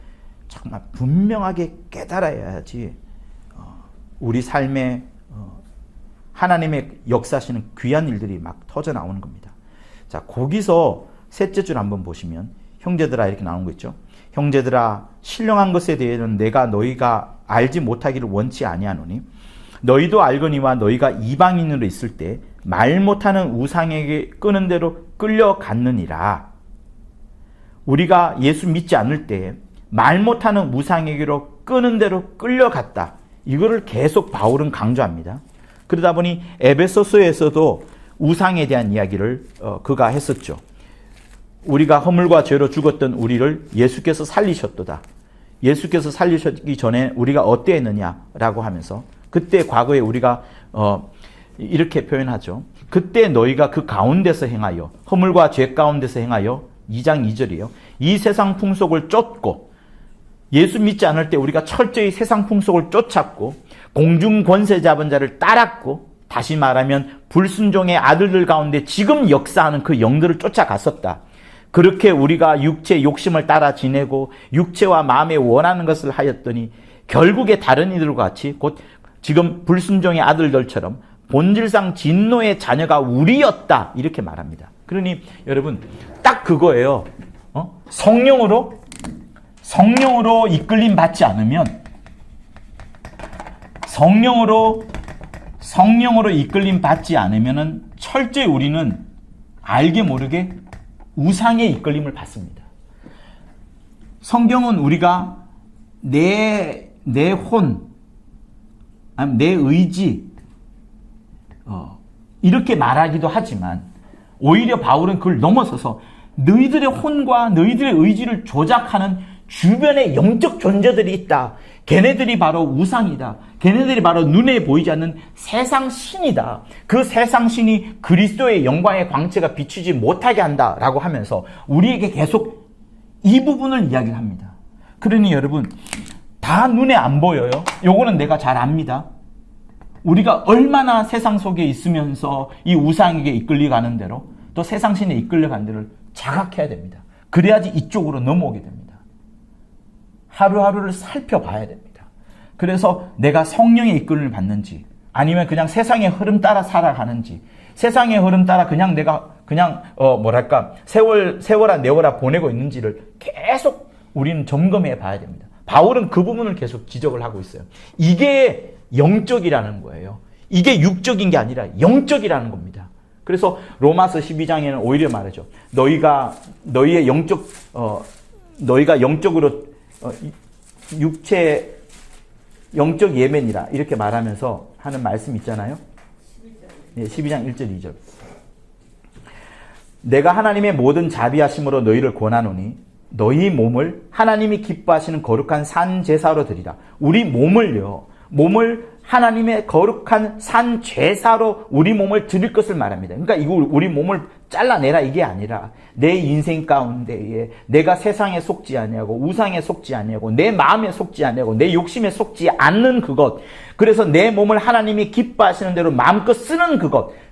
B: 정말 분명하게 깨달아야지 우리 삶에 하나님의 역사하시는 귀한 일들이 막 터져 나오는 겁니다. 자, 거기서 셋째 줄 한번 보시면, 형제들아, 이렇게 나오는 거 있죠. 형제들아, 신령한 것에 대해서는 내가 너희가 알지 못하기를 원치 아니하노니 너희도 알거니와 너희가 이방인으로 있을 때 말 못하는 우상에게 끄는 대로 끌려갔느니라. 우리가 예수 믿지 않을 때 말 못하는 우상에게로 끄는 대로 끌려갔다. 이거를 계속 바울은 강조합니다. 그러다 보니 에베소서에서도 우상에 대한 이야기를 그가 했었죠. 우리가 허물과 죄로 죽었던 우리를 예수께서 살리셨도다. 예수께서 살리셨기 전에 우리가 어땠느냐라고 하면서 그때 과거에 우리가 이렇게 표현하죠. 그때 너희가 그 가운데서 행하여 허물과 죄 가운데서 행하여 2장 2절이에요. 이 세상 풍속을 쫓고 예수 믿지 않을 때 우리가 철저히 세상 풍속을 쫓았고 공중 권세 잡은 자를 따랐고 다시 말하면 불순종의 아들들 가운데 지금 역사하는 그 영들을 쫓아갔었다. 그렇게 우리가 육체 욕심을 따라 지내고 육체와 마음에 원하는 것을 하였더니 결국에 다른 이들과 같이 곧 지금 불순종의 아들들처럼 본질상 진노의 자녀가 우리였다. 이렇게 말합니다. 그러니 여러분 딱 그거예요. 성령으로 이끌림 받지 않으면 성령으로 이끌림 받지 않으면은 철저히 우리는 알게 모르게 우상의 이끌림을 받습니다. 성경은 우리가 내 혼, 내 의지 이렇게 말하기도 하지만 오히려 바울은 그걸 넘어서서 너희들의 혼과 너희들의 의지를 조작하는 주변에 영적 존재들이 있다. 걔네들이 바로 우상이다. 걔네들이 바로 눈에 보이지 않는 세상 신이다. 그 세상 신이 그리스도의 영광의 광채가 비추지 못하게 한다라고 하면서 우리에게 계속 이 부분을 이야기를 합니다. 그러니 여러분 다 눈에 안 보여요. 요거는 내가 잘 압니다. 우리가 얼마나 세상 속에 있으면서 이 우상에게 이끌려가는 대로 또 세상 신에 이끌려간 대로 자각해야 됩니다. 그래야지 이쪽으로 넘어오게 됩니다. 하루하루를 살펴봐야 됩니다. 그래서 내가 성령의 이끌림을 받는지 아니면 그냥 세상의 흐름 따라 살아가는지 세상의 흐름 따라 그냥 내가 세월아 내월아 보내고 있는지를 계속 우리는 점검해 봐야 됩니다. 바울은 그 부분을 계속 지적을 하고 있어요. 이게 영적이라는 거예요. 이게 육적인 게 아니라 영적이라는 겁니다. 그래서 로마서 12장에는 오히려 말하죠. 너희가 영적으로 육체 영적 예멘이라 이렇게 말하면서 하는 말씀 있잖아요. 12장 1절 2절. 내가 하나님의 모든 자비하심으로 너희를 권하노니 너희 몸을 하나님이 기뻐하시는 거룩한 산 제사로 드리라. 우리 몸을 하나님의 거룩한 산 제사로 우리 몸을 드릴 것을 말합니다. 그러니까 이거 우리 몸을 잘라내라 이게 아니라 내 인생 가운데에 내가 세상에 속지 아니하고 우상에 속지 아니하고 내 마음에 속지 아니하고 내 욕심에 속지 않는 그것, 그래서 내 몸을 하나님이 기뻐하시는 대로 마음껏 쓰는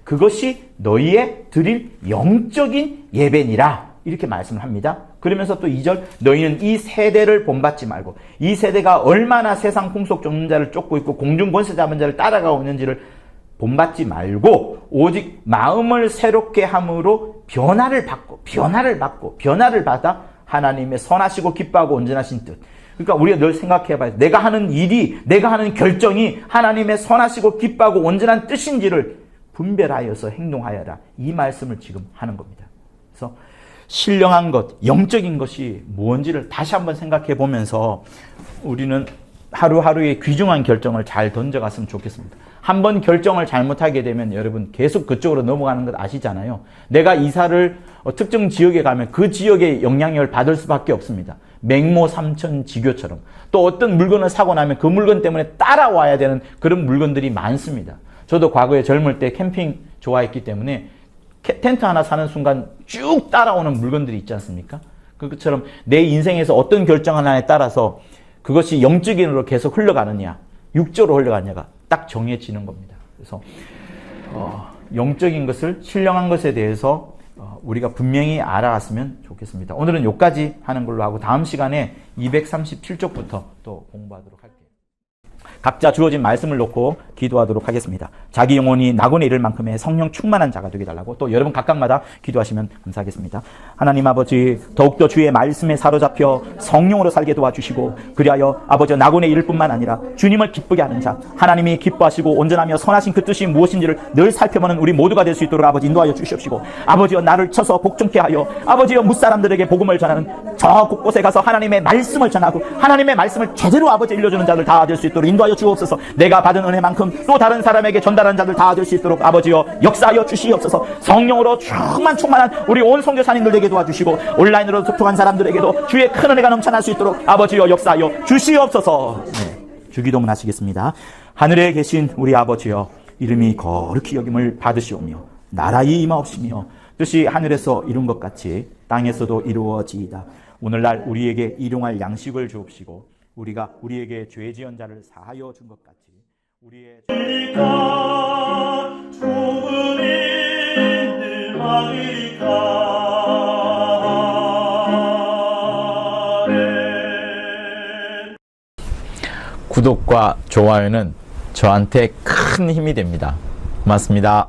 B: 그것이 너희의 드릴 영적인 예배니라 이렇게 말씀을 합니다. 그러면서 또 2절 너희는 이 세대를 본받지 말고 이 세대가 얼마나 세상 풍속 쫓는 자를 쫓고 있고 공중 권세 잡은 자를 따라가고 있는지를 본받지 말고 오직 마음을 새롭게 함으로 변화를 받아 하나님의 선하시고 기뻐하고 온전하신 뜻. 그러니까 우리가 늘 생각해봐야 돼. 내가 하는 일이, 내가 하는 결정이 하나님의 선하시고 기뻐하고 온전한 뜻인지를 분별하여서 행동하여라. 이 말씀을 지금 하는 겁니다. 그래서 신령한 것, 영적인 것이 무엇인지를 다시 한번 생각해 보면서 우리는 하루하루의 귀중한 결정을 잘 던져갔으면 좋겠습니다. 한번 결정을 잘못하게 되면 여러분 계속 그쪽으로 넘어가는 것 아시잖아요. 내가 이사를 특정 지역에 가면 그 지역의 영향력을 받을 수밖에 없습니다. 맹모 삼천지교처럼. 또 어떤 물건을 사고 나면 그 물건 때문에 따라와야 되는 그런 물건들이 많습니다. 저도 과거에 젊을 때 캠핑 좋아했기 때문에 텐트 하나 사는 순간 쭉 따라오는 물건들이 있지 않습니까? 그것처럼 내 인생에서 어떤 결정 하나에 따라서 그것이 영적인으로 계속 흘러가느냐, 육적으로 흘러가느냐가 딱 정해지는 겁니다. 그래서 영적인 것을, 신령한 것에 대해서 우리가 분명히 알아갔으면 좋겠습니다. 오늘은 여기까지 하는 걸로 하고 다음 시간에 237쪽부터 또 공부하도록 할게요. 각자 주어진 말씀을 놓고 기도하도록 하겠습니다. 자기 영혼이 낙원에 이를 만큼의 성령 충만한 자가 되게 달라고 또 여러분 각각마다 기도하시면 감사하겠습니다. 하나님 아버지, 더욱더 주의 말씀에 사로잡혀 성령으로 살게 도와주시고 그리하여 아버지 낙원에 이를 뿐만 아니라 주님을 기쁘게 하는 자, 하나님이 기뻐하시고 온전하며 선하신 그 뜻이 무엇인지를 늘 살펴보는 우리 모두가 될 수 있도록 아버지 인도하여 주시옵시고, 아버지여 나를 쳐서 복종케 하여 아버지여 무사람들에게 복음을 전하는 저 곳곳에 가서 하나님의 말씀을 전하고 하나님의 말씀을 제대로 아버지 일러주는 자들 다 될 수 있도록 인도하여 주옵소서. 내가 받은 은혜만큼 또 다른 사람에게 전달하는 자들 다 될 수 있도록 아버지여 역사하여 주시옵소서. 성령으로 충만한 우리 온 선교사님들 되게 도와주시고 온라인으로 소통한 사람들에게도 주의 큰 은혜가 넘쳐날 수 있도록 아버지여 역사하여 주시옵소서. 주기도문 하시겠습니다. 하늘에 계신 우리 아버지여, 이름이 거룩히 여김을 받으시오며 나라의 임하옵시며 뜻이 하늘에서 이룬 것 같이 땅에서도 이루어지이다. 오늘날 우리에게 일용할 양식을 주옵시고 우리가 우리에게 죄 지은 자를 사하여 준 것 같이 우리의 좋은 일들 많으리까. 구독과 좋아요는 저한테 큰 힘이 됩니다. 고맙습니다.